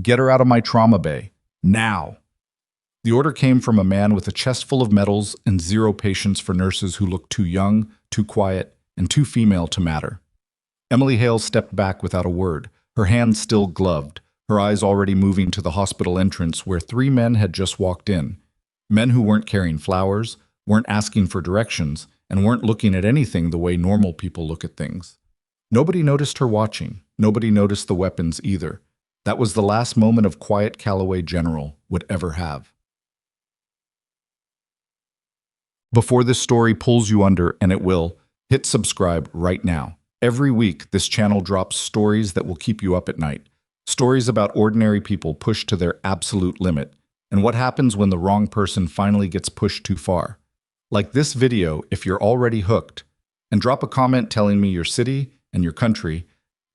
Get her out of my trauma bay. Now. The order came from a man with a chest full of medals and zero patience for nurses who looked too young, too quiet, and too female to matter. Emily Hale stepped back without a word, her hands still gloved, her eyes already moving to the hospital entrance where 3 men had just walked in. Men who weren't carrying flowers, weren't asking for directions, and weren't looking at anything the way normal people look at things. Nobody noticed her watching. Nobody noticed the weapons either. That was the last moment of quiet Callaway General would ever have. Before this story pulls you under, and it will, hit subscribe right now. Every week, this channel drops stories that will keep you up at night. Stories about ordinary people pushed to their absolute limit, and what happens when the wrong person finally gets pushed too far. Like this video if you're already hooked, and drop a comment telling me your city and your country.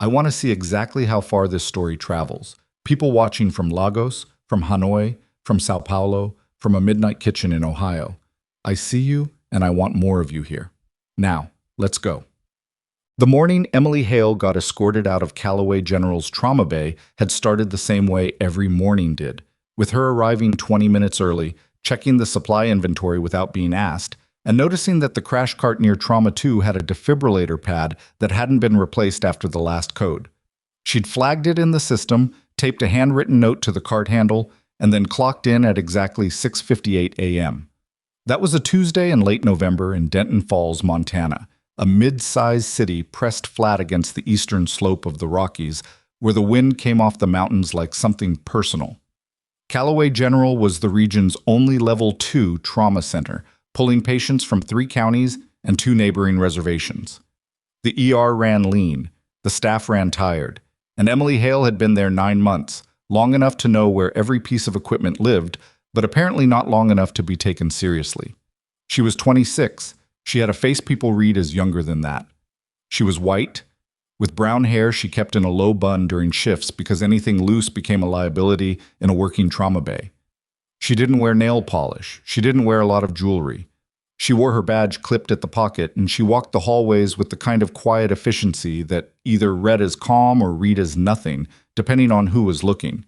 I want to see exactly how far this story travels. People watching from Lagos, from Hanoi, from Sao Paulo, from a midnight kitchen in Ohio. I see you, and I want more of you here. Now, let's go. The morning Emily Hale got escorted out of Callaway General's trauma bay had started the same way every morning did, with her arriving 20 minutes early, checking the supply inventory without being asked, and noticing that the crash cart near Trauma 2 had a defibrillator pad that hadn't been replaced after the last code. She'd flagged it in the system, taped a handwritten note to the cart handle, and then clocked in at exactly 6:58 a.m. That was a Tuesday in late November in Denton Falls, Montana, a mid-sized city pressed flat against the eastern slope of the Rockies, where the wind came off the mountains like something personal. Callaway General was the region's only Level 2 trauma center, pulling patients from 3 counties and 2 neighboring reservations. The ER ran lean, the staff ran tired, and Emily Hale had been there 9 months, long enough to know where every piece of equipment lived, but apparently not long enough to be taken seriously. She was 26. She had a face people read as younger than that. She was white. With brown hair she kept in a low bun during shifts because anything loose became a liability in a working trauma bay. She didn't wear nail polish. She didn't wear a lot of jewelry. She wore her badge clipped at the pocket, and she walked the hallways with the kind of quiet efficiency that either read as calm or read as nothing, depending on who was looking.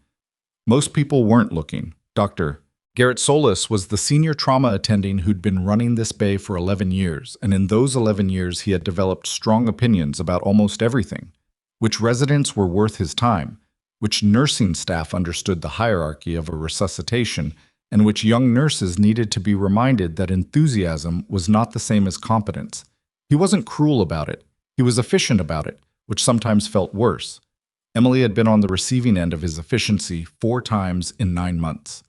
Most people weren't looking. Dr. Garrett Solis was the senior trauma attending who'd been running this bay for 11 years, and in those 11 years he had developed strong opinions about almost everything. Which residents were worth his time, which nursing staff understood the hierarchy of a resuscitation, and which young nurses needed to be reminded that enthusiasm was not the same as competence. He wasn't cruel about it. He was efficient about it, which sometimes felt worse. Emily had been on the receiving end of his efficiency 4 times in 9 months.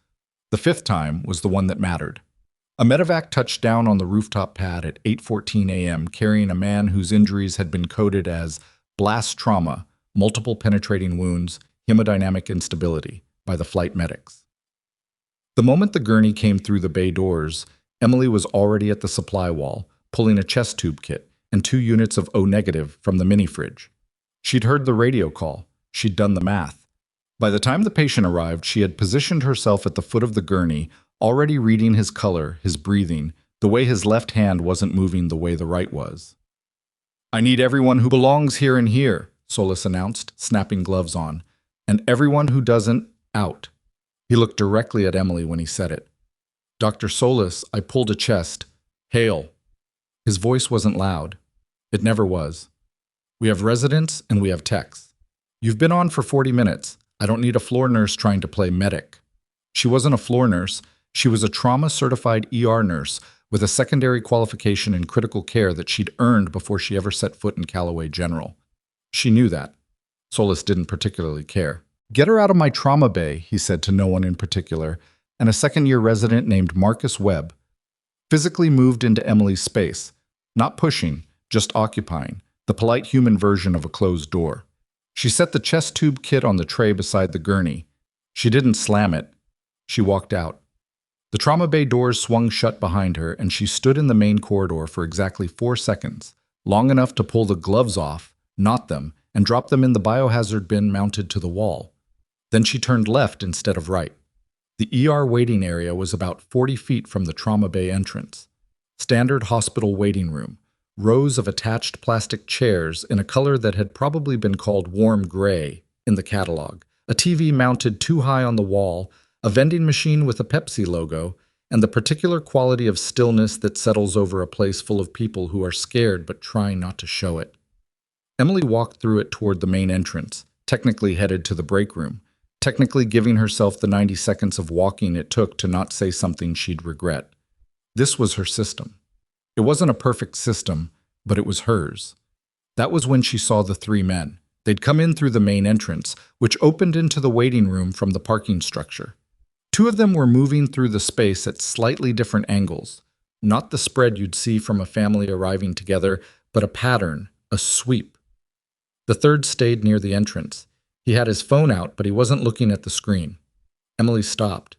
The 5th time was the one that mattered. A medevac touched down on the rooftop pad at 8:14 a.m. carrying a man whose injuries had been coded as blast trauma, multiple penetrating wounds, hemodynamic instability by the flight medics. The moment the gurney came through the bay doors, Emily was already at the supply wall, pulling a chest tube kit and 2 units of O-negative from the mini-fridge. She'd heard the radio call. She'd done the math. By the time the patient arrived, she had positioned herself at the foot of the gurney, already reading his color, his breathing, the way his left hand wasn't moving the way the right was. "I need everyone who belongs here and here," Solis announced, snapping gloves on. "And everyone who doesn't, out." He looked directly at Emily when he said it. "Dr. Solis," I pulled a chest. "Hale." His voice wasn't loud. It never was. "We have residents and we have techs. You've been on for 40 minutes. I don't need a floor nurse trying to play medic." She wasn't a floor nurse. She was a trauma-certified ER nurse with a secondary qualification in critical care that she'd earned before she ever set foot in Callaway General. She knew that. Solis didn't particularly care. "Get her out of my trauma bay," he said to no one in particular, and a second-year resident named Marcus Webb physically moved into Emily's space, not pushing, just occupying, the polite human version of a closed door. She set the chest tube kit on the tray beside the gurney. She didn't slam it. She walked out. The trauma bay doors swung shut behind her, and she stood in the main corridor for exactly 4 seconds, long enough to pull the gloves off, knot them, and drop them in the biohazard bin mounted to the wall. Then she turned left instead of right. The ER waiting area was about 40 feet from the trauma bay entrance. Standard hospital waiting room. Rows of attached plastic chairs in a color that had probably been called warm gray in the catalog, A TV mounted too high on the wall, a vending machine with a Pepsi logo, and the particular quality of stillness that settles over a place full of people who are scared but trying not to show it. Emily walked through it toward the main entrance, technically headed to the break room, technically giving herself the 90 seconds of walking it took to not say something she'd regret. This was her system. It wasn't a perfect system, but it was hers. That was when she saw the three men. They'd come in through the main entrance, which opened into the waiting room from the parking structure. Two of them were moving through the space at slightly different angles. Not the spread you'd see from a family arriving together, but a pattern, a sweep. The third stayed near the entrance. He had his phone out, but he wasn't looking at the screen. Emily stopped.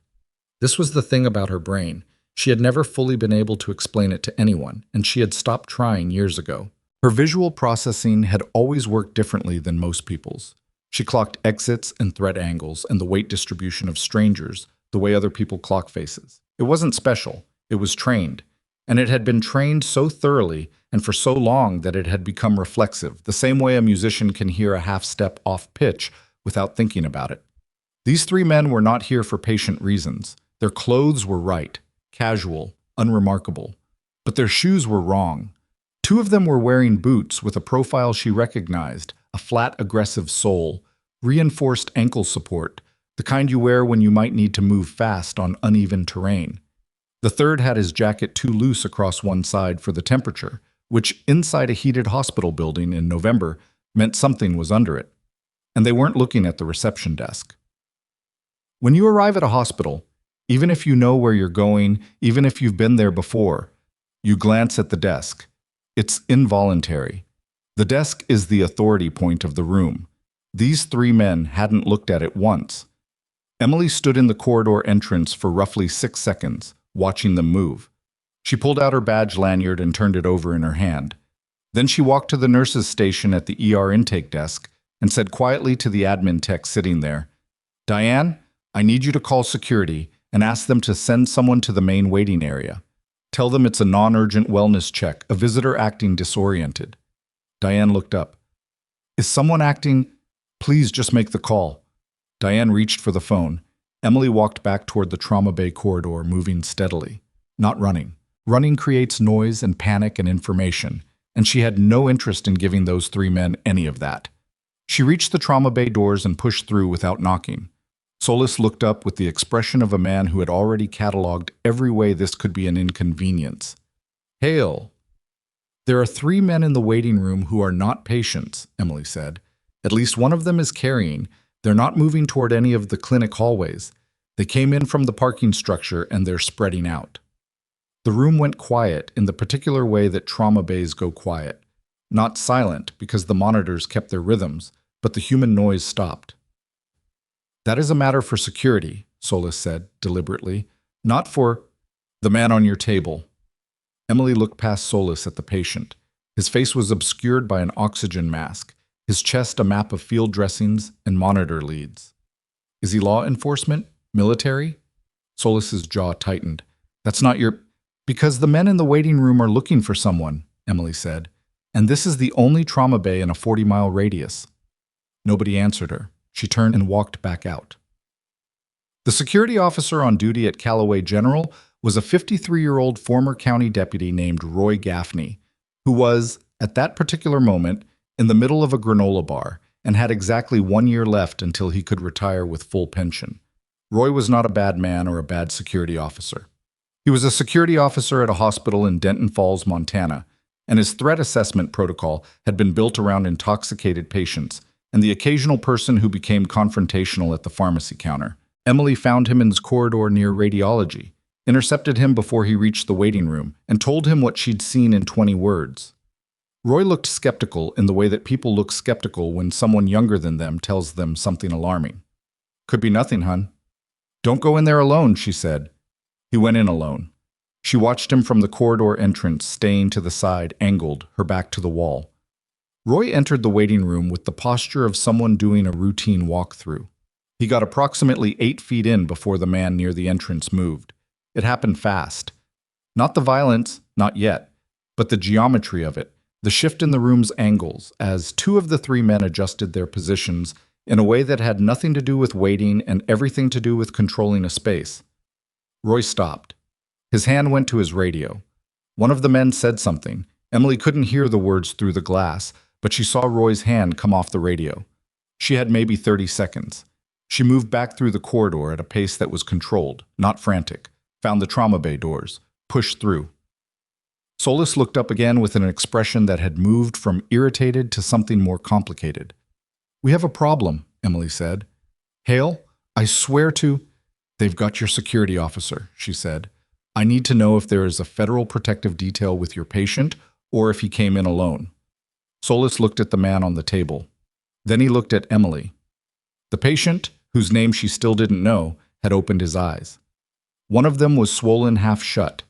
This was the thing about her brain. She had never fully been able to explain it to anyone, and she had stopped trying years ago. Her visual processing had always worked differently than most people's. She clocked exits and threat angles and the weight distribution of strangers, the way other people clock faces. It wasn't special. It was trained. And it had been trained so thoroughly and for so long that it had become reflexive, the same way a musician can hear a half step off pitch without thinking about it. These three men were not here for patient reasons. Their clothes were right, casual, unremarkable. But their shoes were wrong. Two of them were wearing boots with a profile she recognized, a flat, aggressive sole, reinforced ankle support, the kind you wear when you might need to move fast on uneven terrain. The third had his jacket too loose across one side for the temperature, which inside a heated hospital building in November meant something was under it. And they weren't looking at the reception desk. When you arrive at a hospital, even if you know where you're going, even if you've been there before, you glance at the desk. It's involuntary. The desk is the authority point of the room. These three men hadn't looked at it once. Emily stood in the corridor entrance for roughly 6 seconds, watching them move. She pulled out her badge lanyard and turned it over in her hand. Then she walked to the nurse's station at the ER intake desk and said quietly to the admin tech sitting there, "Diane, I need you to call security and ask them to send someone to the main waiting area. Tell them it's a non-urgent wellness check, a visitor acting disoriented." Diane looked up. "Is someone acting? Please just make the call." Diane reached for the phone. Emily walked back toward the trauma bay corridor, moving steadily, not running. Running creates noise and panic and information, and she had no interest in giving those three men any of that. She reached the trauma bay doors and pushed through without knocking. Solis looked up with the expression of a man who had already cataloged every way this could be an inconvenience. "Hale." "There are three men in the waiting room who are not patients," Emily said. "At least one of them is carrying. They're not moving toward any of the clinic hallways. They came in from the parking structure and they're spreading out." The room went quiet in the particular way that trauma bays go quiet. Not silent because the monitors kept their rhythms, but the human noise stopped. "That is a matter for security," Solis said deliberately, "not for the man on your table." Emily looked past Solis at the patient. His face was obscured by an oxygen mask, his chest a map of field dressings and monitor leads. "Is he law enforcement? Military?" Solis's jaw tightened. "That's not your—" "Because the men in the waiting room are looking for someone," Emily said, "and this is the only trauma bay in a 40-mile radius." Nobody answered her. She turned and walked back out. The security officer on duty at Callaway General was a 53-year-old former county deputy named Roy Gaffney, who was, at that particular moment, in the middle of a granola bar and had exactly 1 year left until he could retire with full pension. Roy was not a bad man or a bad security officer. He was a security officer at a hospital in Denton Falls, Montana, and his threat assessment protocol had been built around intoxicated patients and the occasional person who became confrontational at the pharmacy counter. Emily found him in his corridor near radiology, intercepted him before he reached the waiting room, and told him what she'd seen in 20 words. Roy looked skeptical in the way that people look skeptical when someone younger than them tells them something alarming. "Could be nothing, hun." "Don't go in there alone," she said. He went in alone. She watched him from the corridor entrance, staying to the side, angled, her back to the wall. Roy entered the waiting room with the posture of someone doing a routine walkthrough. He got approximately 8 feet in before the man near the entrance moved. It happened fast. Not the violence, not yet, but the geometry of it, the shift in the room's angles as two of the three men adjusted their positions in a way that had nothing to do with waiting and everything to do with controlling a space. Roy stopped. His hand went to his radio. One of the men said something. Emily couldn't hear the words through the glass, but she saw Roy's hand come off the radio. She had maybe 30 seconds. She moved back through the corridor at a pace that was controlled, not frantic, found the trauma bay doors, pushed through. Solis looked up again with an expression that had moved from irritated to something more complicated. "We have a problem," Emily said. "Hale, I swear to—" "They've got your security officer," she said. "I need to know if there is a federal protective detail with your patient or if he came in alone." Solis looked at the man on the table. Then he looked at Emily. The patient, whose name she still didn't know, had opened his eyes. One of them was swollen half shut.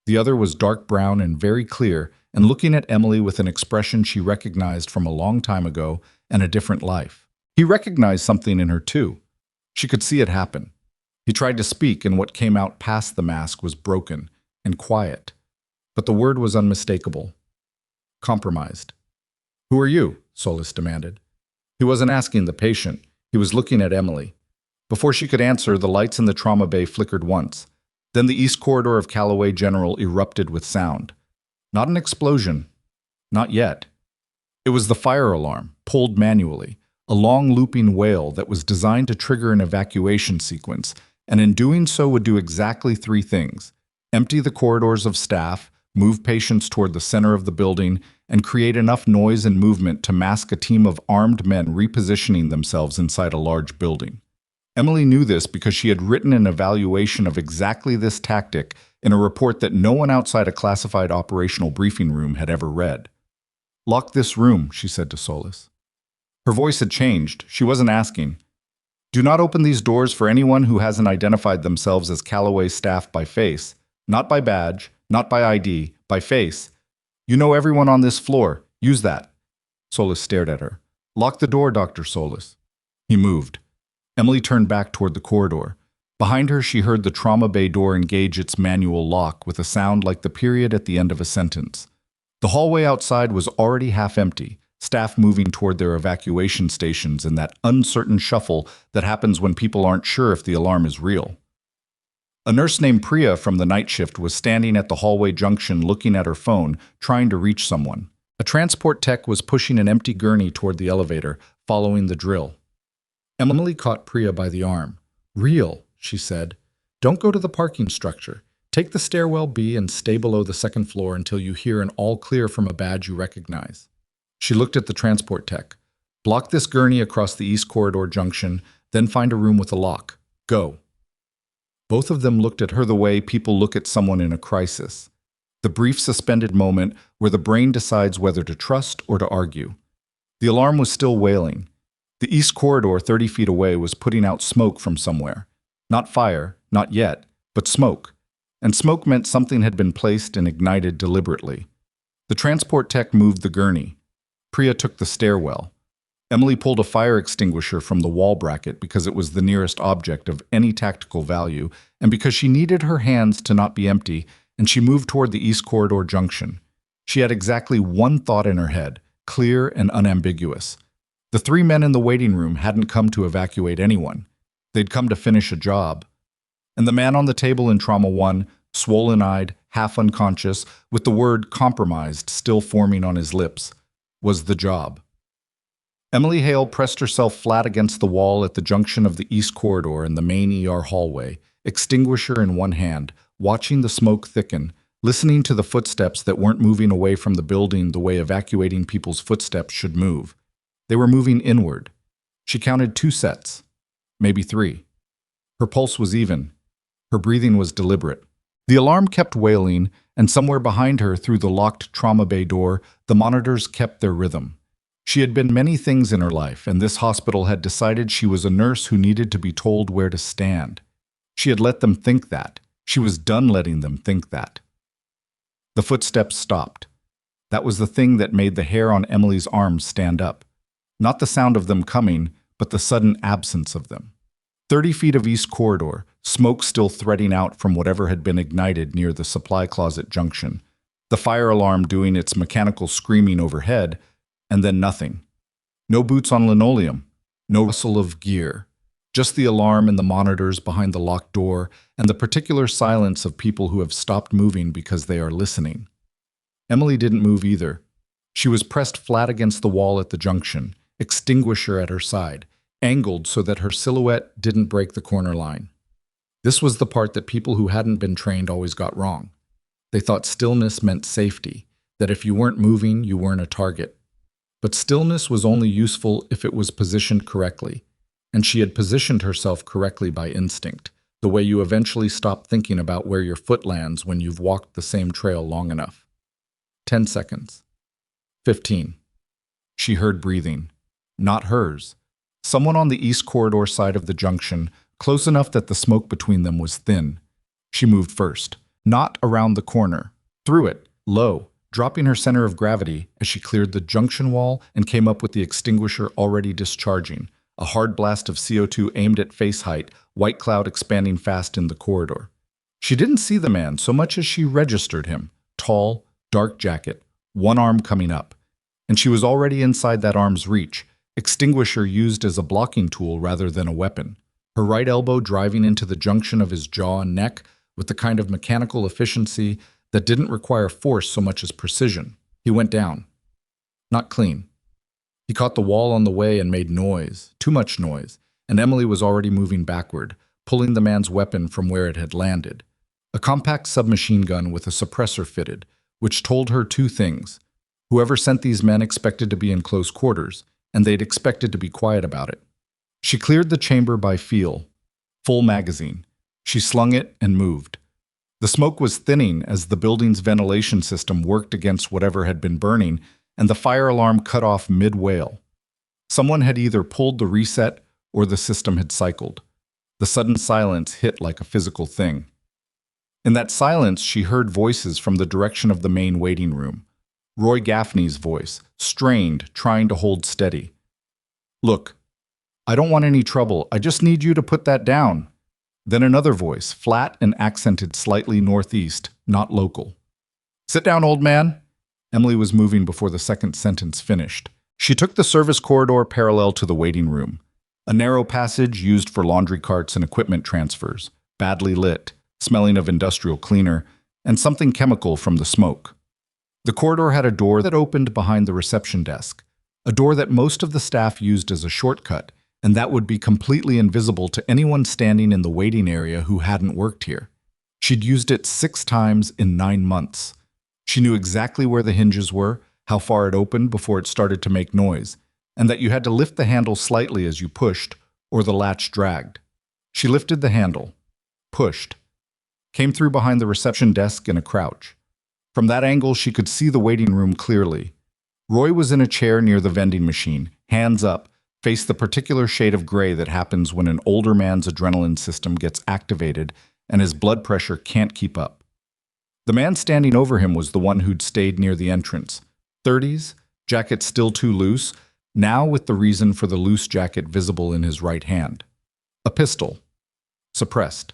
The other was dark brown and very clear, and looking at Emily with an expression she recognized from a long time ago and a different life. He recognized something in her too. She could see it happen. He tried to speak, and what came out past the mask was broken and quiet. But the word was unmistakable. Compromised. "Who are you?" Solis demanded. He wasn't asking the patient. He was looking at Emily. Before she could answer, the lights in the trauma bay flickered once. Then the east corridor of Callaway General erupted with sound. Not an explosion. Not yet. It was the fire alarm, pulled manually, a long looping wail that was designed to trigger an evacuation sequence, and in doing so would do exactly three things: empty the corridors of staff, move patients toward the center of the building, and create enough noise and movement to mask a team of armed men repositioning themselves inside a large building. Emily knew this because she had written an evaluation of exactly this tactic in a report that no one outside a classified operational briefing room had ever read. "Lock this room," she said to Solis. Her voice had changed. She wasn't asking. "Do not open these doors for anyone who hasn't identified themselves as Callaway staff by face, not by badge, not by ID, by face. You know everyone on this floor. Use that." Solis stared at her. "Lock the door, Dr. Solis." He moved. Emily turned back toward the corridor. Behind her, she heard the trauma bay door engage its manual lock with a sound like the period at the end of a sentence. The hallway outside was already half empty, staff moving toward their evacuation stations in that uncertain shuffle that happens when people aren't sure if the alarm is real. A nurse named Priya from the night shift was standing at the hallway junction looking at her phone, trying to reach someone. A transport tech was pushing an empty gurney toward the elevator, following the drill. Emily caught Priya by the arm. "Real," she said. "Don't go to the parking structure. Take the stairwell B and stay below the second floor until you hear an all clear from a badge you recognize." She looked at the transport tech. "Block this gurney across the east corridor junction, then find a room with a lock. Go." Both of them looked at her the way people look at someone in a crisis. The brief suspended moment where the brain decides whether to trust or to argue. The alarm was still wailing. The east corridor 30 feet away was putting out smoke from somewhere. Not fire, not yet, but smoke. And smoke meant something had been placed and ignited deliberately. The transport tech moved the gurney. Priya took the stairwell. Emily pulled a fire extinguisher from the wall bracket because it was the nearest object of any tactical value, and because she needed her hands to not be empty, and she moved toward the east corridor junction. She had exactly one thought in her head, clear and unambiguous. The three men in the waiting room hadn't come to evacuate anyone. They'd come to finish a job. And the man on the table in Trauma 1, swollen-eyed, half unconscious, with the word compromised still forming on his lips, was the job. Emily Hale pressed herself flat against the wall at the junction of the east corridor and the main ER hallway, extinguisher in one hand, watching the smoke thicken, listening to the footsteps that weren't moving away from the building the way evacuating people's footsteps should move. They were moving inward. She counted 2 sets, maybe 3. Her pulse was even. Her breathing was deliberate. The alarm kept wailing, and somewhere behind her, through the locked trauma bay door, the monitors kept their rhythm. She had been many things in her life, and this hospital had decided she was a nurse who needed to be told where to stand. She had let them think that. She was done letting them think that. The footsteps stopped. That was the thing that made the hair on Emily's arms stand up. Not the sound of them coming, but the sudden absence of them. 30 feet of east corridor, smoke still threading out from whatever had been ignited near the supply closet junction. The fire alarm doing its mechanical screaming overhead, and then nothing. No boots on linoleum. No rustle of gear, just the alarm and the monitors behind the locked door and the particular silence of people who have stopped moving because they are listening. Emily didn't move either. She was pressed flat against the wall at the junction, extinguisher at her side, angled so that her silhouette didn't break the corner line. This was the part that people who hadn't been trained always got wrong. They thought stillness meant safety, that if you weren't moving, you weren't a target. But stillness was only useful if it was positioned correctly, and she had positioned herself correctly by instinct, the way you eventually stop thinking about where your foot lands when you've walked the same trail long enough. 10 seconds. 15. She heard breathing. Not hers. Someone on the east corridor side of the junction, close enough that the smoke between them was thin. She moved first, not around the corner, through it, low, dropping her center of gravity as she cleared the junction wall and came up with the extinguisher already discharging, a hard blast of CO2 aimed at face height, white cloud expanding fast in the corridor. She didn't see the man so much as she registered him, tall, dark jacket, one arm coming up, and she was already inside that arm's reach, extinguisher used as a blocking tool rather than a weapon, her right elbow driving into the junction of his jaw and neck with the kind of mechanical efficiency that didn't require force so much as precision. He went down. Not clean. He caught the wall on the way and made noise, too much noise, and Emily was already moving backward, pulling the man's weapon from where it had landed. A compact submachine gun with a suppressor fitted, which told her two things. Whoever sent these men expected to be in close quarters, and they'd expected to be quiet about it. She cleared the chamber by feel. Full magazine. She slung it and moved. The smoke was thinning as the building's ventilation system worked against whatever had been burning, and the fire alarm cut off mid-wail. Someone had either pulled the reset or the system had cycled. The sudden silence hit like a physical thing. In that silence, she heard voices from the direction of the main waiting room. Roy Gaffney's voice, strained, trying to hold steady. "Look, I don't want any trouble. I just need you to put that down." Then another voice, flat and accented slightly northeast, not local. "Sit down, old man." Emily was moving before the second sentence finished. She took the service corridor parallel to the waiting room, a narrow passage used for laundry carts and equipment transfers, badly lit, smelling of industrial cleaner, and something chemical from the smoke. The corridor had a door that opened behind the reception desk, a door that most of the staff used as a shortcut, and that would be completely invisible to anyone standing in the waiting area who hadn't worked here. She'd used it 6 times in 9 months. She knew exactly where the hinges were, how far it opened before it started to make noise, and that you had to lift the handle slightly as you pushed, or the latch dragged. She lifted the handle, pushed, came through behind the reception desk in a crouch. From that angle, she could see the waiting room clearly. Roy was in a chair near the vending machine, hands up, faced the particular shade of gray that happens when an older man's adrenaline system gets activated and his blood pressure can't keep up. The man standing over him was the one who'd stayed near the entrance. 30s, jacket still too loose, now with the reason for the loose jacket visible in his right hand. A pistol. Suppressed.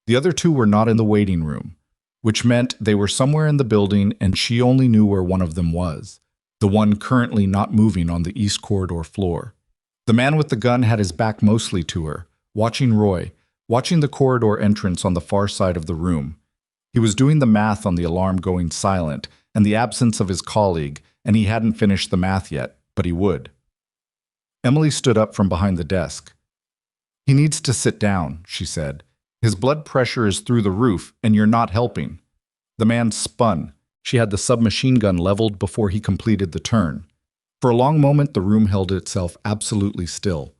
The other two were not in the waiting room, which meant they were somewhere in the building and she only knew where one of them was, the one currently not moving on the east corridor floor. The man with the gun had his back mostly to her, watching Roy, watching the corridor entrance on the far side of the room. He was doing the math on the alarm going silent and the absence of his colleague, and he hadn't finished the math yet, but he would. Emily stood up from behind the desk. "He needs to sit down," she said. "His blood pressure is through the roof, and you're not helping." The man spun. She had the submachine gun leveled before he completed the turn. For a long moment, the room held itself absolutely still.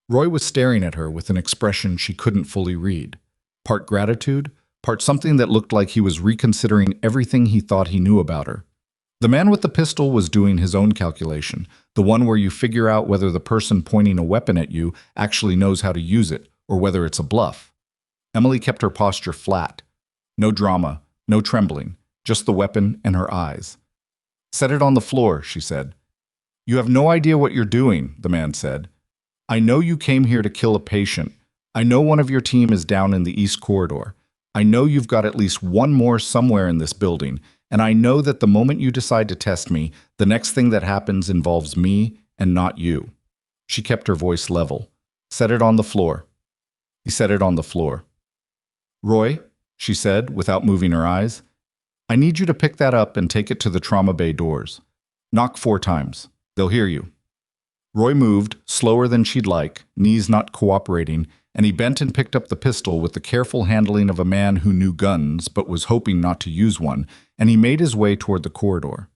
Roy was staring at her with an expression she couldn't fully read. Part gratitude, part something that looked like he was reconsidering everything he thought he knew about her. The man with the pistol was doing his own calculation, the one where you figure out whether the person pointing a weapon at you actually knows how to use it, or whether it's a bluff. Emily kept her posture flat. No drama, no trembling, just the weapon and her eyes. "Set it on the floor," she said. "You have no idea what you're doing," the man said. "I know you came here to kill a patient. I know one of your team is down in the east corridor. I know you've got at least one more somewhere in this building, and I know that the moment you decide to test me, the next thing that happens involves me and not you." She kept her voice level. Set it on the floor. He set it on the floor. Roy, she said, without moving her eyes, I need you to pick that up and take it to the trauma bay doors. Knock 4 times. They'll hear you. Roy moved, slower than she'd like, knees not cooperating, and he bent and picked up the pistol with the careful handling of a man who knew guns but was hoping not to use one, and he made his way toward the corridor.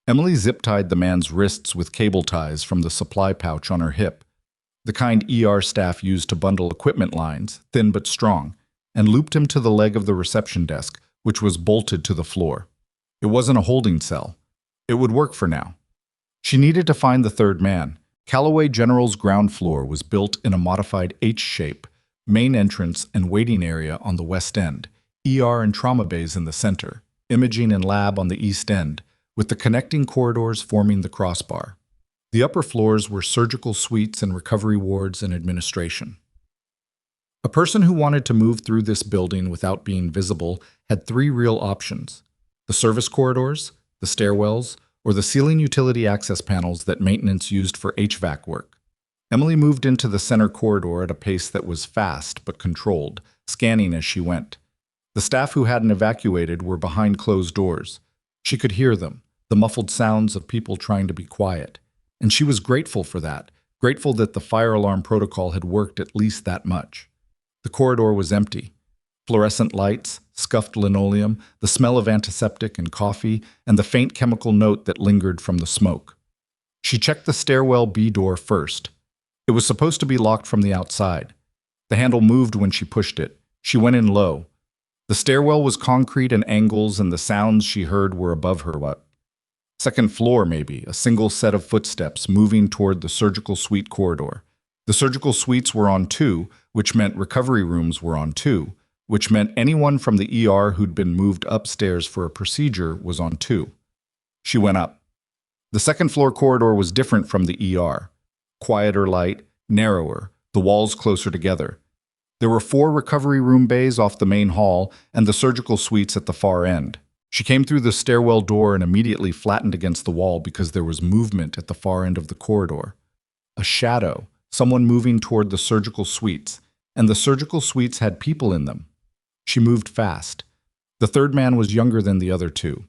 Emily zip-tied the man's wrists with cable ties from the supply pouch on her hip, the kind ER staff used to bundle equipment lines, thin but strong, and looped him to the leg of the reception desk, which was bolted to the floor. It wasn't a holding cell. It would work for now. She needed to find the third man. Callaway General's ground floor was built in a modified H-shape, main entrance and waiting area on the west end, ER and trauma bays in the center, imaging and lab on the east end, with the connecting corridors forming the crossbar. The upper floors were surgical suites and recovery wards and administration. A person who wanted to move through this building without being visible had 3 real options: the service corridors, the stairwells, or the ceiling utility access panels that maintenance used for HVAC work. Emily moved into the center corridor at a pace that was fast but controlled, scanning as she went. The staff who hadn't evacuated were behind closed doors. She could hear them, the muffled sounds of people trying to be quiet. And she was grateful for that, grateful that the fire alarm protocol had worked at least that much. The corridor was empty. Fluorescent lights, scuffed linoleum, the smell of antiseptic and coffee, and the faint chemical note that lingered from the smoke. She checked the stairwell B door first. It was supposed to be locked from the outside. The handle moved when she pushed it. She went in low. The stairwell was concrete and angles, and the sounds she heard were above her. Second floor, maybe, a single set of footsteps moving toward the surgical suite corridor. The surgical suites were on 2, which meant recovery rooms were on 2, which meant anyone from the ER who'd been moved upstairs for a procedure was on 2. She went up. The second floor corridor was different from the ER. Quieter light, narrower, the walls closer together. There were 4 recovery room bays off the main hall and the surgical suites at the far end. She came through the stairwell door and immediately flattened against the wall because there was movement at the far end of the corridor. A shadow, someone moving toward the surgical suites, and the surgical suites had people in them. She moved fast. The third man was younger than the other 2.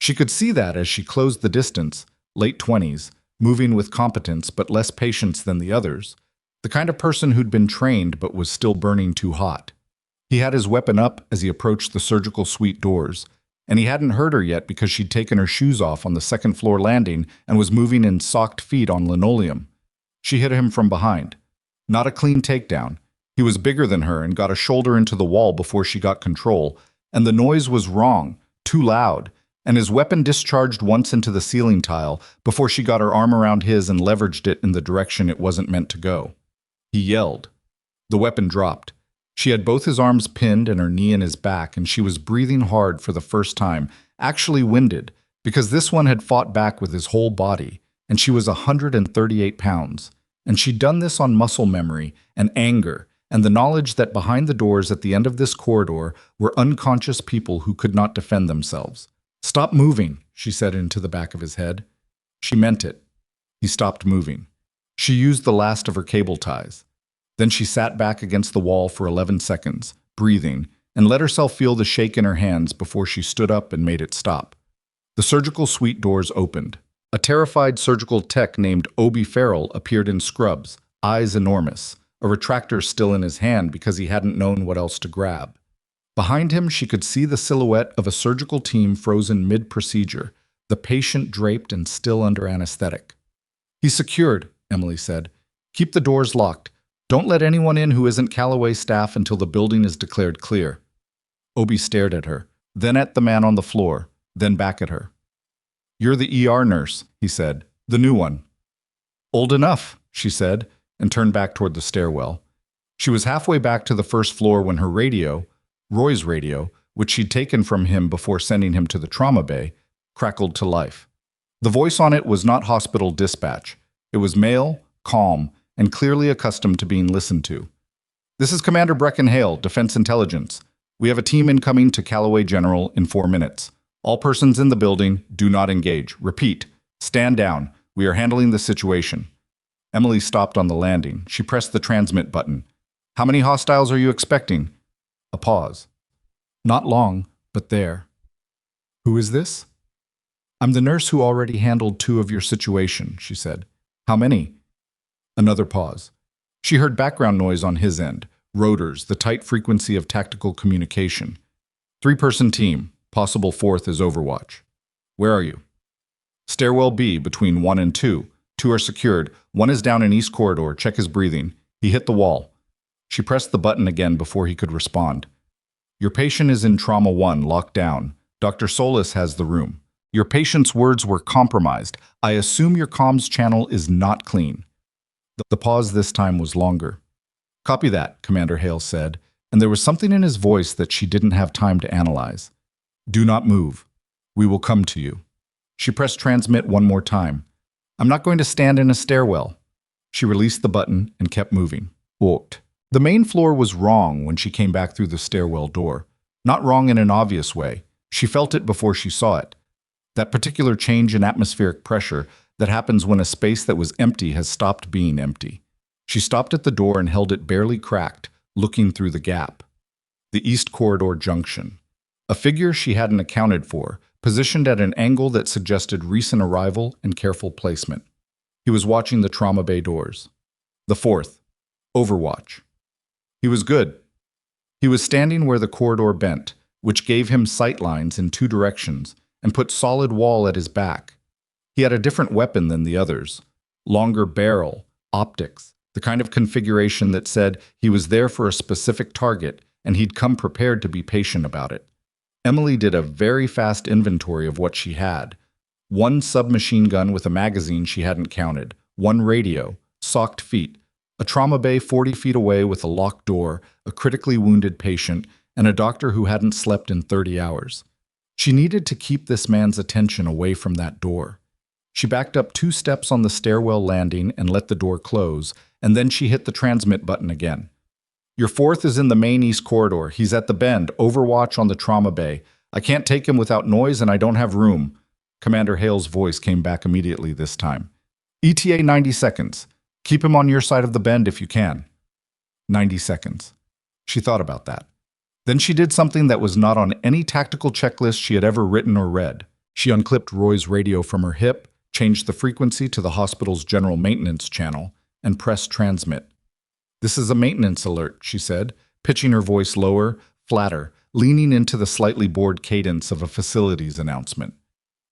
She could see that as she closed the distance, late 20s, moving with competence but less patience than the others, the kind of person who'd been trained but was still burning too hot. He had his weapon up as he approached the surgical suite doors, and he hadn't heard her yet because she'd taken her shoes off on the second floor landing and was moving in socked feet on linoleum. She hit him from behind. Not a clean takedown. He was bigger than her and got a shoulder into the wall before she got control, and the noise was wrong, too loud, and his weapon discharged once into the ceiling tile before she got her arm around his and leveraged it in the direction it wasn't meant to go. He yelled. The weapon dropped. She had both his arms pinned and her knee in his back, and she was breathing hard for the first time, actually winded, because this one had fought back with his whole body, and she was 138 pounds. And she'd done this on muscle memory and anger, and the knowledge that behind the doors at the end of this corridor were unconscious people who could not defend themselves. "Stop moving," she said into the back of his head. She meant it. He stopped moving. She used the last of her cable ties. Then she sat back against the wall for 11 seconds, breathing, and let herself feel the shake in her hands before she stood up and made it stop. The surgical suite doors opened. A terrified surgical tech named Obi Farrell appeared in scrubs, eyes enormous, a retractor still in his hand because he hadn't known what else to grab. Behind him, she could see the silhouette of a surgical team frozen mid-procedure, the patient draped and still under anesthetic. "He's secured," Emily said. "Keep the doors locked. Don't let anyone in who isn't Callaway staff until the building is declared clear." Obi stared at her, then at the man on the floor, then back at her. "You're the ER nurse," he said, "the new one." "Old enough," she said, and turned back toward the stairwell. She was halfway back to the first floor when her radio, Roy's radio, which she'd taken from him before sending him to the trauma bay, crackled to life. The voice on it was not hospital dispatch. It was male, calm, and clearly accustomed to being listened to. "This is Commander Emily Hale, Defense Intelligence. We have a team incoming to Callaway General in 4 minutes. All persons in the building, do not engage. Repeat, stand down. We are handling the situation." Emily stopped on the landing. She pressed the transmit button. How many hostiles are you expecting? A pause. Not long, but there. Who is this? I'm the nurse who already handled 2 of your situation, she said. How many? Another pause. She heard background noise on his end. Rotors, the tight frequency of tactical communication. 3-person team. Possible 4th is Overwatch. Where are you? Stairwell B, between 1 and 2. 2 are secured. 1 is down in East Corridor. Check his breathing. He hit the wall. She pressed the button again before he could respond. Your patient is in Trauma 1, locked down. Dr. Solis has the room. Your patient's words were compromised. I assume your comms channel is not clean. The pause this time was longer. Copy that, Commander Hale said, and there was something in his voice that she didn't have time to analyze. Do not move. We will come to you. She pressed transmit one more time. I'm not going to stand in a stairwell. She released the button and kept moving. Walked. The main floor was wrong when she came back through the stairwell door. Not wrong in an obvious way. She felt it before she saw it. That particular change in atmospheric pressure that happens when a space that was empty has stopped being empty. She stopped at the door and held it barely cracked, looking through the gap. The East Corridor junction. A figure she hadn't accounted for, positioned at an angle that suggested recent arrival and careful placement. He was watching the trauma bay doors. The 4th. Overwatch. He was good. He was standing where the corridor bent, which gave him sight lines in 2 directions, and put solid wall at his back. He had a different weapon than the others. Longer barrel, optics, the kind of configuration that said he was there for a specific target and he'd come prepared to be patient about it. Emily did a very fast inventory of what she had. 1 submachine gun with a magazine she hadn't counted, 1 radio, socked feet, a trauma bay 40 feet away with a locked door, a critically wounded patient, and a doctor who hadn't slept in 30 hours. She needed to keep this man's attention away from that door. She backed up 2 steps on the stairwell landing and let the door close, and then she hit the transmit button again. Your 4th is in the main East Corridor. He's at the bend, Overwatch on the trauma bay. I can't take him without noise and I don't have room. Commander Hale's voice came back immediately this time. ETA 90 seconds. Keep him on your side of the bend if you can. 90 seconds. She thought about that. Then she did something that was not on any tactical checklist she had ever written or read. She unclipped Roy's radio from her hip, changed the frequency to the hospital's general maintenance channel, and pressed transmit. This is a maintenance alert, she said, pitching her voice lower, flatter, leaning into the slightly bored cadence of a facilities announcement.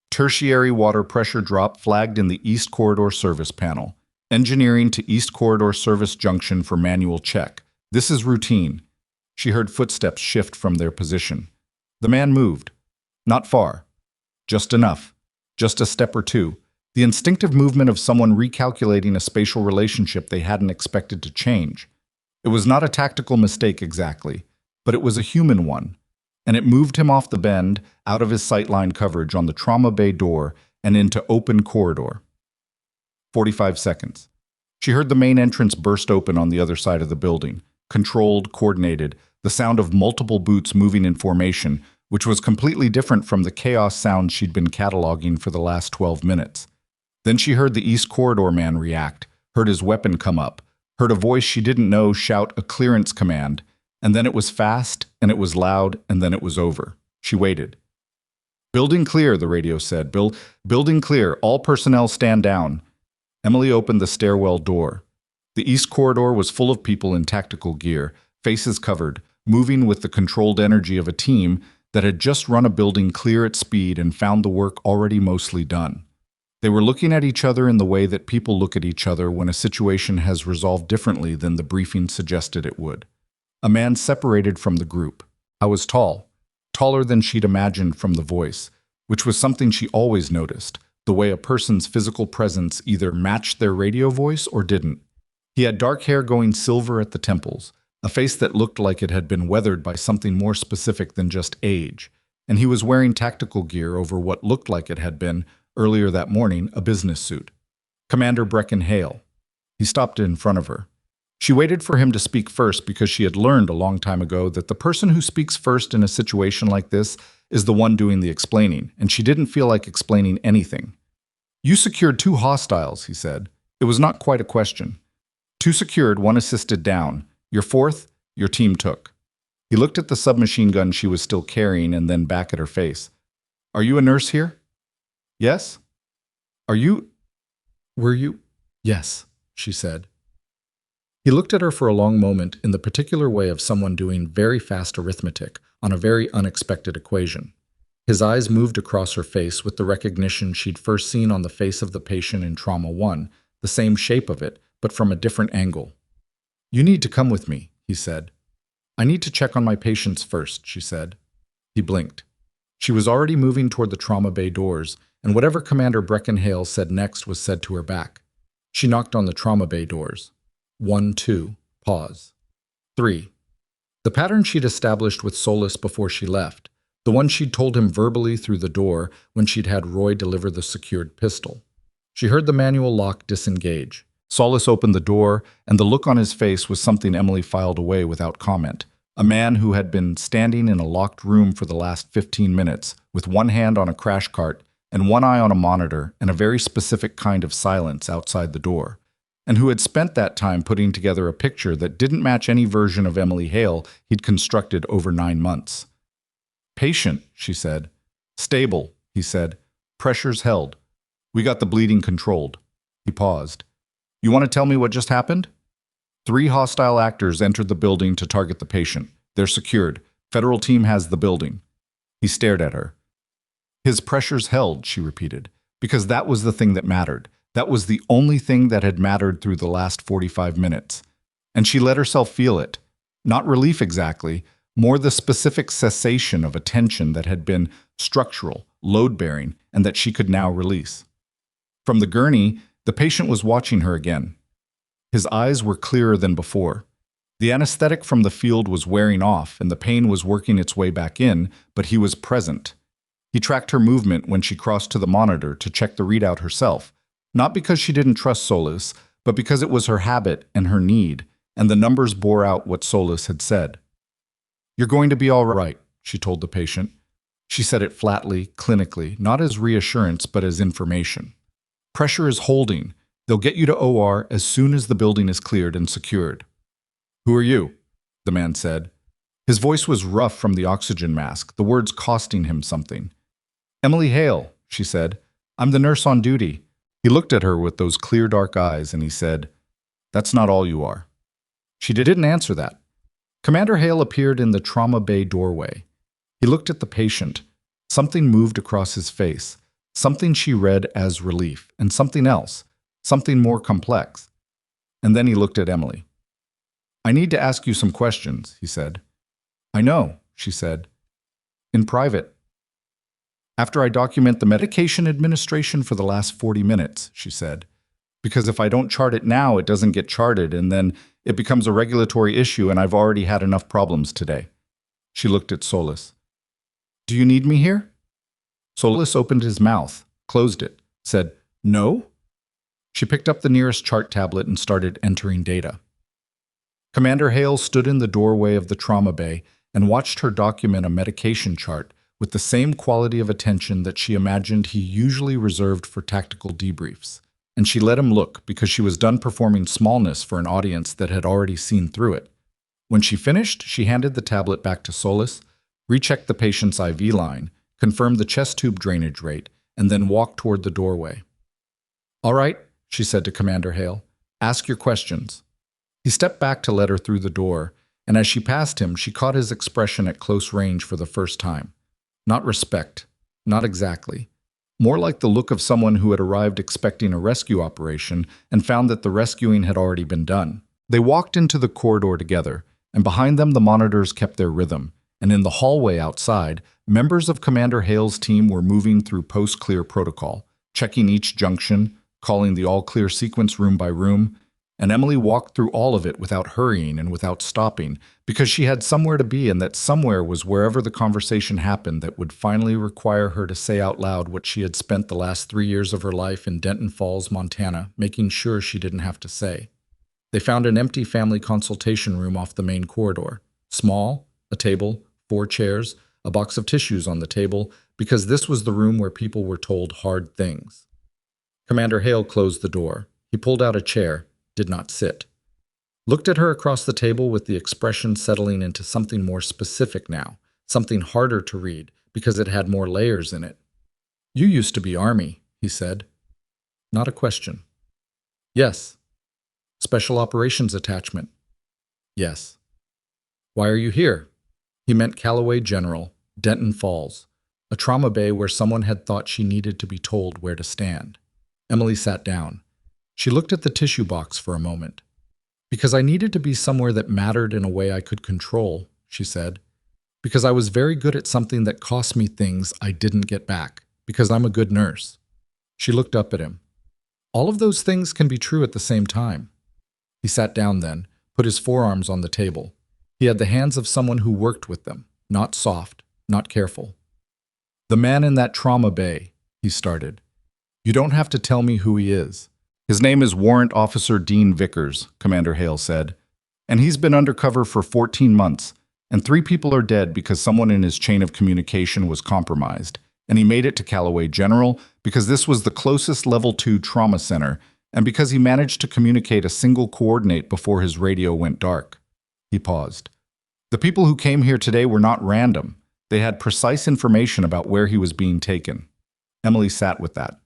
Tertiary water pressure drop flagged in the East Corridor service panel. Engineering to East Corridor service junction for manual check. This is routine. She heard footsteps shift from their position. The man moved. Not far. Just enough. Just a step or 2. The instinctive movement of someone recalculating a spatial relationship they hadn't expected to change. It was not a tactical mistake exactly, but it was a human one, and it moved him off the bend, out of his sightline coverage on the trauma bay door, and into open corridor. 45 seconds. She heard the main entrance burst open on the other side of the building. Controlled, coordinated, the sound of multiple boots moving in formation, which was completely different from the chaos sound she'd been cataloging for the last 12 minutes. Then she heard the East Corridor man react, heard his weapon come up, heard a voice she didn't know shout a clearance command, and then it was fast, and it was loud, and then it was over. She waited. Building clear, the radio said. Building clear, all personnel stand down. Emily opened the stairwell door. The East Corridor was full of people in tactical gear, faces covered, moving with the controlled energy of a team that had just run a building clear at speed and found the work already mostly done. They were looking at each other in the way that people look at each other when a situation has resolved differently than the briefing suggested it would. A man separated from the group. I was tall, taller than she'd imagined from the voice, which was something she always noticed, the way a person's physical presence either matched their radio voice or didn't. He had dark hair going silver at the temples, a face that looked like it had been weathered by something more specific than just age, and he was wearing tactical gear over what looked like it had been, earlier that morning, a business suit. Commander Brecken Hale. He stopped in front of her. She waited for him to speak first because she had learned a long time ago that the person who speaks first in a situation like this is the one doing the explaining, and she didn't feel like explaining anything. You secured 2 hostiles, he said. It was not quite a question. Two secured, one assisted down. Your fourth, your team took. He looked at the submachine gun she was still carrying and then back at her face. Are you a nurse here? Yes? Were you? Yes, she said. He looked at her for a long moment in the particular way of someone doing very fast arithmetic on a very unexpected equation. His eyes moved across her face with the recognition she'd first seen on the face of the patient in Trauma 1, the same shape of it, but from a different angle. You need to come with me, he said. I need to check on my patients first, she said. He blinked. She was already moving toward the trauma bay doors, and whatever Commander Hale said next was said to her back. She knocked on the trauma bay doors. 1, 2, pause. 3. The pattern she'd established with Solis before she left, the one she'd told him verbally through the door when she'd had Roy deliver the secured pistol. She heard the manual lock disengage. Solis opened the door, and the look on his face was something Emily filed away without comment. A man who had been standing in a locked room for the last 15 minutes, with one hand on a crash cart and one eye on a monitor and a very specific kind of silence outside the door, and who had spent that time putting together a picture that didn't match any version of Emily Hale he'd constructed over 9 months. Patient, she said. Stable, he said. Pressures held. We got the bleeding controlled. He paused. You want to tell me what just happened? 3 hostile actors entered the building to target the patient. They're secured. Federal team has the building. He stared at her. His pressures held, she repeated, because that was the thing that mattered. That was the only thing that had mattered through the last 45 minutes. And she let herself feel it. Not relief exactly, more the specific cessation of a tension that had been structural, load-bearing, and that she could now release. From the gurney, the patient was watching her again. His eyes were clearer than before. The anesthetic from the field was wearing off and the pain was working its way back in, but he was present. He tracked her movement when she crossed to the monitor to check the readout herself, not because she didn't trust Solis, but because it was her habit and her need, and the numbers bore out what Solis had said. You're going to be all right, she told the patient. She said it flatly, clinically, not as reassurance but as information. Pressure is holding. They'll get you to OR as soon as the building is cleared and secured. Who are you? The man said. His voice was rough from the oxygen mask, the words costing him something. Emily Hale, she said. I'm the nurse on duty. He looked at her with those clear dark eyes and he said, That's not all you are. She didn't answer that. Commander Hale appeared in the trauma bay doorway. He looked at the patient. Something moved across his face, something she read as relief, and something else, something more complex. And then he looked at Emily. I need to ask you some questions, he said. I know, she said. In private. After I document the medication administration for the last 40 minutes, she said. Because if I don't chart it now, it doesn't get charted, and then it becomes a regulatory issue, and I've already had enough problems today. She looked at Solis. Do you need me here? Solis opened his mouth, closed it, said, No? She picked up the nearest chart tablet and started entering data. Commander Hale stood in the doorway of the trauma bay and watched her document a medication chart with the same quality of attention that she imagined he usually reserved for tactical debriefs. And she let him look because she was done performing smallness for an audience that had already seen through it. When she finished, she handed the tablet back to Solis, rechecked the patient's IV line, confirmed the chest tube drainage rate, and then walked toward the doorway. All right, she said to Commander Hale, ask your questions. He stepped back to let her through the door, and as she passed him, she caught his expression at close range for the first time. Not respect, not exactly. More like the look of someone who had arrived expecting a rescue operation and found that the rescuing had already been done. They walked into the corridor together, and behind them the monitors kept their rhythm, and in the hallway outside, members of Commander Hale's team were moving through post-clear protocol, checking each junction, calling the all-clear sequence room by room, and Emily walked through all of it without hurrying and without stopping, because she had somewhere to be, and that somewhere was wherever the conversation happened that would finally require her to say out loud what she had spent the last 3 years of her life in Denton Falls, Montana, making sure she didn't have to say. They found an empty family consultation room off the main corridor. Small, a table, 4 chairs, a box of tissues on the table, because this was the room where people were told hard things. Commander Hale closed the door. He pulled out a chair, did not sit. Looked at her across the table with the expression settling into something more specific now, something harder to read because it had more layers in it. "You used to be Army," he said. Not a question. "Yes." "Special Operations Attachment." "Yes." "Why are you here?" He meant Callaway General, Denton Falls, a trauma bay where someone had thought she needed to be told where to stand. Emily sat down. She looked at the tissue box for a moment. "Because I needed to be somewhere that mattered in a way I could control," she said. "Because I was very good at something that cost me things I didn't get back. Because I'm a good nurse." She looked up at him. "All of those things can be true at the same time." He sat down then, put his forearms on the table. He had the hands of someone who worked with them, not soft, not careful. "The man in that trauma bay," he started. "You don't have to tell me who he is." "His name is Warrant Officer Dean Vickers," Commander Hale said. "And he's been undercover for 14 months, and 3 people are dead because someone in his chain of communication was compromised. And he made it to Callaway General because this was the closest Level 2 trauma center, and because he managed to communicate a single coordinate before his radio went dark." He paused. "The people who came here today were not random. They had precise information about where he was being taken." Emily sat with that.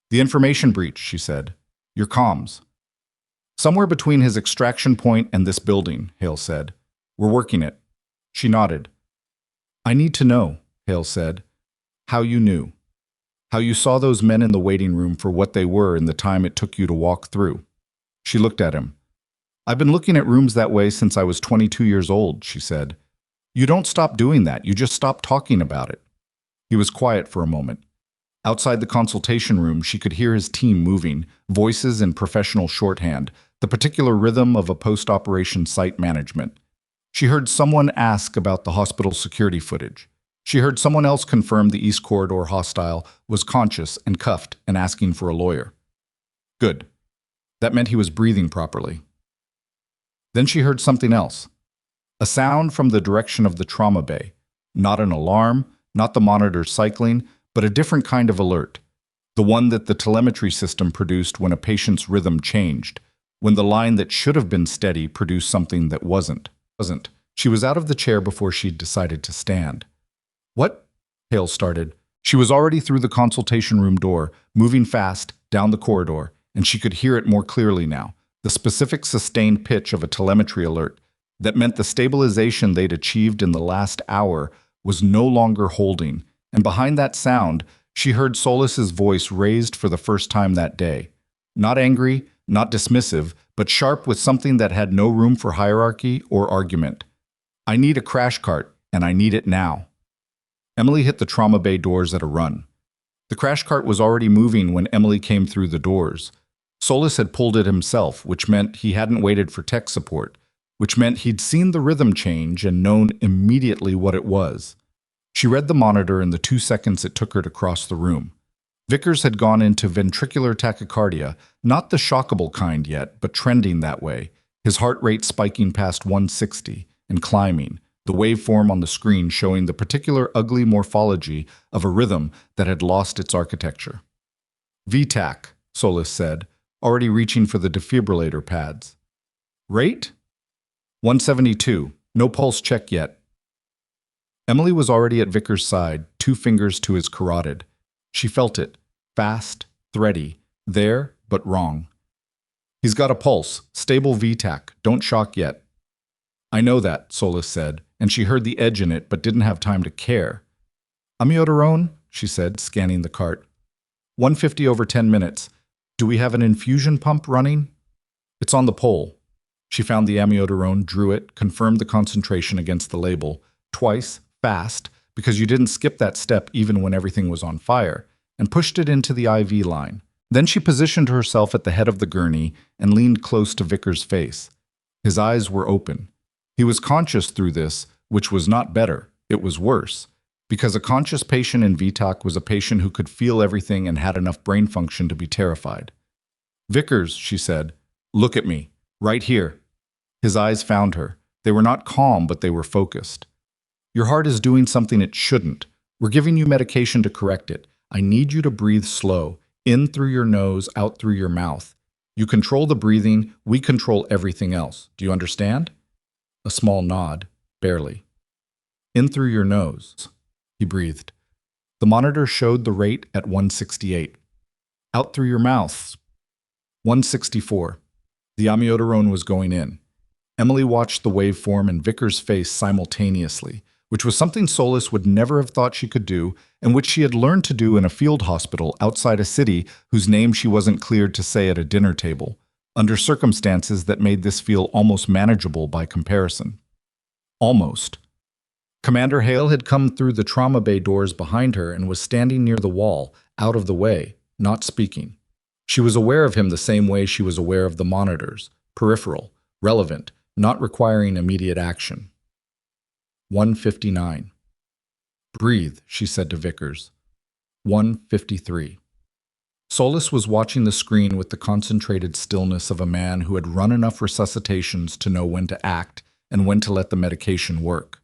"The information breach," she said. "Your comms." "Somewhere between his extraction point and this building," Hale said. "We're working it." She nodded. "I need to know," Hale said. "How you knew. How you saw those men in the waiting room for what they were in the time it took you to walk through." She looked at him. "I've been looking at rooms that way since I was 22 years old," she said. "You don't stop doing that, you just stop talking about it." He was quiet for a moment. Outside the consultation room, she could hear his team moving, voices in professional shorthand, the particular rhythm of a post-operation site management. She heard someone ask about the hospital security footage. She heard someone else confirm the East Corridor hostile was conscious and cuffed and asking for a lawyer. Good. That meant he was breathing properly. Then she heard something else. A sound from the direction of the trauma bay. Not an alarm, not the monitor cycling, but a different kind of alert. The one that the telemetry system produced when a patient's rhythm changed, when the line that should have been steady produced something that wasn't. She was out of the chair before she'd decided to stand. "What?" Hale started. She was already through the consultation room door, moving fast, down the corridor, and she could hear it more clearly now, the specific sustained pitch of a telemetry alert that meant the stabilization they'd achieved in the last hour was no longer holding, and behind that sound, she heard Solis's voice raised for the first time that day. Not angry, not dismissive, but sharp with something that had no room for hierarchy or argument. "I need a crash cart, and I need it now." Emily hit the trauma bay doors at a run. The crash cart was already moving when Emily came through the doors. Solis had pulled it himself, which meant he hadn't waited for tech support, which meant he'd seen the rhythm change and known immediately what it was. She read the monitor in the 2 seconds it took her to cross the room. Vickers had gone into ventricular tachycardia, not the shockable kind yet, but trending that way, his heart rate spiking past 160 and climbing, the waveform on the screen showing the particular ugly morphology of a rhythm that had lost its architecture. "VTAC," Solis said, already reaching for the defibrillator pads. "Rate?" 172. No pulse check yet. Emily was already at Vickers' side, 2 fingers to his carotid. She felt it. Fast, thready, there, but wrong. "He's got a pulse. Stable VTAC. Don't shock yet." "I know that," Solis said, and she heard the edge in it but didn't have time to care. "Amiodarone?" she said, scanning the cart. 150 over 10 minutes. "Do we have an infusion pump running?" "It's on the pole." She found the amiodarone, drew it, confirmed the concentration against the label, twice, fast, because you didn't skip that step even when everything was on fire, and pushed it into the IV line. Then she positioned herself at the head of the gurney and leaned close to Vickers' face. His eyes were open. He was conscious through this, which was not better, it was worse, because a conscious patient in VTAC was a patient who could feel everything and had enough brain function to be terrified. "Vickers," she said, "look at me, right here." His eyes found her. They were not calm, but they were focused. "Your heart is doing something it shouldn't. We're giving you medication to correct it. I need you to breathe slow, in through your nose, out through your mouth. You control the breathing, we control everything else. Do you understand? A small nod, barely. In through your nose, he breathed. The monitor showed the rate at 168. Out through your mouth, 164. The amiodarone was going in. Emily watched the waveform and Vickers' face simultaneously, which was something Solis would never have thought she could do, and which she had learned to do in a field hospital outside a city whose name she wasn't cleared to say at a dinner table, under circumstances that made this feel almost manageable by comparison. Almost. Commander Hale had come through the trauma bay doors behind her and was standing near the wall, out of the way, not speaking. She was aware of him the same way she was aware of the monitors, peripheral, relevant, not requiring immediate action. 159. Breathe, she said to Vickers. 153. Solis was watching the screen with the concentrated stillness of a man who had run enough resuscitations to know when to act and when to let the medication work.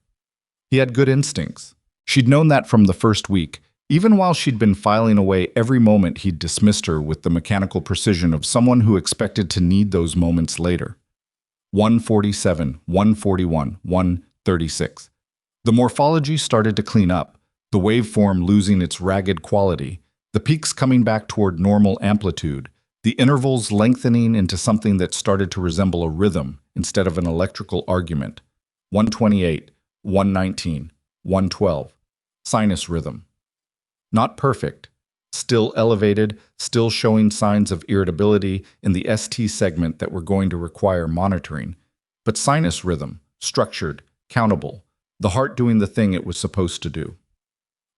He had good instincts. She'd known that from the first week, even while she'd been filing away every moment he'd dismissed her with the mechanical precision of someone who expected to need those moments later. 147, 141, 136. The morphology started to clean up, the waveform losing its ragged quality, the peaks coming back toward normal amplitude, the intervals lengthening into something that started to resemble a rhythm instead of an electrical argument. 128, 119, 112. Sinus rhythm. Not perfect, still elevated, still showing signs of irritability in the ST segment that were going to require monitoring, but sinus rhythm, structured, countable, the heart doing the thing it was supposed to do.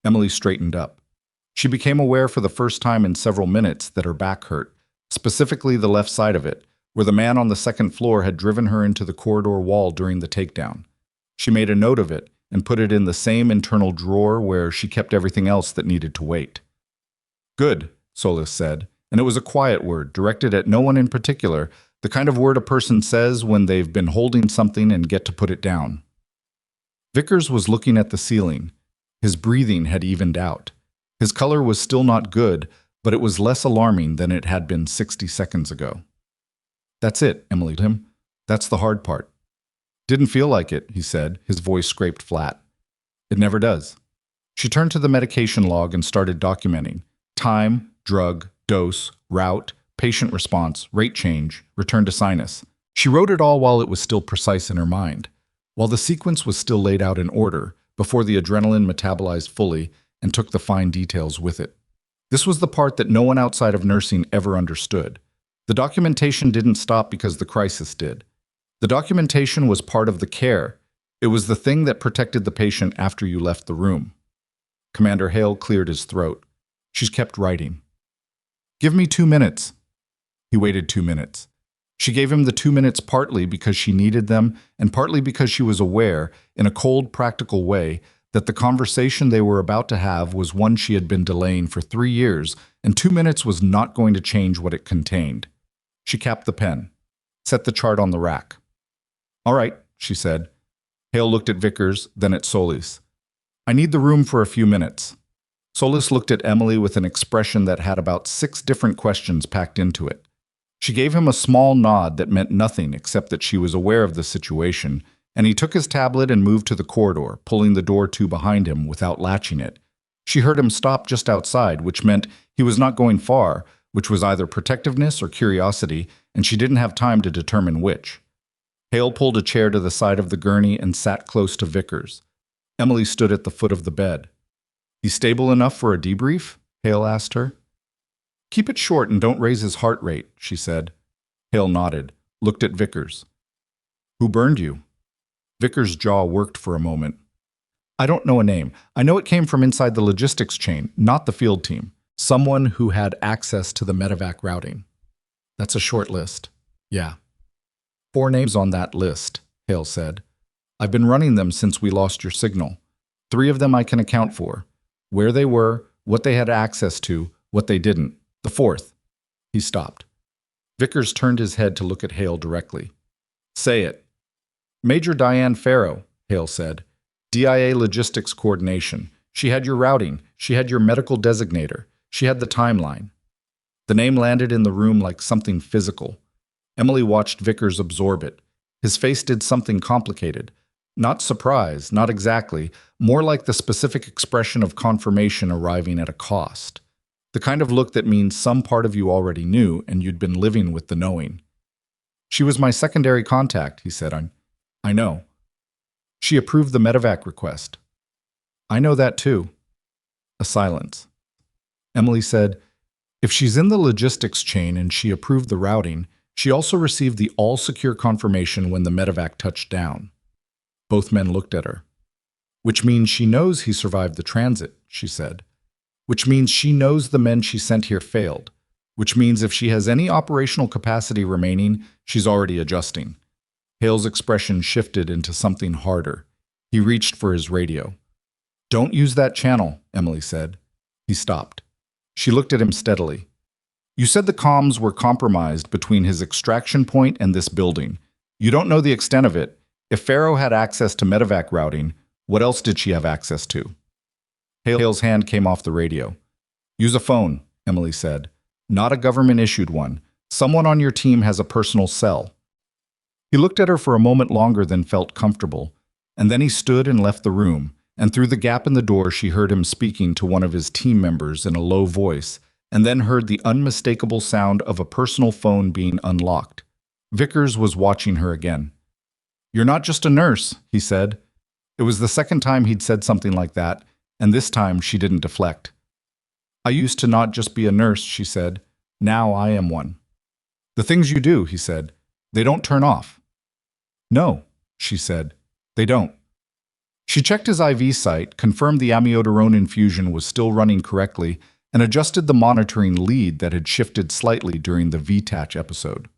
Emily straightened up. She became aware for the first time in several minutes that her back hurt, specifically the left side of it, where the man on the second floor had driven her into the corridor wall during the takedown. She made a note of it and put it in the same internal drawer where she kept everything else that needed to wait. Good, Solis said, and it was a quiet word, directed at no one in particular, the kind of word a person says when they've been holding something and get to put it down. Vickers was looking at the ceiling. His breathing had evened out. His color was still not good, but it was less alarming than it had been 60 seconds ago. That's it, Emily told him. That's the hard part. Didn't feel like it, he said, his voice scraped flat. It never does. She turned to the medication log and started documenting. Time, drug, dose, route, patient response, rate change, return to sinus. She wrote it all while it was still precise in her mind, while the sequence was still laid out in order, before the adrenaline metabolized fully and took the fine details with it. This was the part that no one outside of nursing ever understood. The documentation didn't stop because the crisis did. The documentation was part of the care. It was the thing that protected the patient after you left the room. Commander Hale cleared his throat. She's kept writing. Give me 2 minutes. He waited 2 minutes. She gave him the 2 minutes partly because she needed them and partly because she was aware, in a cold, practical way, that the conversation they were about to have was one she had been delaying for 3 years, and 2 minutes was not going to change what it contained. She capped the pen, set the chart on the rack. All right, she said. Hale looked at Vickers, then at Solis. I need the room for a few minutes. Solis looked at Emily with an expression that had about 6 different questions packed into it. She gave him a small nod that meant nothing except that she was aware of the situation, and he took his tablet and moved to the corridor, pulling the door to behind him without latching it. She heard him stop just outside, which meant he was not going far, which was either protectiveness or curiosity, and she didn't have time to determine which. Hale pulled a chair to the side of the gurney and sat close to Vickers. Emily stood at the foot of the bed. He's stable enough for a debrief? Hale asked her. Keep it short and don't raise his heart rate, she said. Hale nodded, looked at Vickers. Who burned you? Vickers' jaw worked for a moment. I don't know a name. I know it came from inside the logistics chain, not the field team. Someone who had access to the medevac routing. That's a short list. Yeah. 4 names on that list, Hale said. I've been running them since we lost your signal. 3 of them I can account for. Where they were, what they had access to, what they didn't. The 4th. He stopped. Vickers turned his head to look at Hale directly. Say it. Major Diane Farrow, Hale said. DIA Logistics Coordination. She had your routing. She had your medical designator. She had the timeline. The name landed in the room like something physical. Emily watched Vickers absorb it. His face did something complicated. Not surprise, not exactly, more like the specific expression of confirmation arriving at a cost. The kind of look that means some part of you already knew and you'd been living with the knowing. She was my secondary contact, he said. I know. She approved the medevac request. I know that too. A silence. Emily said, if she's in the logistics chain and she approved the routing, she also received the all-secure confirmation when the medevac touched down. Both men looked at her. Which means she knows he survived the transit, she said. Which means she knows the men she sent here failed. Which means if she has any operational capacity remaining, she's already adjusting. Hale's expression shifted into something harder. He reached for his radio. Don't use that channel, Emily said. He stopped. She looked at him steadily. You said the comms were compromised between his extraction point and this building. You don't know the extent of it. If Pharaoh had access to medevac routing, what else did she have access to? Hale's hand came off the radio. Use a phone, Emily said. Not a government-issued one. Someone on your team has a personal cell. He looked at her for a moment longer than felt comfortable, and then he stood and left the room, and through the gap in the door she heard him speaking to one of his team members in a low voice, and then heard the unmistakable sound of a personal phone being unlocked. Vickers was watching her again. You're not just a nurse, he said. It was the second time he'd said something like that, and this time she didn't deflect. I used to not just be a nurse, she said. Now I am one. The things you do, he said, they don't turn off. No, she said, they don't. She checked his IV site, confirmed the amiodarone infusion was still running correctly, and adjusted the monitoring lead that had shifted slightly during the VTACH episode.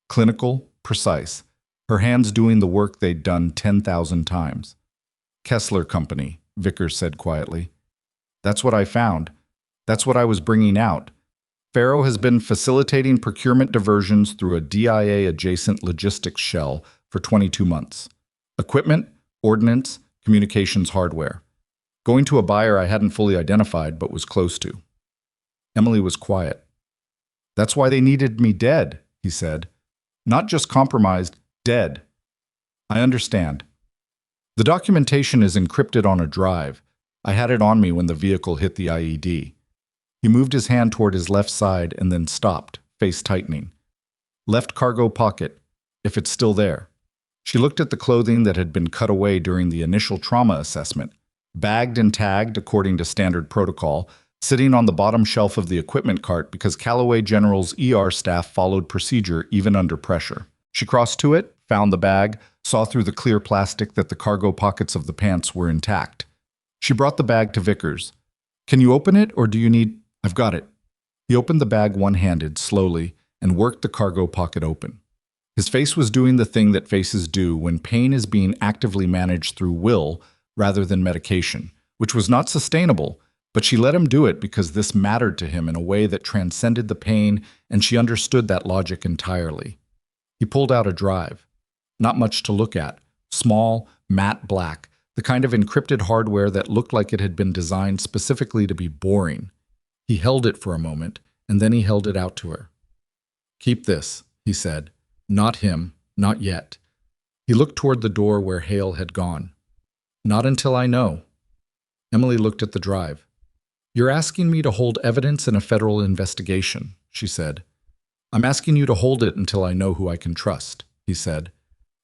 Clinical, precise. Her hands doing the work they'd done 10,000 times. Kessler Company, Vickers said quietly. That's what I found. That's what I was bringing out. Pharaoh has been facilitating procurement diversions through a DIA-adjacent logistics shell for 22 months. Equipment, ordnance, communications hardware. Going to a buyer I hadn't fully identified but was close to. Emily was quiet. That's why they needed me dead, he said. Not just compromised, dead. I understand. The documentation is encrypted on a drive. I had it on me when the vehicle hit the IED. He moved his hand toward his left side and then stopped, face tightening. Left cargo pocket, if it's still there. She looked at the clothing that had been cut away during the initial trauma assessment, bagged and tagged according to standard protocol, sitting on the bottom shelf of the equipment cart because Callaway General's ER staff followed procedure even under pressure. She crossed to it, found the bag, saw through the clear plastic that the cargo pockets of the pants were intact. She brought the bag to Vickers. Can you open it, or do you need... I've got it. He opened the bag one-handed, slowly, and worked the cargo pocket open. His face was doing the thing that faces do when pain is being actively managed through will rather than medication, which was not sustainable, but she let him do it because this mattered to him in a way that transcended the pain, and she understood that logic entirely. He pulled out a drive. Not much to look at. Small, matte black, the kind of encrypted hardware that looked like it had been designed specifically to be boring. He held it for a moment, and then he held it out to her. Keep this, he said. Not him, not yet. He looked toward the door where Hale had gone. Not until I know. Emily looked at the drive. You're asking me to hold evidence in a federal investigation, she said. I'm asking you to hold it until I know who I can trust, he said.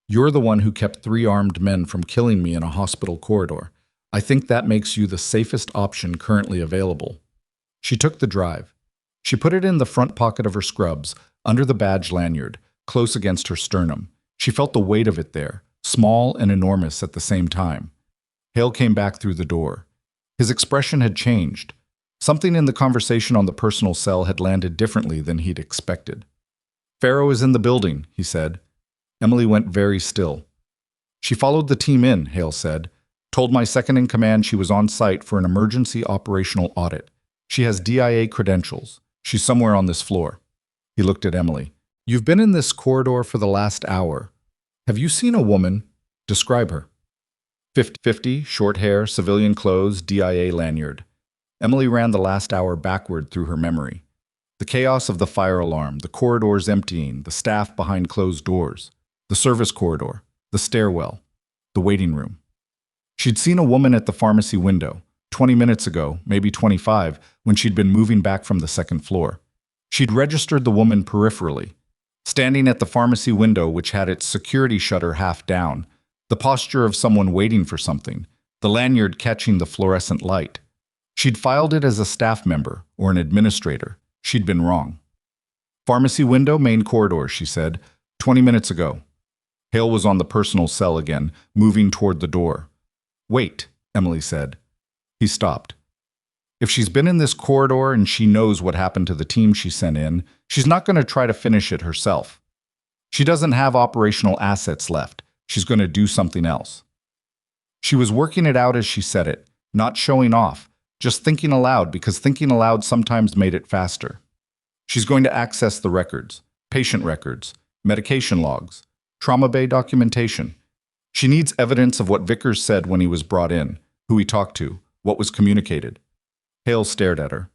You're the one who kept 3 armed men from killing me in a hospital corridor. I think that makes you the safest option currently available. She took the drive. She put it in the front pocket of her scrubs, under the badge lanyard, close against her sternum. She felt the weight of it there, small and enormous at the same time. Hale came back through the door. His expression had changed. Something in the conversation on the personal cell had landed differently than he'd expected. Pharaoh is in the building, he said. Emily went very still. She followed the team in, Hale said. Told my second-in-command she was on site for an emergency operational audit. She has DIA credentials. She's somewhere on this floor. He looked at Emily. You've been in this corridor for the last hour. Have you seen a woman? Describe her. 50, short hair, civilian clothes, DIA lanyard. Emily ran the last hour backward through her memory. The chaos of the fire alarm, the corridors emptying, the staff behind closed doors, the service corridor, the stairwell, the waiting room. She'd seen a woman at the pharmacy window, 20 minutes ago, maybe 25, when she'd been moving back from the second floor. She'd registered the woman peripherally, standing at the pharmacy window which had its security shutter half down, the posture of someone waiting for something, the lanyard catching the fluorescent light. She'd filed it as a staff member or an administrator. She'd been wrong. Pharmacy window, main corridor, she said. 20 minutes ago. Hale was on the personal cell again, moving toward the door. Wait, Emily said. He stopped. If she's been in this corridor and she knows what happened to the team she sent in, she's not going to try to finish it herself. She doesn't have operational assets left. She's going to do something else. She was working it out as she said it, not showing off, just thinking aloud because thinking aloud sometimes made it faster. She's going to access the records, patient records, medication logs, trauma bay documentation. She needs evidence of what Vickers said when he was brought in, who he talked to, what was communicated. Hale stared at her.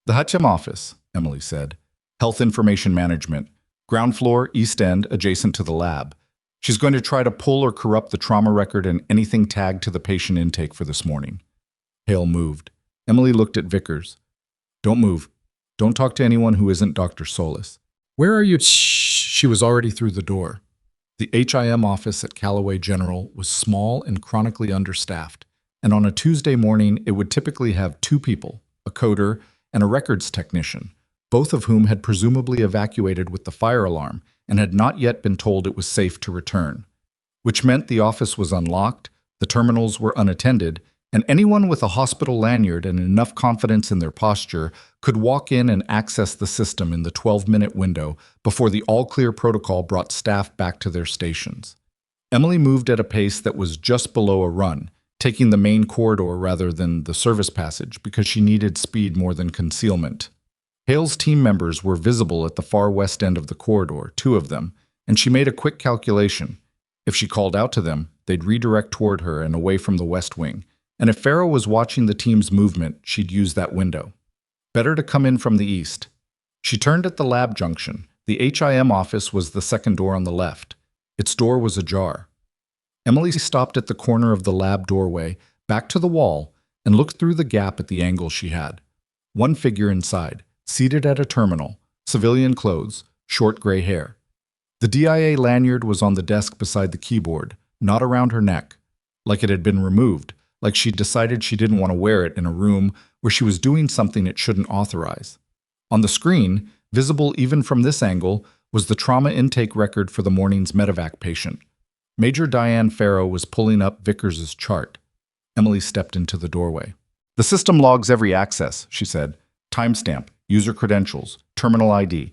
The HUTCHM office, Emily said. Health Information Management. Ground floor, East End, adjacent to the lab. She's going to try to pull or corrupt the trauma record and anything tagged to the patient intake for this morning. Hale moved. Emily looked at Vickers. Don't move. Don't talk to anyone who isn't Dr. Solis. Where are you? Shh. She was already through the door. The HIM office at Callaway General was small and chronically understaffed, and on a Tuesday morning it would typically have two people, a coder and a records technician, both of whom had presumably evacuated with the fire alarm and had not yet been told it was safe to return, which meant the office was unlocked, the terminals were unattended, and anyone with a hospital lanyard and enough confidence in their posture could walk in and access the system in the 12-minute window before the all-clear protocol brought staff back to their stations. Emily moved at a pace that was just below a run, taking the main corridor rather than the service passage because she needed speed more than concealment. Hale's team members were visible at the far west end of the corridor, two of them, and she made a quick calculation. If she called out to them, they'd redirect toward her and away from the west wing. And if Farrow was watching the team's movement, she'd use that window. Better to come in from the east. She turned at the lab junction. The HIM office was the second door on the left. Its door was ajar. Emily stopped at the corner of the lab doorway, back to the wall, and looked through the gap at the angle she had. One figure inside, seated at a terminal, civilian clothes, short gray hair. The DIA lanyard was on the desk beside the keyboard, not around her neck, like it had been removed, like she'd decided she didn't want to wear it in a room where she was doing something it shouldn't authorize. On the screen, visible even from this angle, was the trauma intake record for the morning's medevac patient. Major Diane Farrow was pulling up Vickers' chart. Emily stepped into the doorway. The system logs every access, she said. Timestamp, user credentials, terminal ID.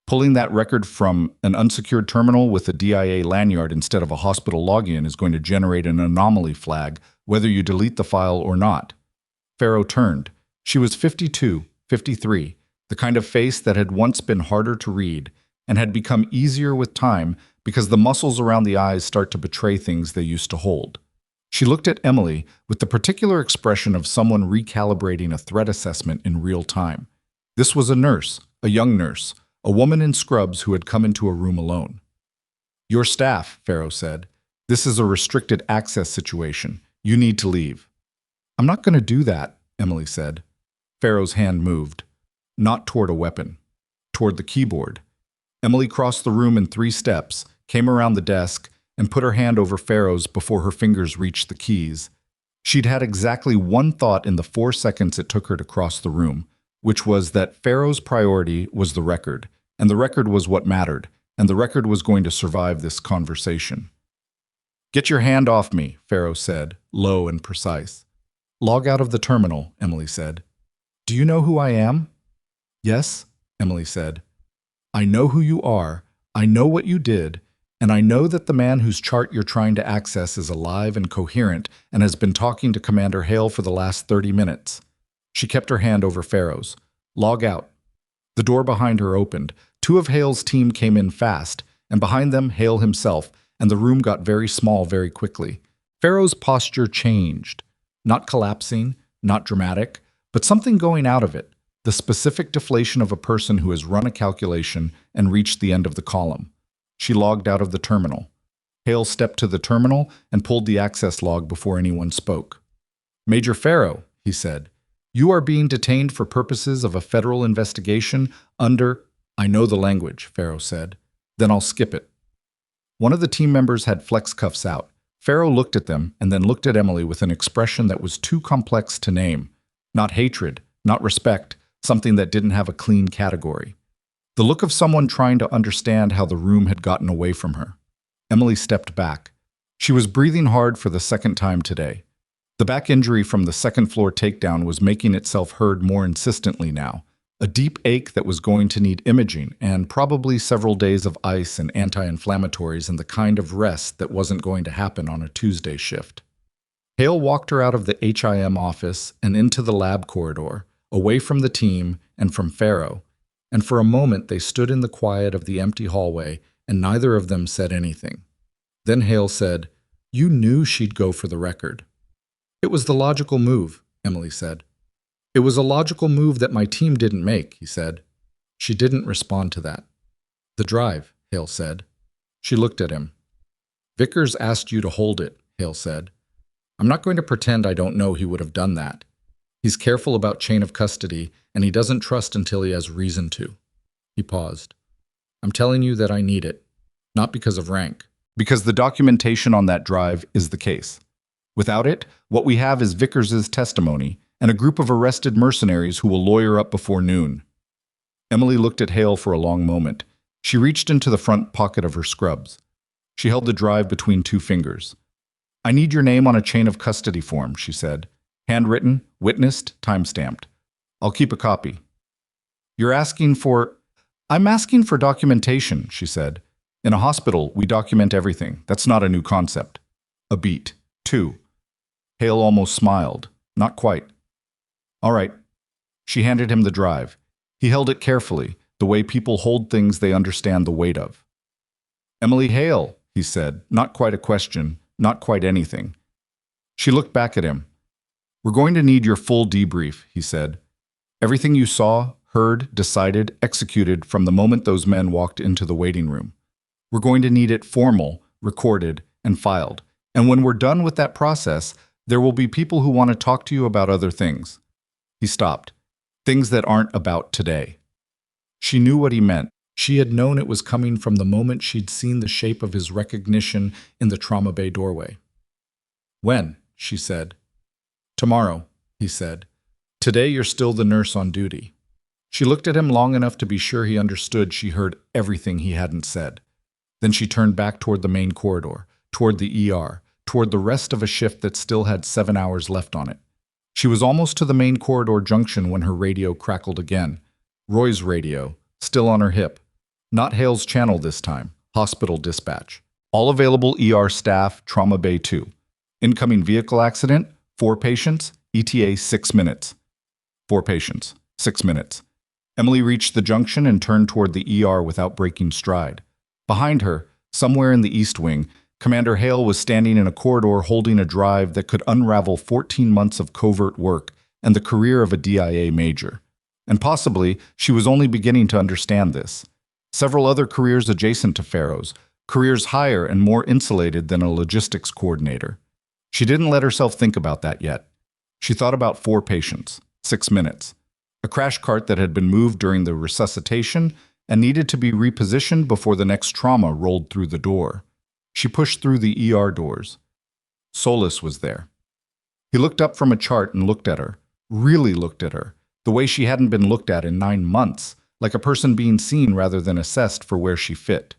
Pulling that record from an unsecured terminal with a DIA lanyard instead of a hospital login is going to generate an anomaly flag, whether you delete the file or not. Farrow turned. She was 52, 53, the kind of face that had once been harder to read and had become easier with time because the muscles around the eyes start to betray things they used to hold. She looked at Emily with the particular expression of someone recalibrating a threat assessment in real time. This was a nurse, a young nurse, a woman in scrubs who had come into a room alone. Your staff, Farrow said. This is a restricted access situation. You need to leave. I'm not going to do that, Emily said. Farrow's hand moved. Not toward a weapon. Toward the keyboard. Emily crossed the room in 3 steps, came around the desk, and put her hand over Farrow's before her fingers reached the keys. She'd had exactly one thought in the 4 seconds it took her to cross the room, which was that Farrow's priority was the record, and the record was what mattered, and the record was going to survive this conversation. Get your hand off me, Farrow said, low and precise. Log out of the terminal, Emily said. Do you know who I am? Yes, Emily said. I know who you are, I know what you did, and I know that the man whose chart you're trying to access is alive and coherent and has been talking to Commander Hale for the last 30 minutes. She kept her hand over Farrow's. Log out. The door behind her opened. 2 of Hale's team came in fast, and behind them Hale himself, and the room got very small very quickly. Farrow's posture changed. Not collapsing, not dramatic, but something going out of it. the specific deflation of a person who has run a calculation and reached the end of the column. She logged out of the terminal. Hale stepped to the terminal and pulled the access log before anyone spoke. "Major Farrow," he said, "you are being detained for purposes of a federal investigation under—" "I know the language," Farrow said. "Then I'll skip it." One of the team members had flex cuffs out. Farrow looked at them and then looked at Emily with an expression that was too complex to name. Not hatred, not respect, something that didn't have a clean category. The look of someone trying to understand how the room had gotten away from her. Emily stepped back. She was breathing hard for the second time today. The back injury from the second-floor takedown was making itself heard more insistently now. A deep ache that was going to need imaging and probably several days of ice and anti-inflammatories and the kind of rest that wasn't going to happen on a Tuesday shift. Hale walked her out of the HIM office and into the lab corridor, away from the team and from Farrow, and for a moment they stood in the quiet of the empty hallway and neither of them said anything. Then Hale said, "You knew she'd go for the record." "It was the logical move," Emily said. "It was a logical move that my team didn't make," he said. She didn't respond to that. "The drive," Hale said. She looked at him. "Vickers asked you to hold it," Hale said. "I'm not going to pretend I don't know he would have done that. He's careful about chain of custody, and he doesn't trust until he has reason to." He paused. "I'm telling you that I need it, not because of rank. Because the documentation on that drive is the case. Without it, what we have is Vickers's testimony and a group of arrested mercenaries who will lawyer up before noon." Emily looked at Hale for a long moment. She reached into the front pocket of her scrubs. She held the drive between two fingers. "I need your name on a chain of custody form," she said. "Handwritten, witnessed, time-stamped. I'll keep a copy." "You're asking for—" "I'm asking for documentation," she said. "In a hospital, we document everything. That's not a new concept." A beat. 2. Hale almost smiled. Not quite. "All right." She handed him the drive. He held it carefully, the way people hold things they understand the weight of. "Emily Hale," he said, not quite a question, not quite anything. She looked back at him. "We're going to need your full debrief," he said. "Everything you saw, heard, decided, executed from the moment those men walked into the waiting room. We're going to need it formal, recorded, and filed. And when we're done with that process, there will be people who want to talk to you about other things." He stopped. "Things that aren't about today." She knew what he meant. She had known it was coming from the moment she'd seen the shape of his recognition in the trauma bay doorway. "When?" she said. "Tomorrow," he said. "Today you're still the nurse on duty." She looked at him long enough to be sure he understood she heard everything he hadn't said. Then she turned back toward the main corridor, toward the ER, toward the rest of a shift that still had 7 hours left on it. She was almost to the main corridor junction when her radio crackled again. Roy's radio, still on her hip. Not Hale's channel this time. Hospital dispatch. "All available ER staff, Trauma Bay 2. Incoming vehicle accident, 4 patients, ETA 6 minutes. 4 patients, 6 minutes. Emily reached the junction and turned toward the ER without breaking stride. Behind her, somewhere in the East Wing, Commander Hale was standing in a corridor holding a drive that could unravel 14 months of covert work and the career of a DIA major. And possibly, she was only beginning to understand this. Several other careers adjacent to Farrow's, careers higher and more insulated than a logistics coordinator. She didn't let herself think about that yet. She thought about 4 patients, 6 minutes. A crash cart that had been moved during the resuscitation and needed to be repositioned before the next trauma rolled through the door. She pushed through the ER doors. Solis was there. He looked up from a chart and looked at her, really looked at her, the way she hadn't been looked at in 9 months, like a person being seen rather than assessed for where she fit.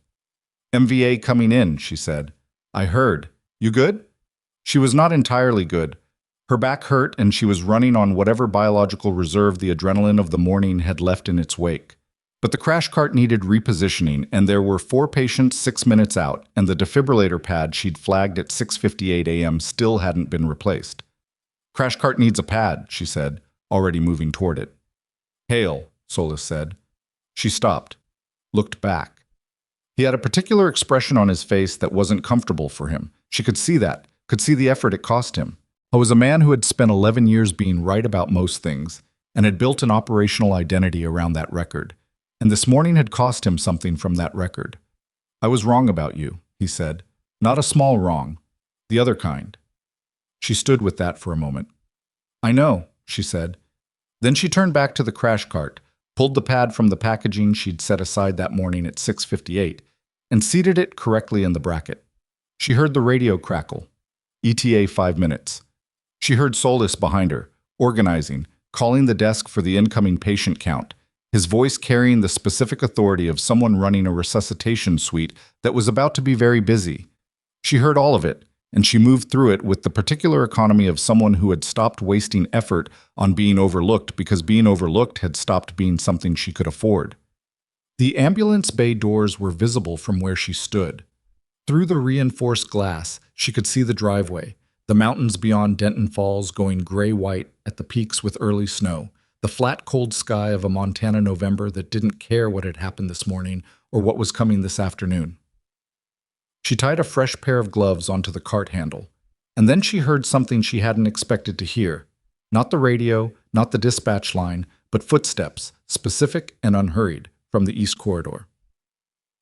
"MVA coming in," she said. "I heard. You good?" She was not entirely good. Her back hurt and she was running on whatever biological reserve the adrenaline of the morning had left in its wake. But the crash cart needed repositioning, and there were 4 patients 6 minutes out, and the defibrillator pad she'd flagged at 6:58 a.m. still hadn't been replaced. "Crash cart needs a pad," she said, already moving toward it. "Hale," Solis said. She stopped, looked back. He had a particular expression on his face that wasn't comfortable for him. She could see that, could see the effort it cost him. As a man who had spent 11 years being right about most things, and had built an operational identity around that record. And this morning had cost him something from that record. "I was wrong about you," he said. "Not a small wrong. The other kind." She stood with that for a moment. "I know," she said. Then she turned back to the crash cart, pulled the pad from the packaging she'd set aside that morning at 6:58, and seated it correctly in the bracket. She heard the radio crackle. ETA 5 minutes. She heard Solis behind her, organizing, calling the desk for the incoming patient count, his voice carrying the specific authority of someone running a resuscitation suite that was about to be very busy. She heard all of it, and she moved through it with the particular economy of someone who had stopped wasting effort on being overlooked because being overlooked had stopped being something she could afford. The ambulance bay doors were visible from where she stood. Through the reinforced glass, she could see the driveway, the mountains beyond Denton Falls going gray-white at the peaks with early snow, the flat, cold sky of a Montana November that didn't care what had happened this morning or what was coming this afternoon. She tied a fresh pair of gloves onto the cart handle, and then she heard something she hadn't expected to hear. Not the radio, not the dispatch line, but footsteps, specific and unhurried, from the east corridor.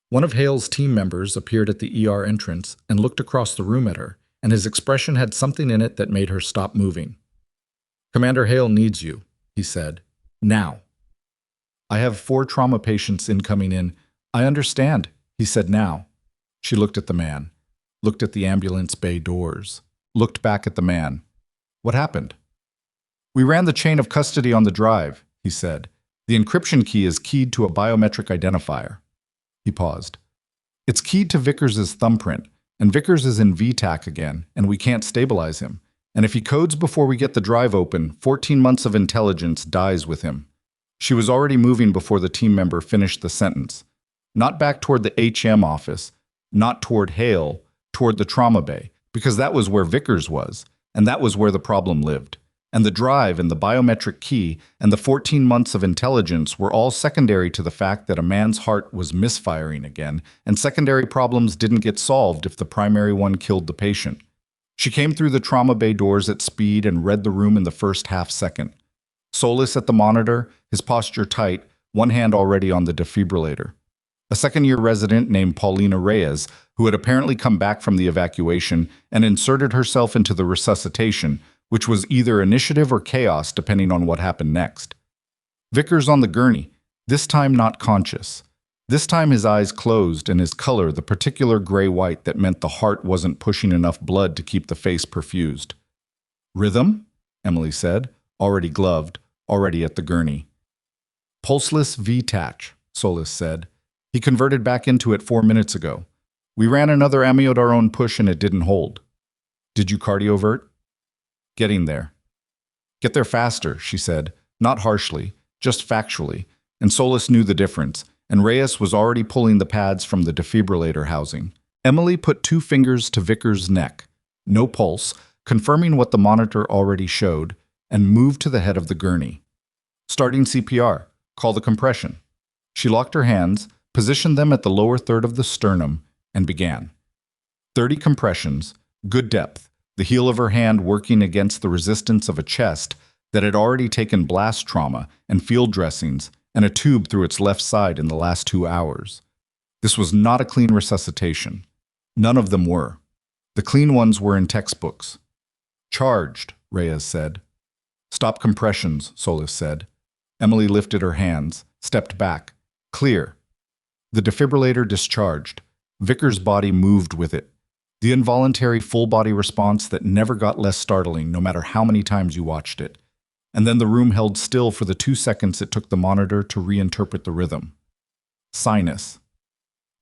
One of Hale's team members appeared at the ER entrance and looked across the room at her, and his expression had something in it that made her stop moving. "Commander Hale needs you," he said. "Now." "I have 4 trauma patients incoming in." "I understand," he said now. She looked at the man, looked at the ambulance bay doors, looked back at the man. "What happened?" "We ran the chain of custody on the drive," he said. "The encryption key is keyed to a biometric identifier." He paused. "It's keyed to Vickers's thumbprint, and Vickers is in VTAC again, and we can't stabilize him. And if he codes before we get the drive open, 14 months of intelligence dies with him." She was already moving before the team member finished the sentence. Not back toward the HM office, not toward Hale, toward the trauma bay, because that was where Vickers was, and that was where the problem lived. And the drive and the biometric key and the 14 months of intelligence were all secondary to the fact that a man's heart was misfiring again, and secondary problems didn't get solved if the primary one killed the patient. She came through the trauma bay doors at speed and read the room in the first half-second. Solis at the monitor, his posture tight, one hand already on the defibrillator. A second-year resident named Paulina Reyes, who had apparently come back from the evacuation and inserted herself into the resuscitation, which was either initiative or chaos depending on what happened next. Vickers on the gurney, this time not conscious. This time his eyes closed and his color the particular gray-white that meant the heart wasn't pushing enough blood to keep the face perfused. "Rhythm?" Emily said, already gloved, already at the gurney. "Pulseless VTAC," Solis said. "He converted back into it 4 minutes ago. We ran another amiodarone push and it didn't hold." "Did you cardiovert?" "Getting there." "Get there faster," she said, not harshly, just factually, and Solis knew the difference, and Reyes was already pulling the pads from the defibrillator housing. Emily put 2 fingers to Vickers' neck, no pulse, confirming what the monitor already showed, and moved to the head of the gurney. "Starting CPR. Call the compression." She locked her hands, positioned them at the lower third of the sternum, and began. 30 compressions, good depth, the heel of her hand working against the resistance of a chest that had already taken blast trauma and field dressings and a tube through its left side in the last 2 hours. This was not a clean resuscitation. None of them were. The clean ones were in textbooks. "Charged," Reyes said. "Stop compressions," Solis said. Emily lifted her hands, stepped back. "Clear." The defibrillator discharged. Vickers' body moved with it. The involuntary full-body response that never got less startling no matter how many times you watched it. And then the room held still for the 2 seconds it took the monitor to reinterpret the rhythm. Sinus.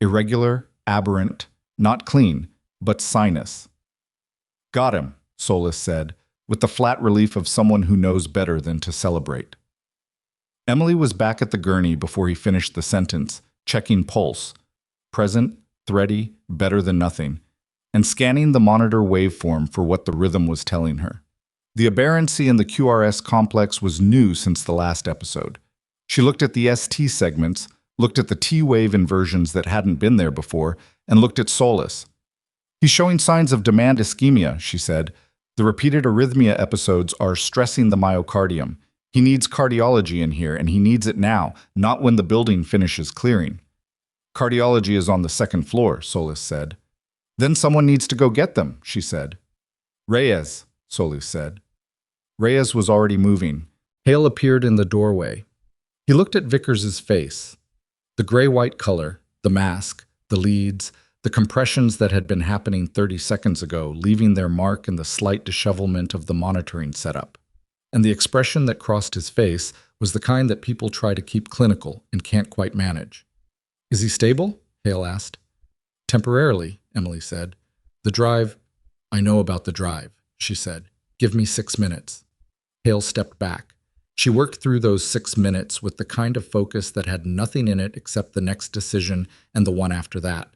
Irregular, aberrant, not clean, but sinus. "Got him," Solis said, with the flat relief of someone who knows better than to celebrate. Emily was back at the gurney before he finished the sentence, checking pulse, present, thready, better than nothing, and scanning the monitor waveform for what the rhythm was telling her. The aberrancy in the QRS complex was new since the last episode. She looked at the ST segments, looked at the T-wave inversions that hadn't been there before, and looked at Solis. "He's showing signs of demand ischemia," she said. "The repeated arrhythmia episodes are stressing the myocardium. He needs cardiology in here, and he needs it now, not when the building finishes clearing. Cardiology is on the second floor, Solis said. Then someone needs to go get them, she said. Reyes, Solis said. Reyes was already moving. Hale appeared in the doorway. He looked at Vickers's face. The gray-white color, the mask, the leads, the compressions that had been happening 30 seconds ago, leaving their mark in the slight dishevelment of the monitoring setup. And the expression that crossed his face was the kind that people try to keep clinical and can't quite manage. Is he stable? Hale asked. Temporarily, Emily said. The drive… I know about the drive, she said. Give me 6 minutes. Hale stepped back. She worked through those 6 minutes with the kind of focus that had nothing in it except the next decision and the one after that.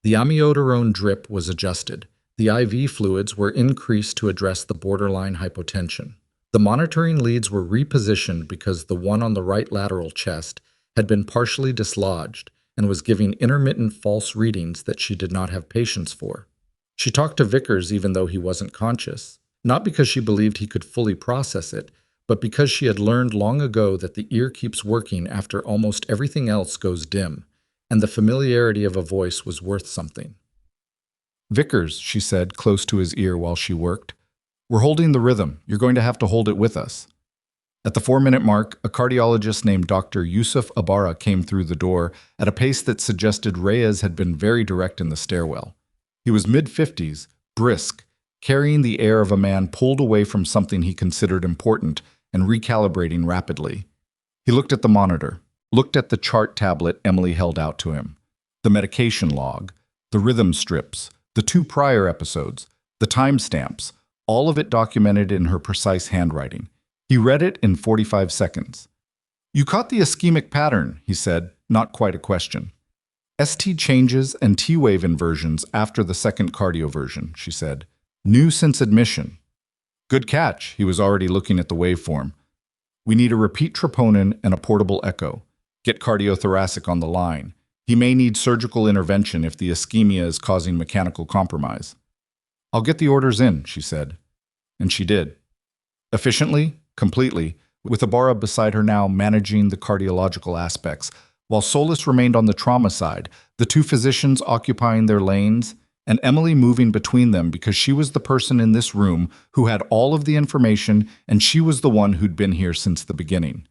The amiodarone drip was adjusted. The IV fluids were increased to address the borderline hypotension. The monitoring leads were repositioned because the one on the right lateral chest had been partially dislodged and was giving intermittent false readings that she did not have patience for. She talked to Vickers even though he wasn't conscious, not because she believed he could fully process it, but because she had learned long ago that the ear keeps working after almost everything else goes dim, and the familiarity of a voice was worth something. Vickers, she said, close to his ear while she worked. We're holding the rhythm. You're going to have to hold it with us. At the 4-minute mark, a cardiologist named Dr. Yusuf Ibarra came through the door at a pace that suggested Reyes had been very direct in the stairwell. He was mid-50s, brisk, carrying the air of a man pulled away from something he considered important and recalibrating rapidly. He looked at the monitor, looked at the chart tablet Emily held out to him, the medication log, the rhythm strips, the 2 prior episodes, the timestamps, all of it documented in her precise handwriting. He read it in 45 seconds. You caught the ischemic pattern, he said, not quite a question. ST changes and T-wave inversions after the second cardioversion, she said. New since admission. Good catch, he was already looking at the waveform. We need a repeat troponin and a portable echo. Get cardiothoracic on the line. He may need surgical intervention if the ischemia is causing mechanical compromise. I'll get the orders in, she said. And she did. Efficiently, completely, with Ibarra beside her now managing the cardiological aspects, while Solis remained on the trauma side, the 2 physicians occupying their lanes, and Emily moving between them because she was the person in this room who had all of the information and she was the one who'd been here since the beginning.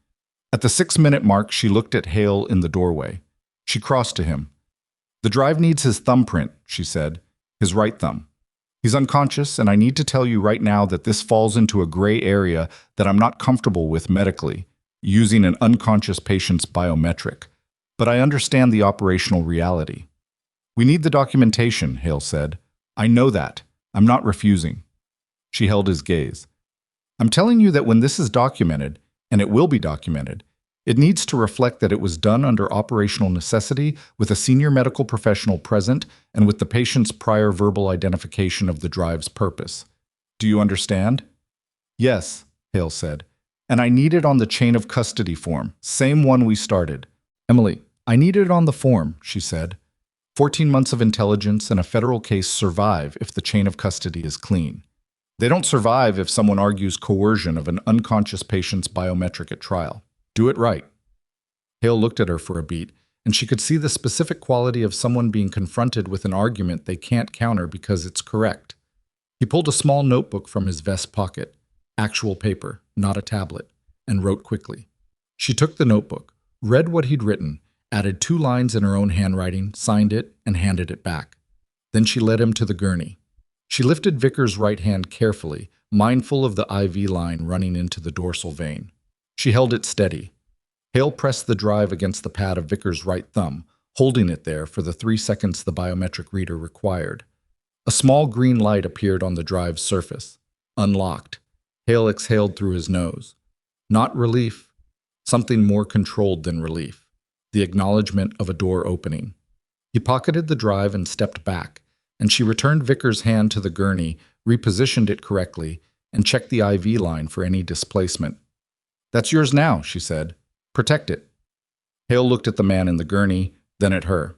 At the 6-minute mark, she looked at Hale in the doorway. She crossed to him. The drive needs his thumbprint, she said, his right thumb. He's unconscious, and I need to tell you right now that this falls into a gray area that I'm not comfortable with medically, using an unconscious patient's biometric. But I understand the operational reality. We need the documentation, Hale said. I know that. I'm not refusing. She held his gaze. I'm telling you that when this is documented, and it will be documented, it needs to reflect that it was done under operational necessity with a senior medical professional present and with the patient's prior verbal identification of the drive's purpose. Do you understand? Yes, Hale said. And I need it on the chain of custody form, same one we started. Emily, I need it on the form, she said. 14 months of intelligence and a federal case survive if the chain of custody is clean. They don't survive if someone argues coercion of an unconscious patient's biometric at trial. Do it right. Hale looked at her for a beat, and she could see the specific quality of someone being confronted with an argument they can't counter because it's correct. He pulled a small notebook from his vest pocket, actual paper, not a tablet, and wrote quickly. She took the notebook, read what he'd written, added 2 lines in her own handwriting, signed it, and handed it back. Then she led him to the gurney. She lifted Vickers' right hand carefully, mindful of the IV line running into the dorsal vein. She held it steady. Hale pressed the drive against the pad of Vickers' right thumb, holding it there for the 3 seconds the biometric reader required. A small green light appeared on the drive's surface. Unlocked. Hale exhaled through his nose. Not relief. Something more controlled than relief. The acknowledgement of a door opening. He pocketed the drive and stepped back, and she returned Vickers' hand to the gurney, repositioned it correctly, and checked the IV line for any displacement. That's yours now, she said. Protect it. Hale looked at the man in the gurney, then at her.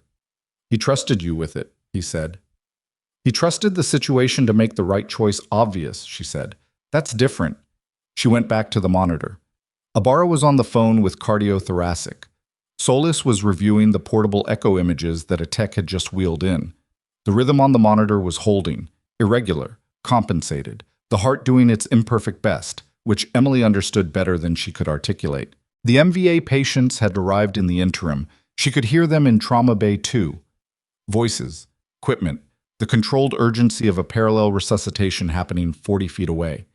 He trusted you with it, he said. He trusted the situation to make the right choice obvious, she said. That's different. She went back to the monitor. Ibarra was on the phone with cardiothoracic. Solis was reviewing the portable echo images that a tech had just wheeled in. The rhythm on the monitor was holding, irregular, compensated, the heart doing its imperfect best, which Emily understood better than she could articulate. The MVA patients had arrived in the interim. She could hear them in Trauma Bay 2. Voices, equipment, the controlled urgency of a parallel resuscitation happening 40 feet away.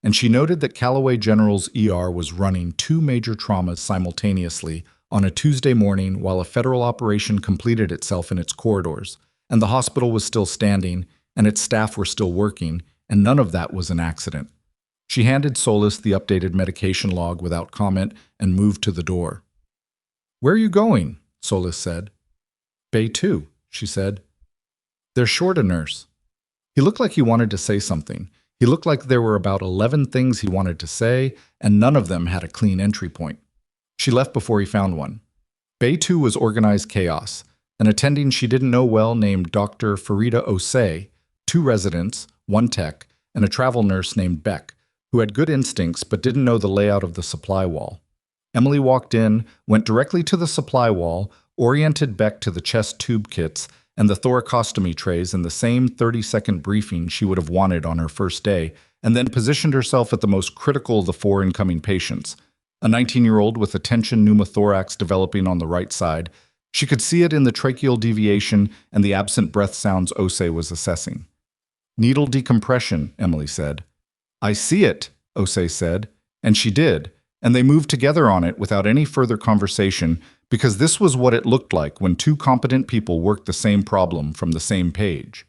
And she noted that Callaway General's ER was running 2 major traumas simultaneously on a Tuesday morning while a federal operation completed itself in its corridors, and the hospital was still standing, and its staff were still working, and none of that was an accident. She handed Solis the updated medication log without comment and moved to the door. "Where are you going?" Solis said. "Bay 2, she said. "They're short a nurse." He looked like he wanted to say something. He looked like there were about 11 things he wanted to say, and none of them had a clean entry point. She left before he found one. Bay 2 was organized chaos. An attending she didn't know well named Dr. Farida Osei, 2 residents, 1 tech, and a travel nurse named Beck, who had good instincts but didn't know the layout of the supply wall. Emily walked in, went directly to the supply wall, oriented Beck to the chest tube kits and the thoracostomy trays in the same 30-second briefing she would have wanted on her first day, and then positioned herself at the most critical of the 4 incoming patients. A 19-year-old with a tension pneumothorax developing on the right side. She could see it in the tracheal deviation and the absent breath sounds Osei was assessing. "Needle decompression," Emily said. "I see it," Osei said, and she did, and they moved together on it without any further conversation, because this was what it looked like when 2 competent people worked the same problem from the same page.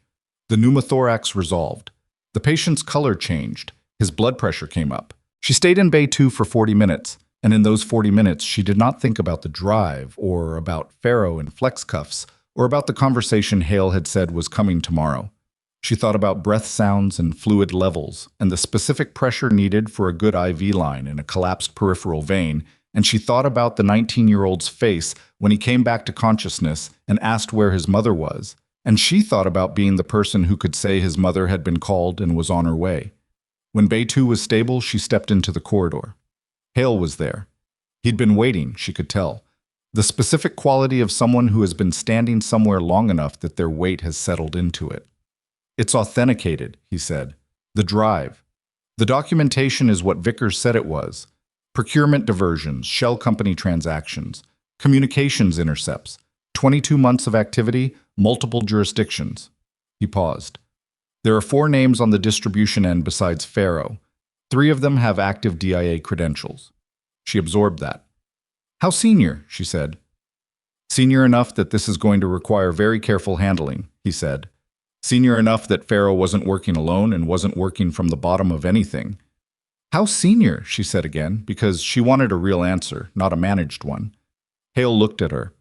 The pneumothorax resolved. The patient's color changed. His blood pressure came up. She stayed in Bay 2 for 40 minutes, and in those 40 minutes she did not think about the drive, or about Pharaoh and flex cuffs, or about the conversation Hale had said was coming tomorrow. She thought about breath sounds and fluid levels, and the specific pressure needed for a good IV line in a collapsed peripheral vein, and she thought about the 19-year-old's face when he came back to consciousness and asked where his mother was, and she thought about being the person who could say his mother had been called and was on her way. When Bay 2 was stable, she stepped into the corridor. Hale was there. He'd been waiting, she could tell. The specific quality of someone who has been standing somewhere long enough that their weight has settled into it. "It's authenticated," he said. "The drive. The documentation is what Vickers said it was. Procurement diversions, shell company transactions, communications intercepts, 22 months of activity, multiple jurisdictions." He paused. "There are 4 names on the distribution end besides Pharaoh. 3 of them have active DIA credentials." She absorbed that. "How senior?" she said. "Senior enough that this is going to require very careful handling," he said. "Senior enough that Pharaoh wasn't working alone and wasn't working from the bottom of anything." "How senior?" she said again, because she wanted a real answer, not a managed one. Hale looked at her.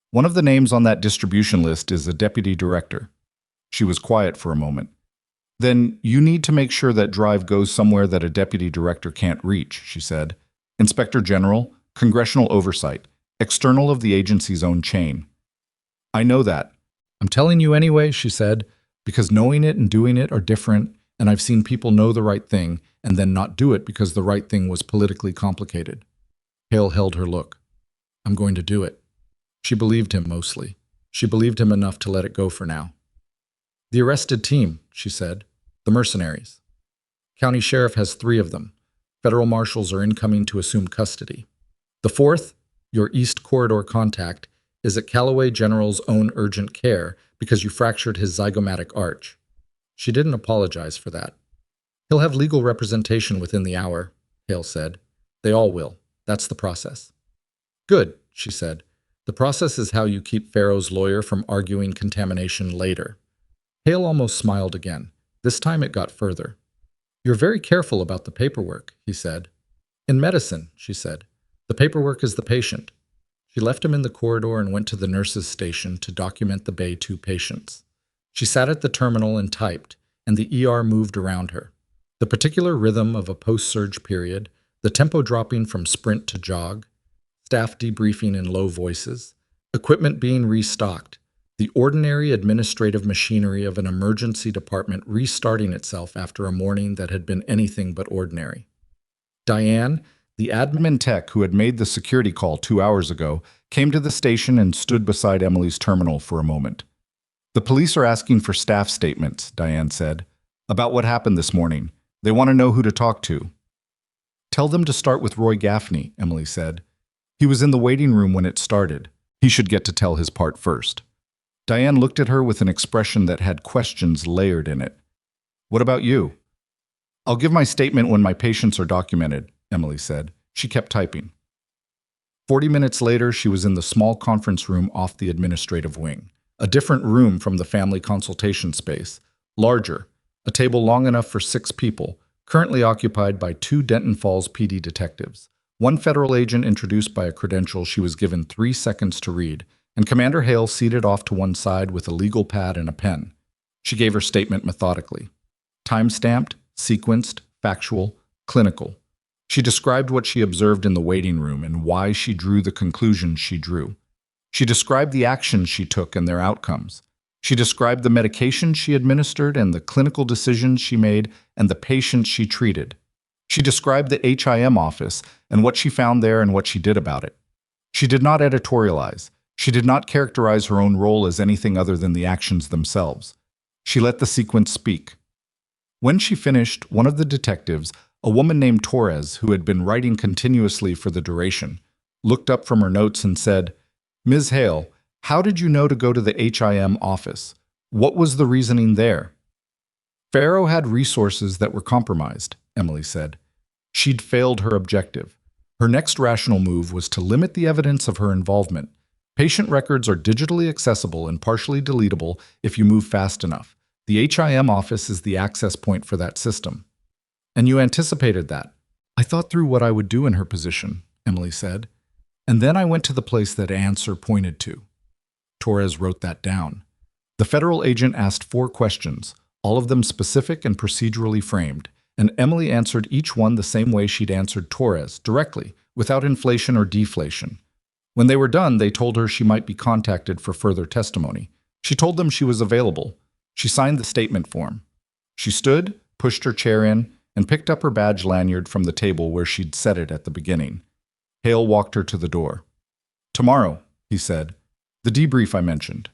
"One of the names on that distribution list is a deputy director." She was quiet for a moment. "Then you need to make sure that drive goes somewhere that a deputy director can't reach," she said. "Inspector General, congressional oversight, external of the agency's own chain." "I know that. I'm telling you anyway," she said, "because knowing it and doing it are different, and I've seen people know the right thing and then not do it because the right thing was politically complicated." Hale held her look. "I'm going to do it." She believed him mostly. She believed him enough to let it go for now. "The arrested team," she said. "The mercenaries. County sheriff has 3 of them. Federal marshals are incoming to assume custody. The 4th, your East Corridor contact, is at Callaway General's own urgent care because you fractured his zygomatic arch." She didn't apologize for that. "He'll have legal representation within the hour," Hale said. "They all will. That's the process." "Good," she said. "The process is how you keep Pharaoh's lawyer from arguing contamination later." Hale almost smiled again. This time it got further. "You're very careful about the paperwork," he said. "In medicine," she said, "the paperwork is the patient." She left him in the corridor and went to the nurse's station to document the Bay 2 patients. She sat at the terminal and typed, and the ER moved around her. The particular rhythm of a post-surge period, the tempo dropping from sprint to jog, staff debriefing in low voices, equipment being restocked, the ordinary administrative machinery of an emergency department restarting itself after a morning that had been anything but ordinary. Diane, The admin tech who had made the security call 2 hours ago came to the station and stood beside Emily's terminal for a moment. The police are asking for staff statements, Diane said, about what happened this morning. They want to know who to talk to. Tell them to start with Roy Gaffney, Emily said. He was in the waiting room when it started. He should get to tell his part first. Diane looked at her with an expression that had questions layered in it. What about you? I'll give my statement when my patients are documented, Emily said. She kept typing. 40 minutes later, she was in the small conference room off the administrative wing. A different room from the family consultation space. Larger, a table long enough for 6 people, currently occupied by 2 Denton Falls PD detectives. One federal agent introduced by a credential she was given 3 seconds to read, and Commander Hale seated off to one side with a legal pad and a pen. She gave her statement methodically. Time-stamped, sequenced, factual, clinical. She described what she observed in the waiting room and why she drew the conclusions she drew. She described the actions she took and their outcomes. She described the medication she administered and the clinical decisions she made and the patients she treated. She described the HIM office and what she found there and what she did about it. She did not editorialize. She did not characterize her own role as anything other than the actions themselves. She let the sequence speak. When she finished, one of the detectives, a woman named Torres, who had been writing continuously for the duration, looked up from her notes and said, Ms. Hale, how did you know to go to the HIM office? What was the reasoning there? Farrow had resources that were compromised, Emily said. She'd failed her objective. Her next rational move was to limit the evidence of her involvement. Patient records are digitally accessible and partially deletable if you move fast enough. The HIM office is the access point for that system. And you anticipated that. I thought through what I would do in her position, Emily said. And then I went to the place that answer pointed to. Torres wrote that down. The federal agent asked 4 questions, all of them specific and procedurally framed, and Emily answered each one the same way she'd answered Torres, directly, without inflation or deflation. When they were done, they told her she might be contacted for further testimony. She told them she was available. She signed the statement form. She stood, pushed her chair in, and picked up her badge lanyard from the table where she'd set it at the beginning. Hale walked her to the door. Tomorrow, he said. The debrief I mentioned.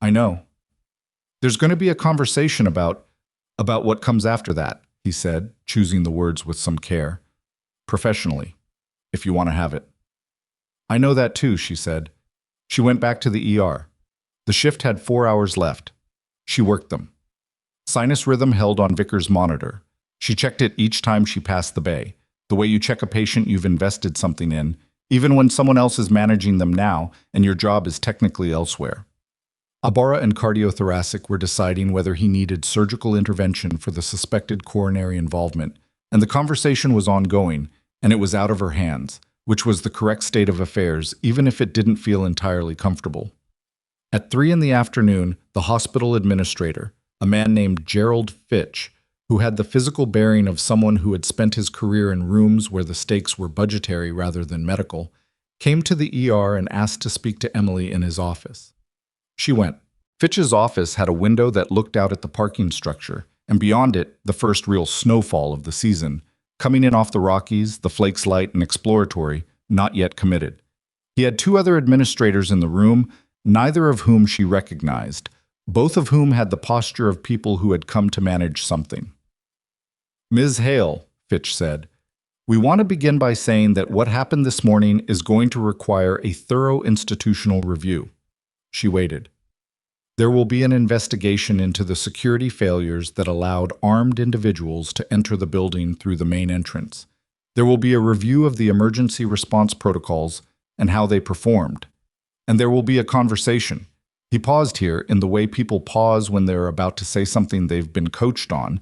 I know. There's going to be a conversation about what comes after that, he said, choosing the words with some care. Professionally, if you want to have it. I know that too, she said. She went back to the ER. The shift had 4 hours left. She worked them. Sinus rhythm held on Vickers' monitor. She checked it each time she passed the bay, the way you check a patient you've invested something in, even when someone else is managing them now and your job is technically elsewhere. Ibarra and cardiothoracic were deciding whether he needed surgical intervention for the suspected coronary involvement, and the conversation was ongoing, and it was out of her hands, which was the correct state of affairs, even if it didn't feel entirely comfortable. At 3 in the afternoon, the hospital administrator, a man named Gerald Fitch, who had the physical bearing of someone who had spent his career in rooms where the stakes were budgetary rather than medical, came to the ER and asked to speak to Emily in his office. She went. Fitch's office had a window that looked out at the parking structure, and beyond it, the first real snowfall of the season, coming in off the Rockies, the flakes light and exploratory, not yet committed. He had 2 other administrators in the room, neither of whom she recognized, both of whom had the posture of people who had come to manage something. Ms. Hale, Fitch said, we want to begin by saying that what happened this morning is going to require a thorough institutional review. She waited. There will be an investigation into the security failures that allowed armed individuals to enter the building through the main entrance. There will be a review of the emergency response protocols and how they performed. And there will be a conversation. He paused here in the way people pause when they're about to say something they've been coached on,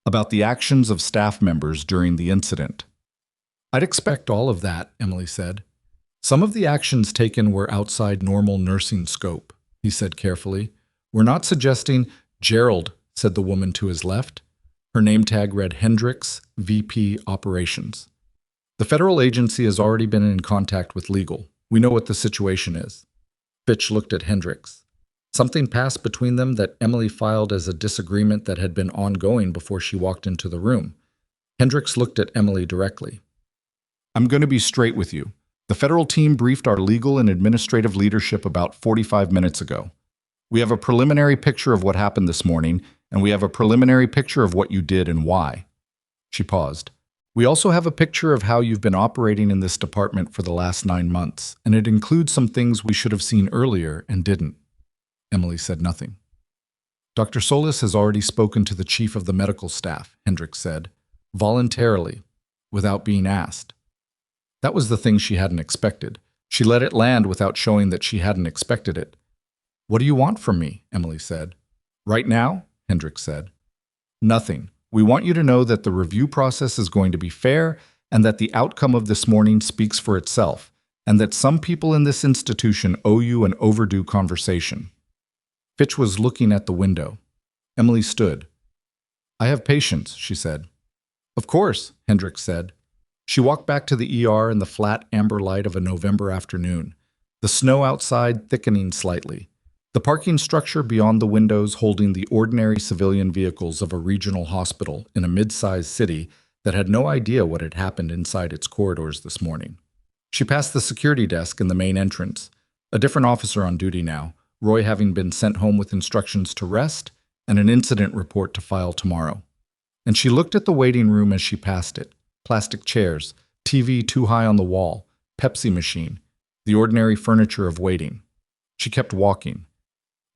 about the actions of staff members during the incident. I'd expect all of that, Emily said. Some of the actions taken were outside normal nursing scope, he said carefully. We're not suggesting— Gerald, said the woman to his left. Her name tag read Hendricks, VP Operations. The federal agency has already been in contact with legal. We know what the situation is. Fitch looked at Hendricks. Something passed between them that Emily filed as a disagreement that had been ongoing before she walked into the room. Hendricks looked at Emily directly. I'm going to be straight with you. The federal team briefed our legal and administrative leadership about 45 minutes ago. We have a preliminary picture of what happened this morning, and we have a preliminary picture of what you did and why. She paused. We also have a picture of how you've been operating in this department for the last 9 months, and it includes some things we should have seen earlier and didn't. Emily said nothing. Dr. Solis has already spoken to the chief of the medical staff, Hendricks said, voluntarily, without being asked. That was the thing she hadn't expected. She let it land without showing that she hadn't expected it. What do you want from me? Emily said. Right now? Hendricks said. Nothing. We want you to know that the review process is going to be fair and that the outcome of this morning speaks for itself, and that some people in this institution owe you an overdue conversation. Fitch was looking at the window. Emily stood. I have patience, she said. Of course, Hendricks said. She walked back to the ER in the flat amber light of a November afternoon, the snow outside thickening slightly. The parking structure beyond the windows holding the ordinary civilian vehicles of a regional hospital in a mid-sized city that had no idea what had happened inside its corridors this morning. She passed the security desk in the main entrance, a different officer on duty now, Roy having been sent home with instructions to rest and an incident report to file tomorrow. And she looked at the waiting room as she passed it. Plastic chairs, TV too high on the wall, Pepsi machine, the ordinary furniture of waiting. She kept walking.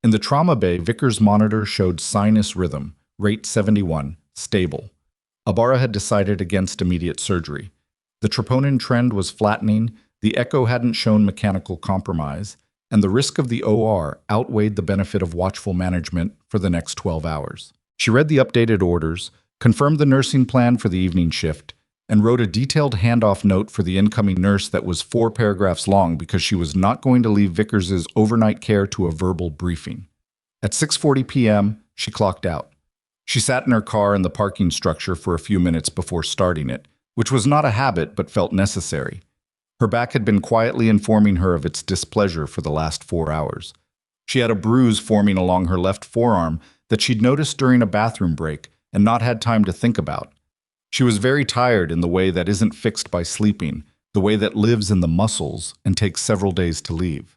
In the trauma bay, Vickers' monitor showed sinus rhythm, rate 71, stable. Ibarra had decided against immediate surgery. The troponin trend was flattening, the echo hadn't shown mechanical compromise, and the risk of the OR outweighed the benefit of watchful management for the next 12 hours. She read the updated orders, confirmed the nursing plan for the evening shift, and wrote a detailed handoff note for the incoming nurse that was 4 paragraphs long because she was not going to leave Vickers's overnight care to a verbal briefing. At 6:40 p.m., she clocked out. She sat in her car in the parking structure for a few minutes before starting it, which was not a habit but felt necessary. Her back had been quietly informing her of its displeasure for the last 4 hours. She had a bruise forming along her left forearm that she'd noticed during a bathroom break and not had time to think about. She was very tired in the way that isn't fixed by sleeping, the way that lives in the muscles and takes several days to leave.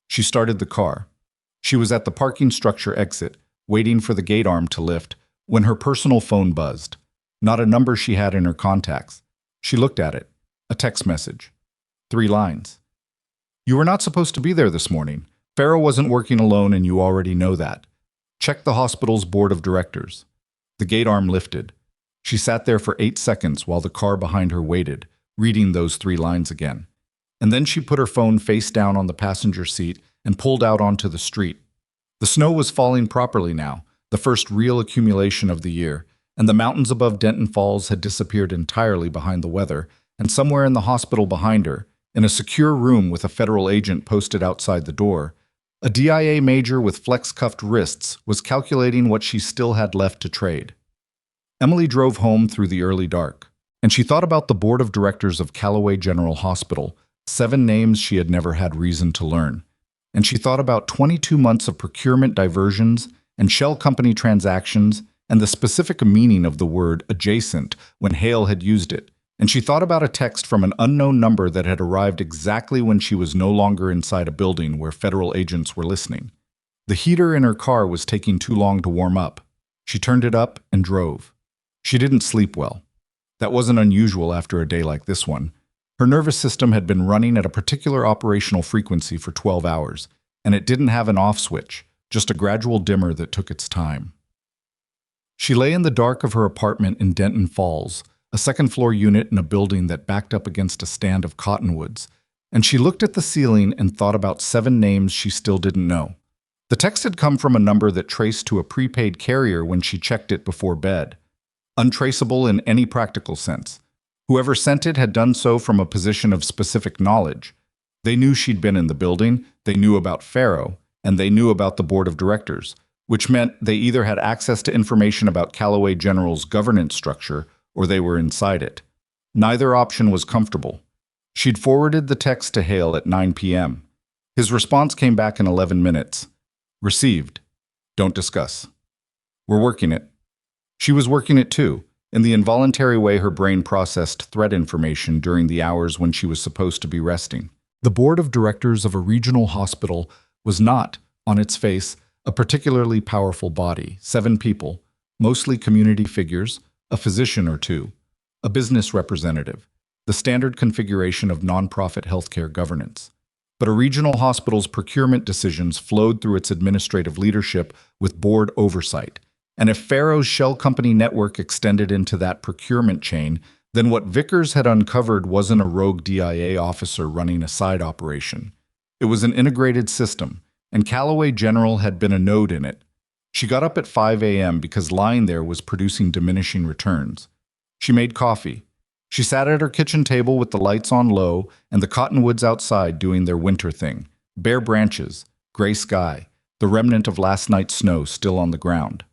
She started the car. She was at the parking structure exit, waiting for the gate arm to lift, when her personal phone buzzed. Not a number she had in her contacts. She looked at it. A text message. 3 lines. You were not supposed to be there this morning. Farrow wasn't working alone and you already know that. Check the hospital's board of directors. The gate arm lifted. She sat there for 8 seconds while the car behind her waited, reading those 3 lines again. And then she put her phone face down on the passenger seat and pulled out onto the street. The snow was falling properly now, the first real accumulation of the year, and the mountains above Denton Falls had disappeared entirely behind the weather, and somewhere in the hospital behind her, in a secure room with a federal agent posted outside the door, a DIA major with flex-cuffed wrists was calculating what she still had left to trade. Emily drove home through the early dark, and she thought about the board of directors of Callaway General Hospital, 7 names she had never had reason to learn. And she thought about 22 months of procurement diversions and shell company transactions and the specific meaning of the word adjacent when Hale had used it. And she thought about a text from an unknown number that had arrived exactly when she was no longer inside a building where federal agents were listening. The heater in her car was taking too long to warm up. She turned it up and drove. She didn't sleep well. That wasn't unusual after a day like this one. Her nervous system had been running at a particular operational frequency for 12 hours, and it didn't have an off switch, just a gradual dimmer that took its time. She lay in the dark of her apartment in Denton Falls, a second-floor unit in a building that backed up against a stand of cottonwoods, and she looked at the ceiling and thought about 7 names she still didn't know. The text had come from a number that traced to a prepaid carrier when she checked it before bed. Untraceable in any practical sense. Whoever sent it had done so from a position of specific knowledge. They knew she'd been in the building, they knew about Farrow, and they knew about the board of directors, which meant they either had access to information about Callaway General's governance structure or they were inside it. Neither option was comfortable. She'd forwarded the text to Hale at 9 p.m. His response came back in 11 minutes. Received. Don't discuss. We're working it. She was working it too, In the involuntary way her brain processed threat information during the hours when she was supposed to be resting. The board of directors of a regional hospital was not, on its face, a particularly powerful body. 7 people, mostly community figures, a physician or two, a business representative, the standard configuration of nonprofit healthcare governance. But a regional hospital's procurement decisions flowed through its administrative leadership with board oversight. And if Pharaoh's shell company network extended into that procurement chain, then what Vickers had uncovered wasn't a rogue DIA officer running a side operation. It was an integrated system, and Callaway General had been a node in it. She got up at 5 a.m. because lying there was producing diminishing returns. She made coffee. She sat at her kitchen table with the lights on low and the cottonwoods outside doing their winter thing. Bare branches, gray sky, the remnant of last night's snow still on the ground.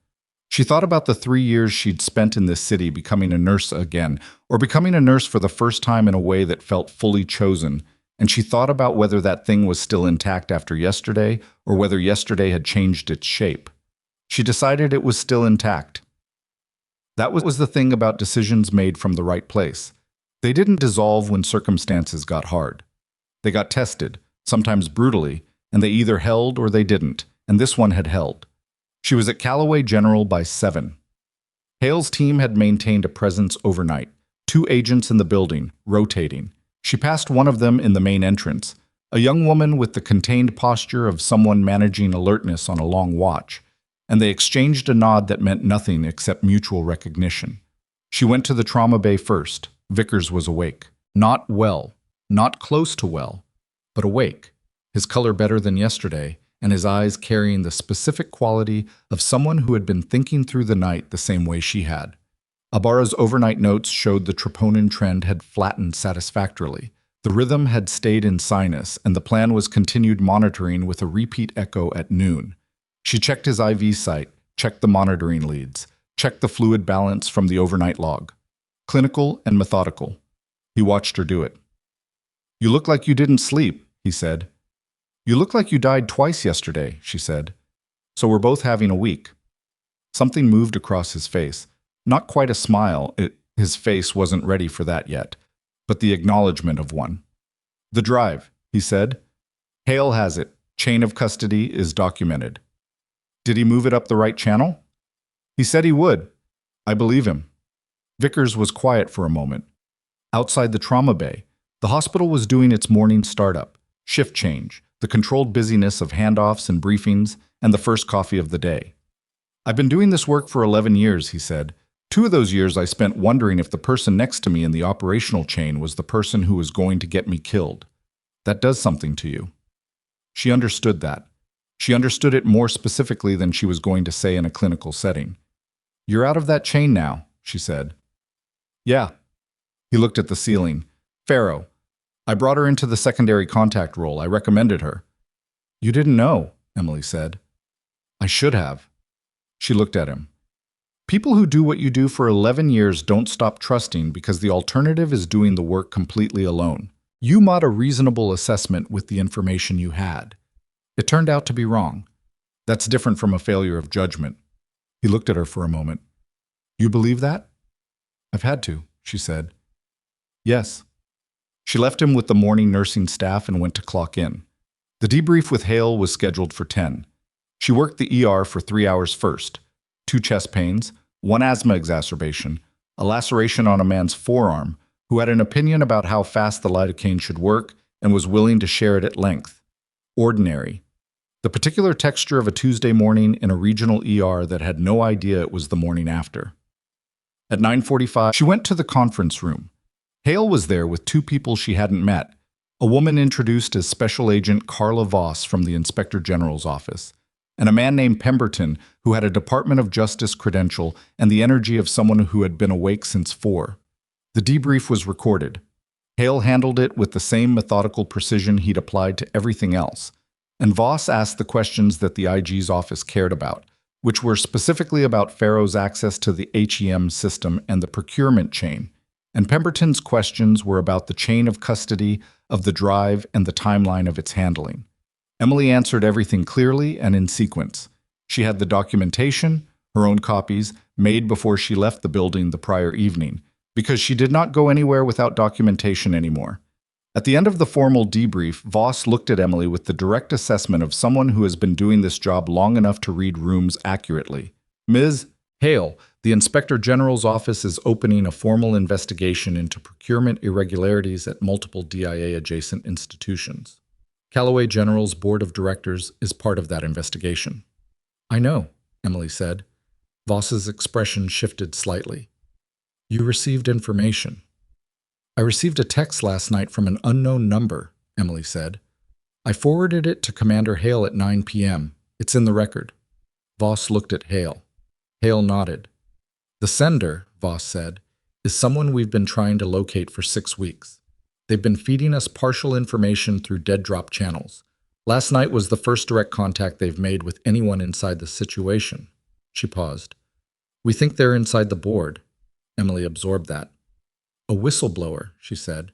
She thought about the 3 years she'd spent in this city becoming a nurse again, or becoming a nurse for the first time in a way that felt fully chosen, and she thought about whether that thing was still intact after yesterday, or whether yesterday had changed its shape. She decided it was still intact. That was the thing about decisions made from the right place. They didn't dissolve when circumstances got hard. They got tested, sometimes brutally, and they either held or they didn't, and this one had held. She was at Callaway General by 7. Hale's team had maintained a presence overnight, 2 agents in the building, rotating. She passed one of them in the main entrance, a young woman with the contained posture of someone managing alertness on a long watch, and they exchanged a nod that meant nothing except mutual recognition. She went to the trauma bay first. Vickers was awake. Not well, not close to well, but awake, his color better than yesterday, and his eyes carrying the specific quality of someone who had been thinking through the night the same way she had. Ibarra's overnight notes showed the troponin trend had flattened satisfactorily. The rhythm had stayed in sinus, and the plan was continued monitoring with a repeat echo at noon. She checked his IV site, checked the monitoring leads, checked the fluid balance from the overnight log. Clinical and methodical. He watched her do it. "You look like you didn't sleep," he said. "You look like you died twice yesterday," she said. "So we're both having a week." Something moved across his face. Not quite a smile, his face wasn't ready for that yet, but the acknowledgement of one. "The drive," he said. "Hale has it. Chain of custody is documented." "Did he move it up the right channel?" "He said he would. I believe him." Vickers was quiet for a moment. Outside the trauma bay, the hospital was doing its morning startup, shift change, the controlled busyness of handoffs and briefings, and the first coffee of the day. "I've been doing this work for 11 years, he said. 2 of those years I spent wondering if the person next to me in the operational chain was the person who was going to get me killed. That does something to you." She understood that. She understood it more specifically than she was going to say in a clinical setting. "You're out of that chain now," she said. "Yeah." He looked at the ceiling. "Pharaoh. I brought her into the secondary contact role. I recommended her." "You didn't know," Emily said. "I should have." She looked at him. "People who do what you do for 11 years don't stop trusting because the alternative is doing the work completely alone. You made a reasonable assessment with the information you had. It turned out to be wrong. That's different from a failure of judgment." He looked at her for a moment. "You believe that?" "I've had to," she said. "Yes." She left him with the morning nursing staff and went to clock in. The debrief with Hale was scheduled for 10. She worked the ER for 3 hours first. 2 chest pains, 1 asthma exacerbation, a laceration on a man's forearm who had an opinion about how fast the lidocaine should work and was willing to share it at length. Ordinary. The particular texture of a Tuesday morning in a regional ER that had no idea it was the morning after. At 9:45, she went to the conference room. Hale was there with 2 people she hadn't met, a woman introduced as Special Agent Carla Voss from the Inspector General's office, and a man named Pemberton who had a Department of Justice credential and the energy of someone who had been awake since 4. The debrief was recorded. Hale handled it with the same methodical precision he'd applied to everything else, and Voss asked the questions that the IG's office cared about, which were specifically about Pharaoh's access to the HEM system and the procurement chain, and Pemberton's questions were about the chain of custody of the drive and the timeline of its handling. Emily answered everything clearly and in sequence. She had the documentation, her own copies, made before she left the building the prior evening, because she did not go anywhere without documentation anymore. At the end of the formal debrief, Voss looked at Emily with the direct assessment of someone who has been doing this job long enough to read rooms accurately. Ms. Hale, the Inspector General's office is opening a formal investigation into procurement irregularities at multiple DIA-adjacent institutions. Callaway General's Board of Directors is part of that investigation. I know, Emily said. Voss's expression shifted slightly. You received information. I received a text last night from an unknown number, Emily said. I forwarded it to Commander Hale at 9 p.m. It's in the record. Voss looked at Hale. Hale nodded. The sender, Voss said, is someone we've been trying to locate for 6 weeks. They've been feeding us partial information through dead drop channels. Last night was the first direct contact they've made with anyone inside the situation. She paused. We think they're inside the board. Emily absorbed that. A whistleblower, she said.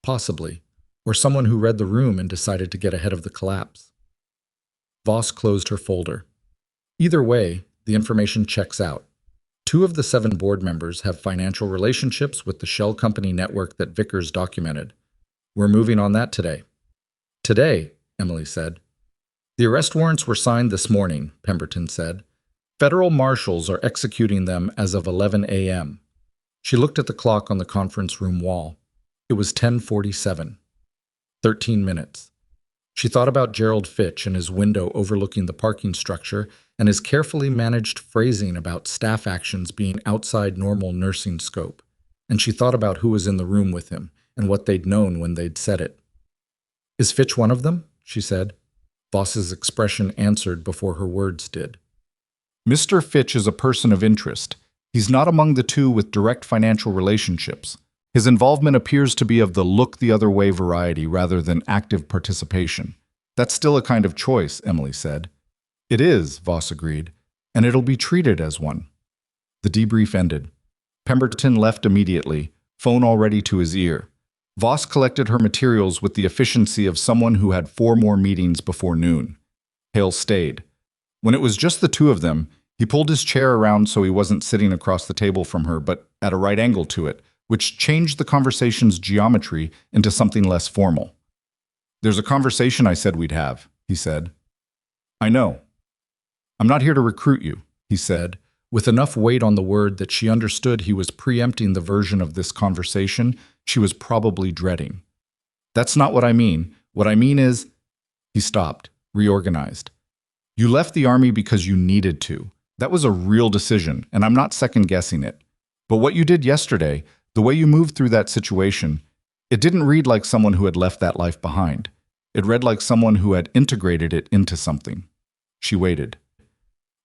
Possibly. Or someone who read the room and decided to get ahead of the collapse. Voss closed her folder. Either way, the information checks out. 2 of the 7 board members have financial relationships with the shell company network that Vickers documented. We're moving on that today. Today, Emily said. The arrest warrants were signed this morning, Pemberton said. Federal marshals are executing them as of 11 a.m. She looked at the clock on the conference room wall. It was 10:47. 13 minutes. She thought about Gerald Fitch and his window overlooking the parking structure and his carefully managed phrasing about staff actions being outside normal nursing scope. And she thought about who was in the room with him and what they'd known when they'd said it. Is Fitch one of them? She said. Voss's expression answered before her words did. Mr. Fitch is a person of interest. He's not among the 2 with direct financial relationships. His involvement appears to be of the look-the-other-way variety rather than active participation. That's still a kind of choice, Emily said. It is, Voss agreed, and it'll be treated as one. The debrief ended. Pemberton left immediately, phone already to his ear. Voss collected her materials with the efficiency of someone who had 4 more meetings before noon. Hale stayed. When it was just the 2 of them, he pulled his chair around so he wasn't sitting across the table from her, but at a right angle to it, which changed the conversation's geometry into something less formal. There's a conversation I said we'd have, he said. I know. I'm not here to recruit you, he said, with enough weight on the word that she understood he was preempting the version of this conversation she was probably dreading. That's not what I mean. What I mean is, he stopped, reorganized. You left the army because you needed to. That was a real decision, and I'm not second-guessing it. But what you did yesterday, the way you moved through that situation, it didn't read like someone who had left that life behind. It read like someone who had integrated it into something. She waited.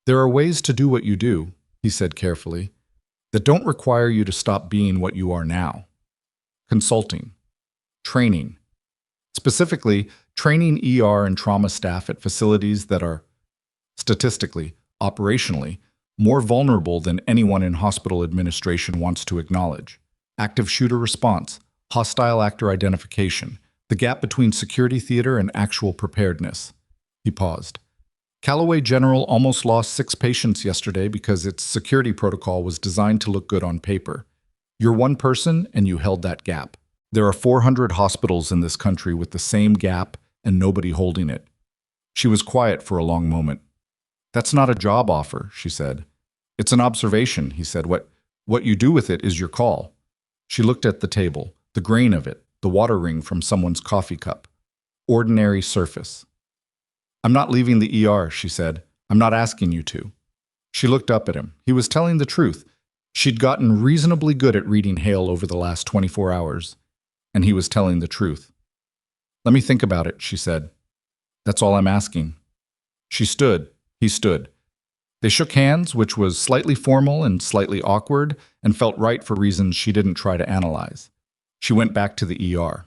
There are ways to do what you do, he said carefully, that don't require you to stop being what you are now. Consulting. Training. Specifically, training ER and trauma staff at facilities that are, statistically, operationally, more vulnerable than anyone in hospital administration wants to acknowledge. Active shooter response, hostile actor identification, the gap between security theater and actual preparedness. He paused. Callaway General almost lost 6 patients yesterday because its security protocol was designed to look good on paper. You're one person and you held that gap. There are 400 hospitals in this country with the same gap and nobody holding it. She was quiet for a long moment. That's not a job offer, she said. It's an observation, he said. What you do with it is your call. She looked at the table, the grain of it, the water ring from someone's coffee cup. Ordinary surface. I'm not leaving the ER, she said. I'm not asking you to. She looked up at him. He was telling the truth. She'd gotten reasonably good at reading Hale over the last 24 hours, and he was telling the truth. Let me think about it, she said. That's all I'm asking. She stood. He stood. They shook hands, which was slightly formal and slightly awkward, and felt right for reasons she didn't try to analyze. She went back to the ER.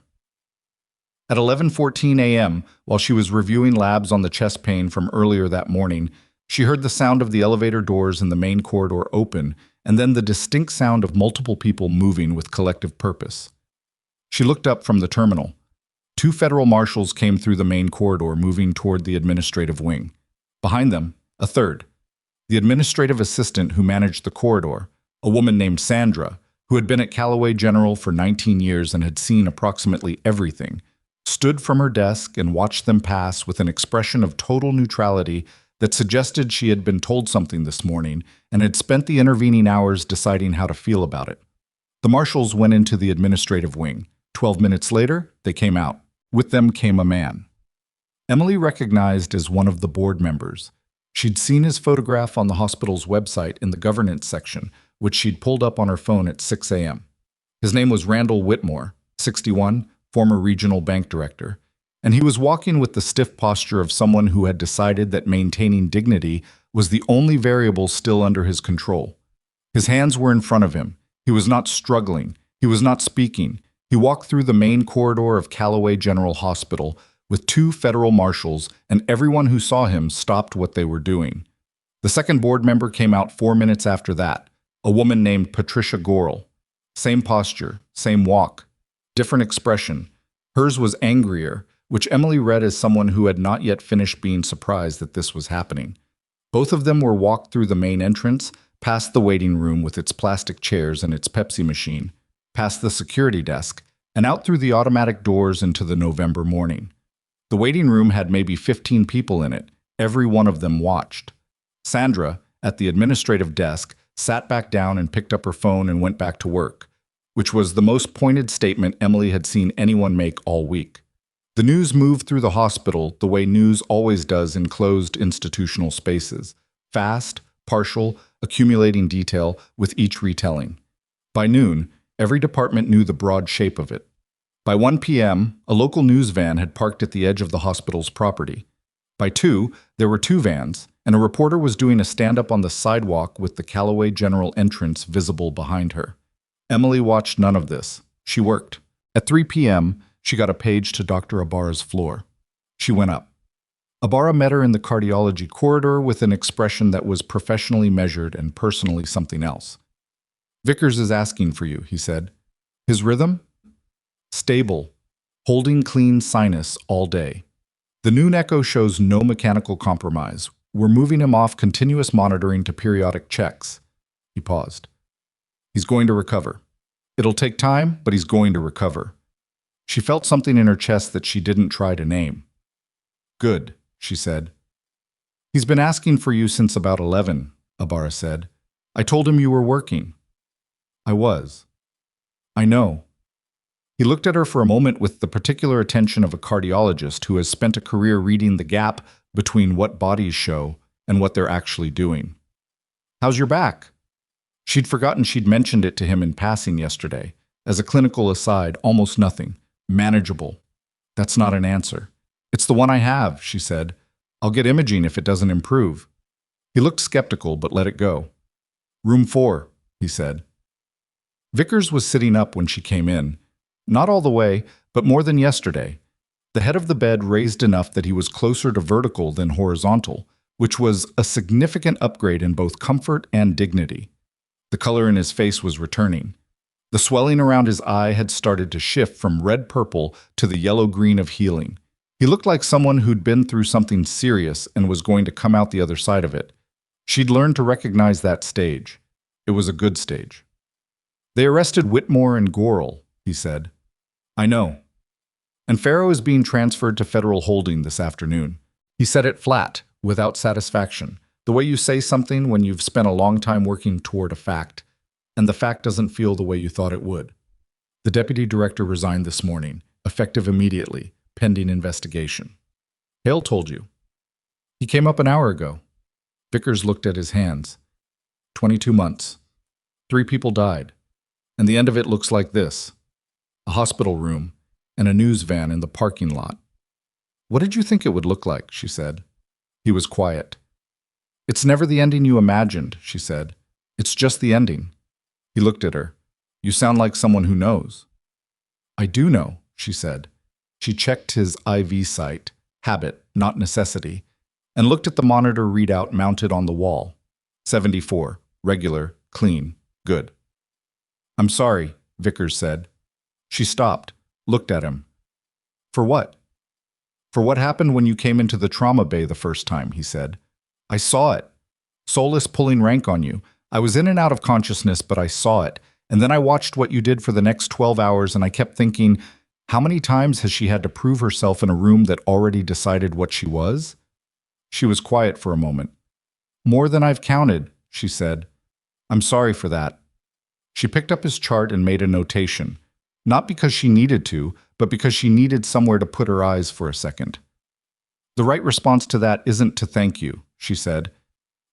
At 11:14 a.m., while she was reviewing labs on the chest pain from earlier that morning, she heard the sound of the elevator doors in the main corridor open, and then the distinct sound of multiple people moving with collective purpose. She looked up from the terminal. 2 federal marshals came through the main corridor, moving toward the administrative wing. Behind them, a third. The administrative assistant who managed the corridor, a woman named Sandra, who had been at Callaway General for 19 years and had seen approximately everything, stood from her desk and watched them pass with an expression of total neutrality that suggested she had been told something this morning and had spent the intervening hours deciding how to feel about it. The marshals went into the administrative wing. 12 minutes later, they came out. With them came a man Emily recognized as one of the board members. She'd seen his photograph on the hospital's website in the governance section, which she'd pulled up on her phone at 6 a.m. His name was Randall Whitmore, 61, former regional bank director, and he was walking with the stiff posture of someone who had decided that maintaining dignity was the only variable still under his control. His hands were in front of him. He was not struggling. He was not speaking. He walked through the main corridor of Callaway General Hospital with two federal marshals, and everyone who saw him stopped what they were doing. The second board member came out 4 minutes after that, a woman named Patricia Gorel. Same posture, same walk, different expression. Hers was angrier, which Emily read as someone who had not yet finished being surprised that this was happening. Both of them were walked through the main entrance, past the waiting room with its plastic chairs and its Pepsi machine, past the security desk, and out through the automatic doors into the November morning. The waiting room had maybe 15 people in it. Every one of them watched. Sandra, at the administrative desk, sat back down and picked up her phone and went back to work, which was the most pointed statement Emily had seen anyone make all week. The news moved through the hospital the way news always does in closed institutional spaces, fast, partial, accumulating detail with each retelling. By noon, every department knew the broad shape of it. By 1 p.m., a local news van had parked at the edge of the hospital's property. By 2, there were 2 vans, and a reporter was doing a stand-up on the sidewalk with the Callaway General entrance visible behind her. Emily watched none of this. She worked. At 3 p.m., she got a page to Dr. Ibarra's floor. She went up. Ibarra met her in the cardiology corridor with an expression that was professionally measured and personally something else. "Vickers is asking for you," he said. "His rhythm? Stable, holding clean sinus all day. The noon echo shows no mechanical compromise. We're moving him off continuous monitoring to periodic checks." He paused. "He's going to recover. It'll take time, but he's going to recover." She felt something in her chest that she didn't try to name. "Good," she said. "He's been asking for you since about 11, Ibarra said. "I told him you were working." "I was." "I know." He looked at her for a moment with the particular attention of a cardiologist who has spent a career reading the gap between what bodies show and what they're actually doing. "How's your back?" She'd forgotten she'd mentioned it to him in passing yesterday. As a clinical aside, almost nothing. Manageable. "That's not an answer." "It's the one I have," she said. "I'll get imaging if it doesn't improve." He looked skeptical, but let it go. "Room 4, he said. Vickers was sitting up when she came in. Not all the way, but more than yesterday. The head of the bed raised enough that he was closer to vertical than horizontal, which was a significant upgrade in both comfort and dignity. The color in his face was returning. The swelling around his eye had started to shift from red-purple to the yellow-green of healing. He looked like someone who'd been through something serious and was going to come out the other side of it. She'd learned to recognize that stage. It was a good stage. "They arrested Whitmore and Gorel," he said. "I know. And Farrow is being transferred to federal holding this afternoon." He said it flat, without satisfaction, the way you say something when you've spent a long time working toward a fact, and the fact doesn't feel the way you thought it would. "The deputy director resigned this morning, effective immediately, pending investigation." "Hale told you." "He came up an hour ago." Vickers looked at his hands. 22 months. 3 people died. And the end of it looks like this. A hospital room, and a news van in the parking lot. "What did you think it would look like?" she said. He was quiet. "It's never the ending you imagined," she said. "It's just the ending." He looked at her. "You sound like someone who knows." "I do know," she said. She checked his IV site, habit, not necessity, and looked at the monitor readout mounted on the wall. 74, regular, clean, good. "I'm sorry," Vickers said. She stopped, looked at him. "For what?" "For what happened when you came into the trauma bay the first time," he said. "I saw it. Soulless pulling rank on you. I was in and out of consciousness, but I saw it. And then I watched what you did for the next 12 hours, and I kept thinking, how many times has she had to prove herself in a room that already decided what she was? She was quiet for a moment. More than I've counted, she said. I'm sorry for that. She picked up his chart and made a notation. Not because she needed to, but because she needed somewhere to put her eyes for a second. The right response to that isn't to thank you, she said.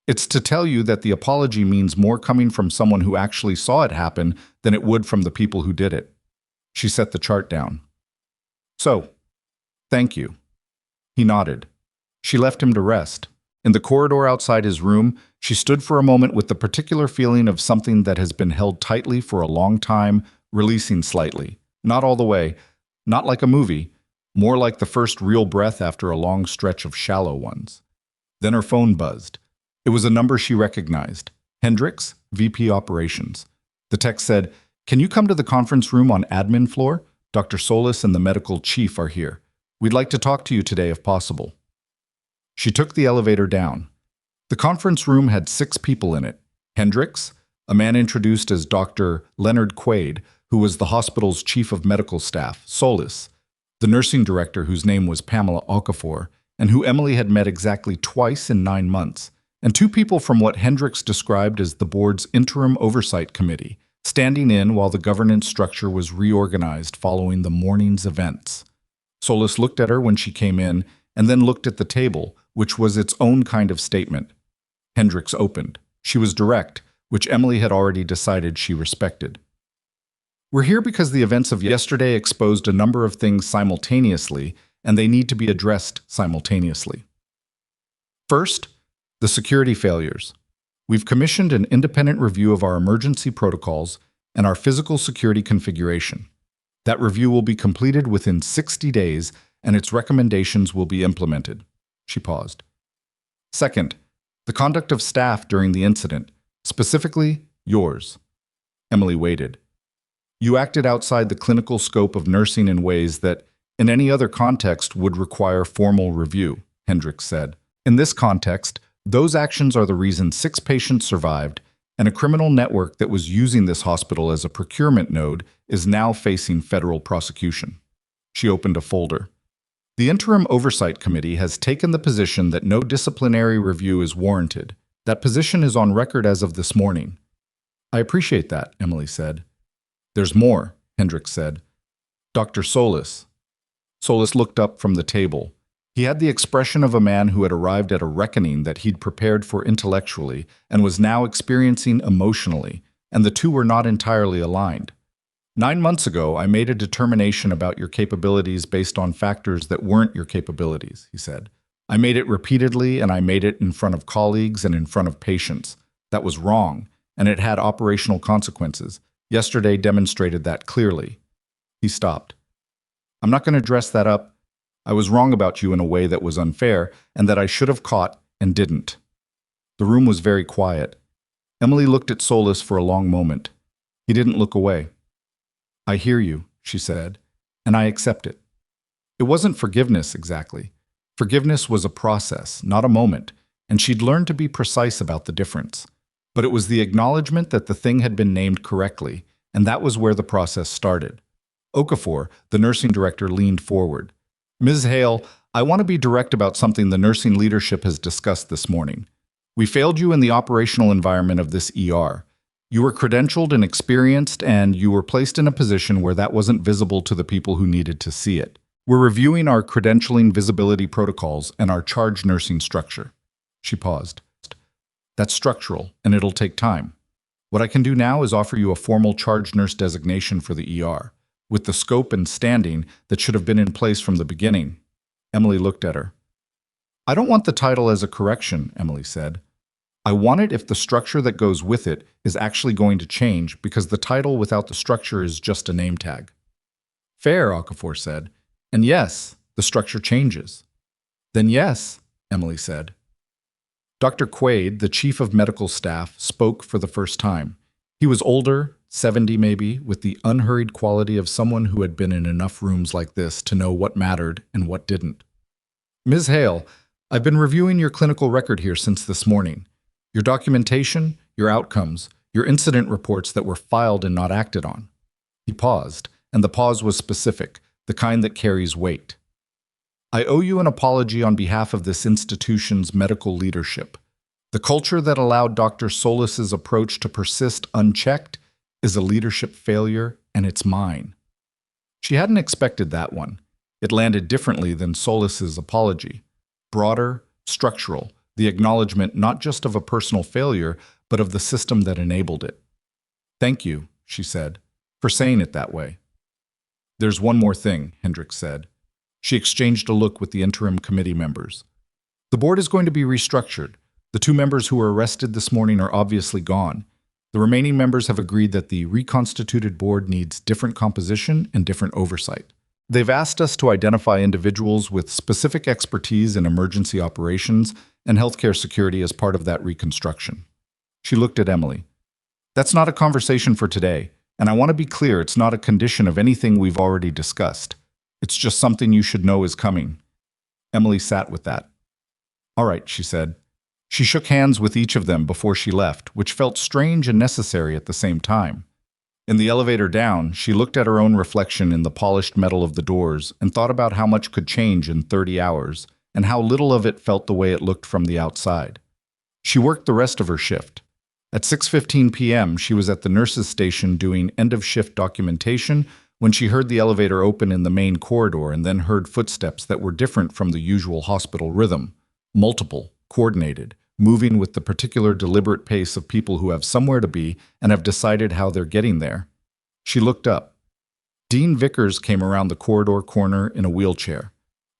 It's to tell you that the apology means more coming from someone who actually saw it happen than it would from the people who did it. She set the chart down. So, thank you. He nodded. She left him to rest. In the corridor outside his room, she stood for a moment with the particular feeling of something that has been held tightly for a long time, releasing slightly. Not all the way, not like a movie, more like the first real breath after a long stretch of shallow ones. Then her phone buzzed. It was a number she recognized. Hendricks, VP Operations. The text said, "Can you come to the conference room on admin floor? Dr. Solis and the medical chief are here. We'd like to talk to you today if possible." She took the elevator down. The conference room had 6 people in it. Hendricks, a man introduced as Dr. Leonard Quaid, who was the hospital's chief of medical staff. Solis, the nursing director whose name was Pamela Okafor, and who Emily had met exactly twice in 9 months. And 2 people from what Hendricks described as the board's interim oversight committee, standing in while the governance structure was reorganized following the morning's events. Solis looked at her when she came in, and then looked at the table, which was its own kind of statement. Hendricks opened. She was direct, which Emily had already decided she respected. "We're here because the events of yesterday exposed a number of things simultaneously, and they need to be addressed simultaneously. First, the security failures. We've commissioned an independent review of our emergency protocols and our physical security configuration. That review will be completed within 60 days, and its recommendations will be implemented." She paused. "Second, the conduct of staff during the incident, specifically yours." Emily waited. "You acted outside the clinical scope of nursing in ways that, in any other context, would require formal review," Hendricks said. "In this context, those actions are the reason 6 patients survived, and a criminal network that was using this hospital as a procurement node is now facing federal prosecution." She opened a folder. "The Interim Oversight Committee has taken the position that no disciplinary review is warranted. That position is on record as of this morning." "I appreciate that," Emily said. "There's more," Hendricks said. "Dr. Solis." Solis looked up from the table. He had the expression of a man who had arrived at a reckoning that he'd prepared for intellectually and was now experiencing emotionally, and the two were not entirely aligned. "9 months ago, I made a determination about your capabilities based on factors that weren't your capabilities," he said. "I made it repeatedly, and I made it in front of colleagues and in front of patients. That was wrong, and it had operational consequences. Yesterday demonstrated that clearly." He stopped. "I'm not going to dress that up. I was wrong about you in a way that was unfair, and that I should have caught and didn't." The room was very quiet. Emily looked at Solis for a long moment. He didn't look away. "I hear you," she said, "and I accept it." It wasn't forgiveness exactly. Forgiveness was a process, not a moment, and she'd learned to be precise about the difference. But it was the acknowledgement that the thing had been named correctly, and that was where the process started. Okafor, the nursing director, leaned forward. "Ms. Hale, I want to be direct about something the nursing leadership has discussed this morning. We failed you in the operational environment of this ER. You were credentialed and experienced, and you were placed in a position where that wasn't visible to the people who needed to see it. We're reviewing our credentialing visibility protocols and our charge nursing structure." She paused. "That's structural, and it'll take time. What I can do now is offer you a formal charge nurse designation for the ER, with the scope and standing that should have been in place from the beginning." Emily looked at her. "I don't want the title as a correction," Emily said. "I want it if the structure that goes with it is actually going to change, because the title without the structure is just a name tag." "Fair," Okafor said. "And yes, the structure changes." "Then yes," Emily said. Dr. Quaid, the chief of medical staff, spoke for the first time. He was older, 70 maybe, with the unhurried quality of someone who had been in enough rooms like this to know what mattered and what didn't. "Ms. Hale, I've been reviewing your clinical record here since this morning. Your documentation, your outcomes, your incident reports that were filed and not acted on. He paused, and the pause was specific, the kind that carries weight. I owe you an apology on behalf of this institution's medical leadership. The culture that allowed Dr. Solis's approach to persist unchecked is a leadership failure, and it's mine. She hadn't expected that one. It landed differently than Solis's apology. Broader, structural, the acknowledgement not just of a personal failure, but of the system that enabled it. Thank you, she said, for saying it that way. There's one more thing, Hendricks said. She exchanged a look with the interim committee members. The board is going to be restructured. The 2 members who were arrested this morning are obviously gone. The remaining members have agreed that the reconstituted board needs different composition and different oversight. They've asked us to identify individuals with specific expertise in emergency operations and healthcare security as part of that reconstruction. She looked at Emily. That's not a conversation for today, and I want to be clear, it's not a condition of anything we've already discussed. It's just something you should know is coming. Emily sat with that. All right, she said. She shook hands with each of them before she left, which felt strange and necessary at the same time. In the elevator down, she looked at her own reflection in the polished metal of the doors and thought about how much could change in 30 hours and how little of it felt the way it looked from the outside. She worked the rest of her shift. At 6:15 p.m., she was at the nurses' station doing end-of-shift documentation when she heard the elevator open in the main corridor and then heard footsteps that were different from the usual hospital rhythm. Multiple, coordinated, moving with the particular deliberate pace of people who have somewhere to be and have decided how they're getting there. She looked up. Dean Vickers came around the corridor corner in a wheelchair.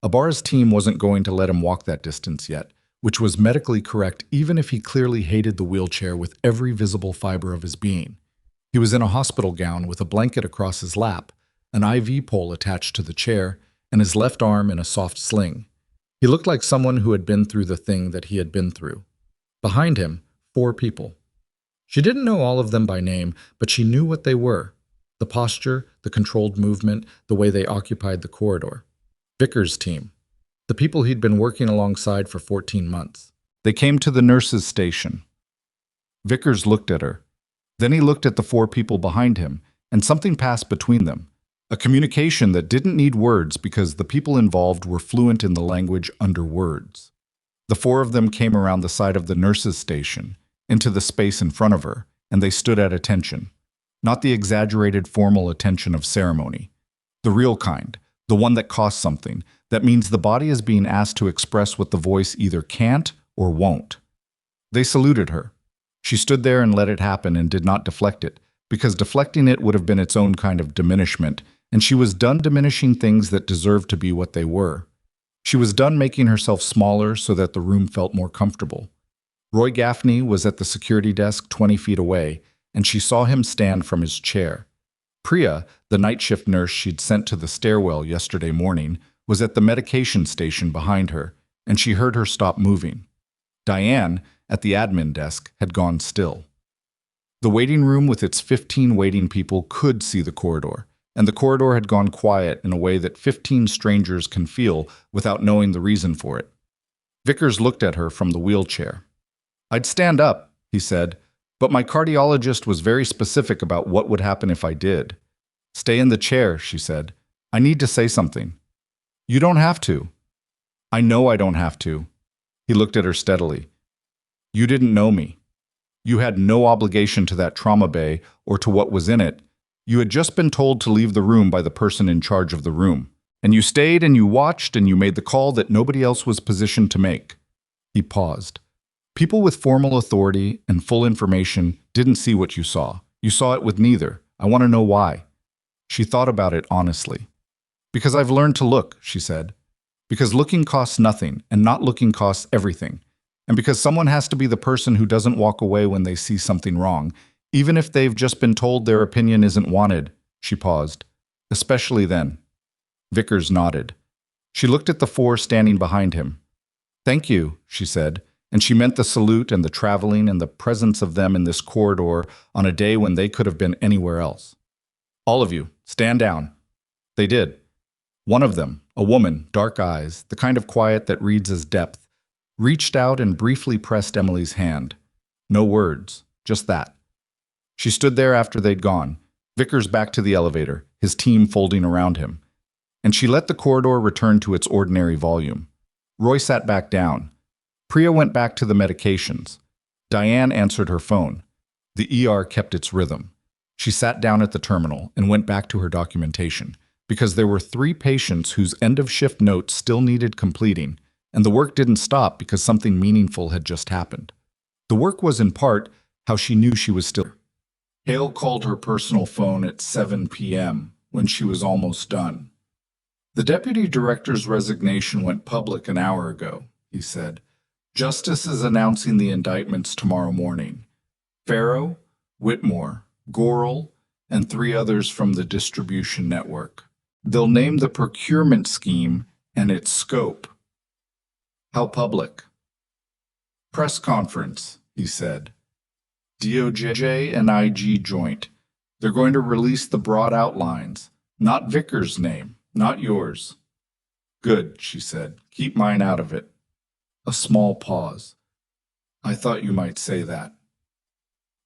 Ibarra's team wasn't going to let him walk that distance yet, which was medically correct even if he clearly hated the wheelchair with every visible fiber of his being. He was in a hospital gown with a blanket across his lap, an IV pole attached to the chair, and his left arm in a soft sling. He looked like someone who had been through the thing that he had been through. Behind him, 4 people. She didn't know all of them by name, but she knew what they were. The posture, the controlled movement, the way they occupied the corridor. Vickers' team. The people he'd been working alongside for 14 months. They came to the nurses' station. Vickers looked at her. Then he looked at the 4 people behind him, and something passed between them. A communication that didn't need words because the people involved were fluent in the language under words. The 4 of them came around the side of the nurses' station, into the space in front of her, and they stood at attention. Not the exaggerated formal attention of ceremony. The real kind, the one that costs something, that means the body is being asked to express what the voice either can't or won't. They saluted her. She stood there and let it happen and did not deflect it, because deflecting it would have been its own kind of diminishment, and she was done diminishing things that deserved to be what they were. She was done making herself smaller so that the room felt more comfortable. Roy Gaffney was at the security desk 20 feet away, and she saw him stand from his chair. Priya, the night shift nurse she'd sent to the stairwell yesterday morning, was at the medication station behind her, and she heard her stop moving. Diane, at the admin desk, had gone still. The waiting room with its 15 waiting people could see the corridor, and the corridor had gone quiet in a way that 15 strangers can feel without knowing the reason for it. Vickers looked at her from the wheelchair. "I'd stand up," he said, "but my cardiologist was very specific about what would happen if I did." "Stay in the chair," she said. "I need to say something." "You don't have to." "I know I don't have to." He looked at her steadily. "You didn't know me. You had no obligation to that trauma bay or to what was in it. You had just been told to leave the room by the person in charge of the room. And you stayed and you watched and you made the call that nobody else was positioned to make." He paused. "People with formal authority and full information didn't see what you saw. You saw it with neither. I want to know why." She thought about it honestly. "Because I've learned to look," she said. "Because looking costs nothing and not looking costs everything. And because someone has to be the person who doesn't walk away when they see something wrong, even if they've just been told their opinion isn't wanted." She paused. "Especially then." Vickers nodded. She looked at the 4 standing behind him. "Thank you," she said, and she meant the salute and the traveling and the presence of them in this corridor on a day when they could have been anywhere else. "All of you, stand down." They did. One of them, a woman, dark eyes, the kind of quiet that reads as depth, reached out and briefly pressed Emily's hand. No words, just that. She stood there after they'd gone, Vickers back to the elevator, his team folding around him. And she let the corridor return to its ordinary volume. Roy sat back down. Priya went back to the medications. Diane answered her phone. The ER kept its rhythm. She sat down at the terminal and went back to her documentation, because there were 3 patients whose end-of-shift notes still needed completing, and the work didn't stop because something meaningful had just happened. The work was, in part, how she knew she was still. Hale called her personal phone at 7 p.m. when she was almost done. The deputy director's resignation went public an hour ago, he said. Justice is announcing the indictments tomorrow morning. Farrow, Whitmore, Gorel, and 3 others from the distribution network. They'll name the procurement scheme and its scope. How public? Press conference, he said. DOJ and IG joint. They're going to release the broad outlines, not Vickers' name, not yours. Good, she said. Keep mine out of it. A small pause. I thought you might say that.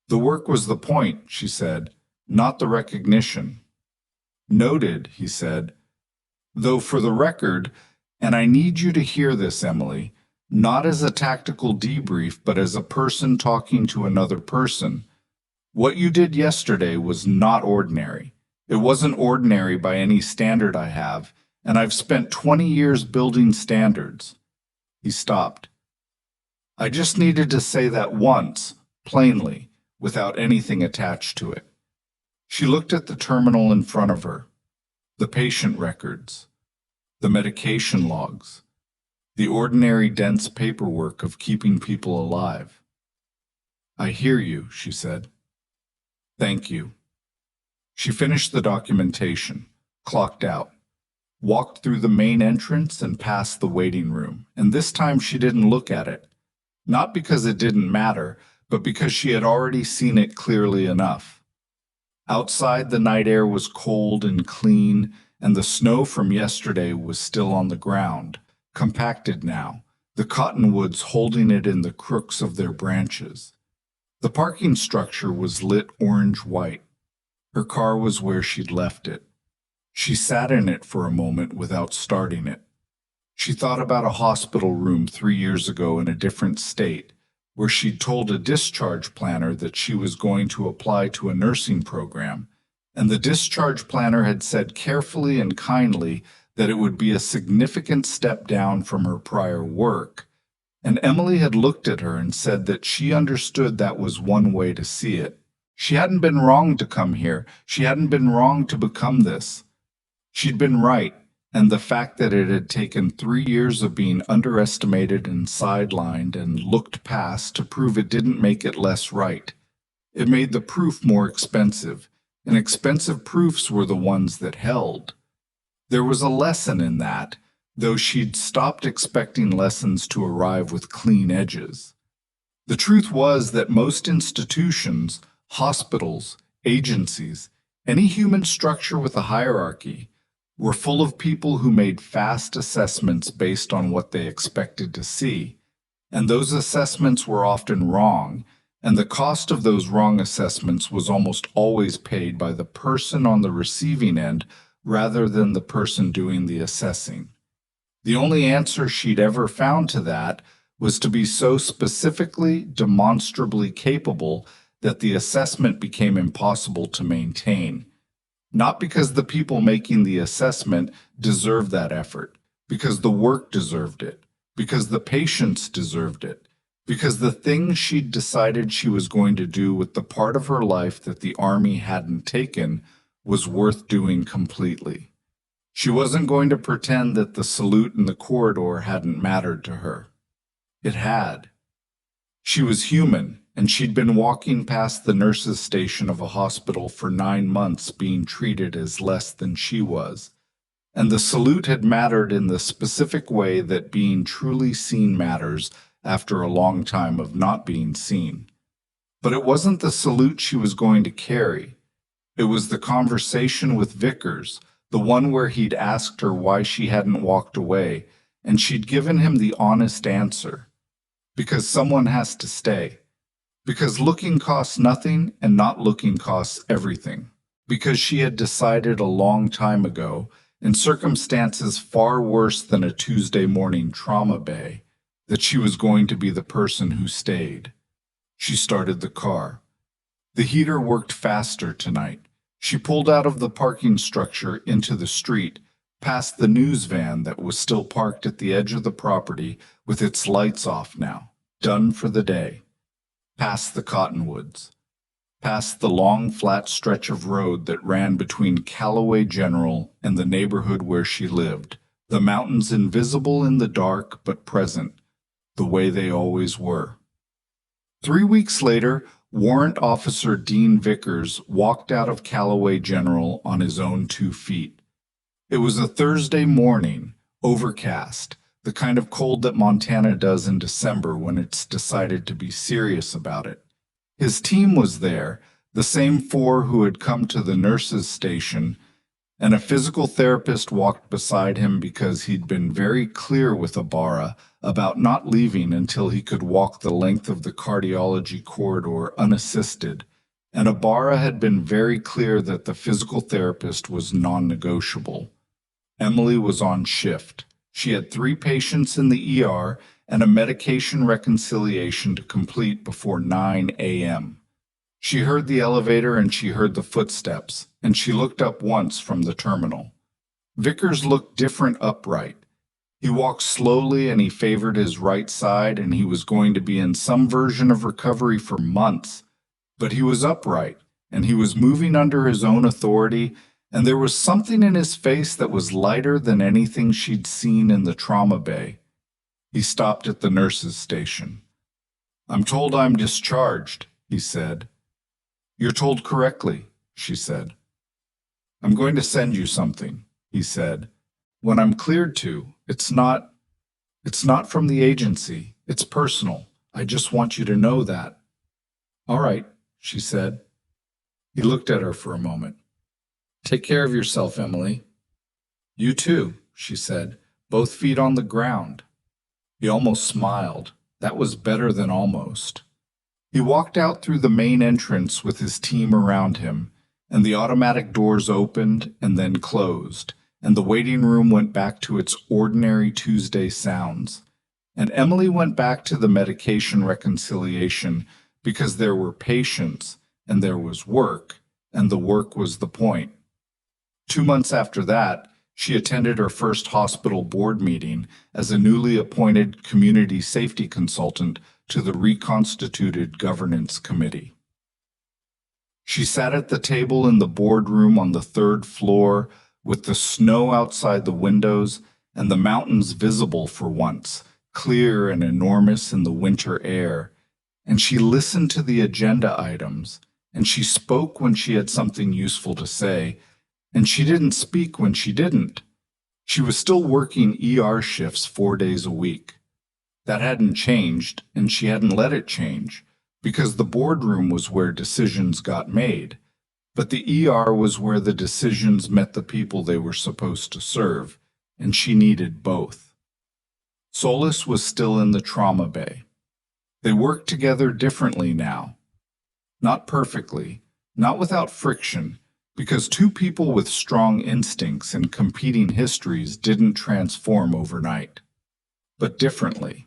The work was the point, she said, not the recognition. Noted, he said. Though for the record, and I need you to hear this, Emily, not as a tactical debrief, but as a person talking to another person. What you did yesterday was not ordinary. It wasn't ordinary by any standard I have, and I've spent 20 years building standards. He stopped. I just needed to say that once, plainly, without anything attached to it. She looked at the terminal in front of her, the patient records, the medication logs, the ordinary dense paperwork of keeping people alive. I hear you, she said. Thank you. She finished the documentation, clocked out, walked through the main entrance and past the waiting room, and this time she didn't look at it. Not because it didn't matter, but because she had already seen it clearly enough. Outside, the night air was cold and clean, and the snow from yesterday was still on the ground, compacted now, the cottonwoods holding it in the crooks of their branches. The parking structure was lit orange-white. Her car was where she'd left it. She sat in it for a moment without starting it. She thought about a hospital room 3 years ago in a different state, where she'd told a discharge planner that she was going to apply to a nursing program, and the discharge planner had said carefully and kindly that it would be a significant step down from her prior work, and Emily had looked at her and said that she understood that was one way to see it. She hadn't been wrong to come here. She hadn't been wrong to become this. She'd been right, and the fact that it had taken 3 years of being underestimated and sidelined and looked past to prove it didn't make it less right. It made the proof more expensive, and expensive proofs were the ones that held. There was a lesson in that, though she'd stopped expecting lessons to arrive with clean edges. The truth was that most institutions, hospitals, agencies, any human structure with a hierarchy, were full of people who made fast assessments based on what they expected to see, and those assessments were often wrong, and the cost of those wrong assessments was almost always paid by the person on the receiving end rather than the person doing the assessing. The only answer she'd ever found to that was to be so specifically, demonstrably capable that the assessment became impossible to maintain. Not because the people making the assessment deserved that effort, because the work deserved it, because the patients deserved it, because the thing she'd decided she was going to do with the part of her life that the Army hadn't taken was worth doing completely. She wasn't going to pretend that the salute in the corridor hadn't mattered to her. It had. She was human, and she'd been walking past the nurses' station of a hospital for 9 months being treated as less than she was. And the salute had mattered in the specific way that being truly seen matters after a long time of not being seen. But it wasn't the salute she was going to carry. It was the conversation with Vickers, the one where he'd asked her why she hadn't walked away, and she'd given him the honest answer. Because someone has to stay. Because looking costs nothing and not looking costs everything. Because she had decided a long time ago, in circumstances far worse than a Tuesday morning trauma bay, that she was going to be the person who stayed. She started the car. The heater worked faster tonight. She pulled out of the parking structure into the street, past the news van that was still parked at the edge of the property with its lights off now, done for the day. Past the cottonwoods. Past the long, flat stretch of road that ran between Callaway General and the neighborhood where she lived, the mountains invisible in the dark but present, the way they always were. 3 weeks later, Warrant Officer Dean Vickers walked out of Callaway General on his own 2 feet. It was a Thursday morning, overcast, the kind of cold that Montana does in December when it's decided to be serious about it. His team was there, the same 4 who had come to the nurses' station, and a physical therapist walked beside him because he'd been very clear with Ibarra about not leaving until he could walk the length of the cardiology corridor unassisted, and Ibarra had been very clear that the physical therapist was non-negotiable. Emily was on shift. She had 3 patients in the ER and a medication reconciliation to complete before 9 a.m. She heard the elevator and she heard the footsteps, and she looked up once from the terminal. Vickers looked different upright. He walked slowly and he favored his right side, and he was going to be in some version of recovery for months. But he was upright, and he was moving under his own authority, and there was something in his face that was lighter than anything she'd seen in the trauma bay. He stopped at the nurse's station. "I'm told I'm discharged," he said. "You're told correctly," she said. "I'm going to send you something," he said. "When I'm cleared to, it's not from the agency. It's personal. I just want you to know that." "All right," she said. He looked at her for a moment. "Take care of yourself, Emily." "You too," she said, both feet on the ground. He almost smiled. That was better than almost. He walked out through the main entrance with his team around him, and the automatic doors opened and then closed, and the waiting room went back to its ordinary Tuesday sounds. And Emily went back to the medication reconciliation because there were patients and there was work, and the work was the point. 2 months after that, she attended her first hospital board meeting as a newly appointed community safety consultant to the reconstituted governance committee. She sat at the table in the boardroom on the 3rd floor with the snow outside the windows and the mountains visible for once, clear and enormous in the winter air, and she listened to the agenda items, and she spoke when she had something useful to say, and she didn't speak when she didn't. She was still working ER shifts 4 days a week. That hadn't changed, and she hadn't let it change, because the boardroom was where decisions got made, but the ER was where the decisions met the people they were supposed to serve, and she needed both. Solis was still in the trauma bay. They worked together differently now. Not perfectly, not without friction, because 2 people with strong instincts and competing histories didn't transform overnight, but differently.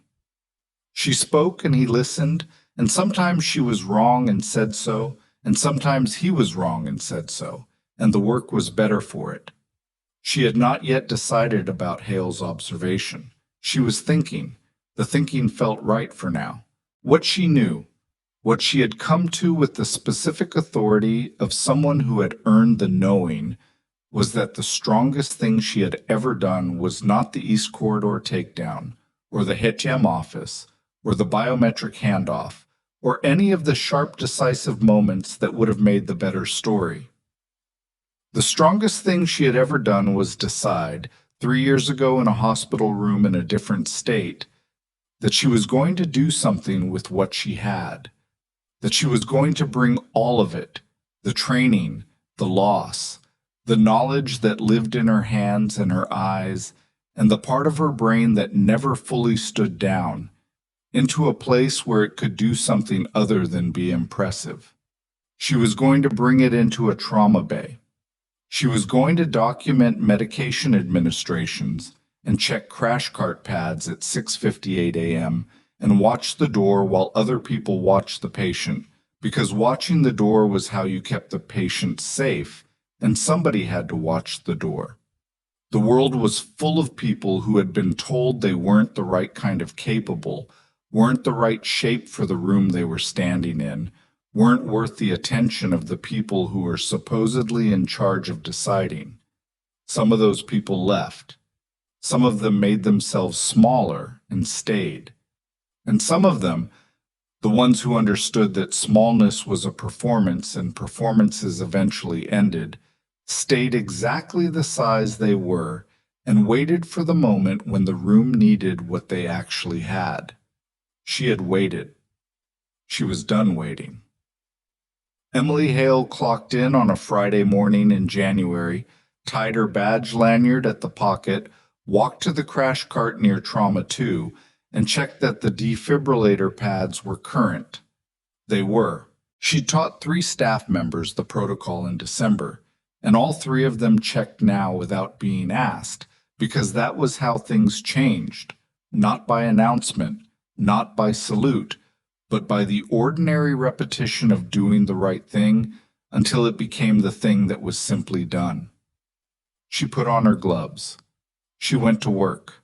She spoke and he listened, and sometimes she was wrong and said so, and sometimes he was wrong and said so, and the work was better for it. She had not yet decided about Hale's observation. She was thinking. The thinking felt right for now. What she knew, what she had come to with the specific authority of someone who had earned the knowing, was that the strongest thing she had ever done was not the East Corridor takedown, or the HETM office, or the biometric handoff, or any of the sharp, decisive moments that would have made the better story. The strongest thing she had ever done was decide, 3 years ago in a hospital room in a different state, that she was going to do something with what she had, that she was going to bring all of it, the training, the loss, the knowledge that lived in her hands and her eyes, and the part of her brain that never fully stood down, into a place where it could do something other than be impressive. She was going to bring it into a trauma bay. She was going to document medication administrations and check crash cart pads at 6:58 a.m. and watch the door while other people watched the patient, because watching the door was how you kept the patient safe, and somebody had to watch the door. The world was full of people who had been told they weren't the right kind of capable, weren't the right shape for the room they were standing in, weren't worth the attention of the people who were supposedly in charge of deciding. Some of those people left. Some of them made themselves smaller and stayed. And some of them, the ones who understood that smallness was a performance and performances eventually ended, stayed exactly the size they were and waited for the moment when the room needed what they actually had. She had waited. She was done waiting. Emily Hale clocked in on a Friday morning in January, tied her badge lanyard at the pocket, walked to the crash cart near Trauma 2, and checked that the defibrillator pads were current. They were. She taught 3 staff members the protocol in December, and all 3 of them checked now without being asked, because that was how things changed, not by announcement, not by salute, but by the ordinary repetition of doing the right thing until it became the thing that was simply done. She put on her gloves. She went to work.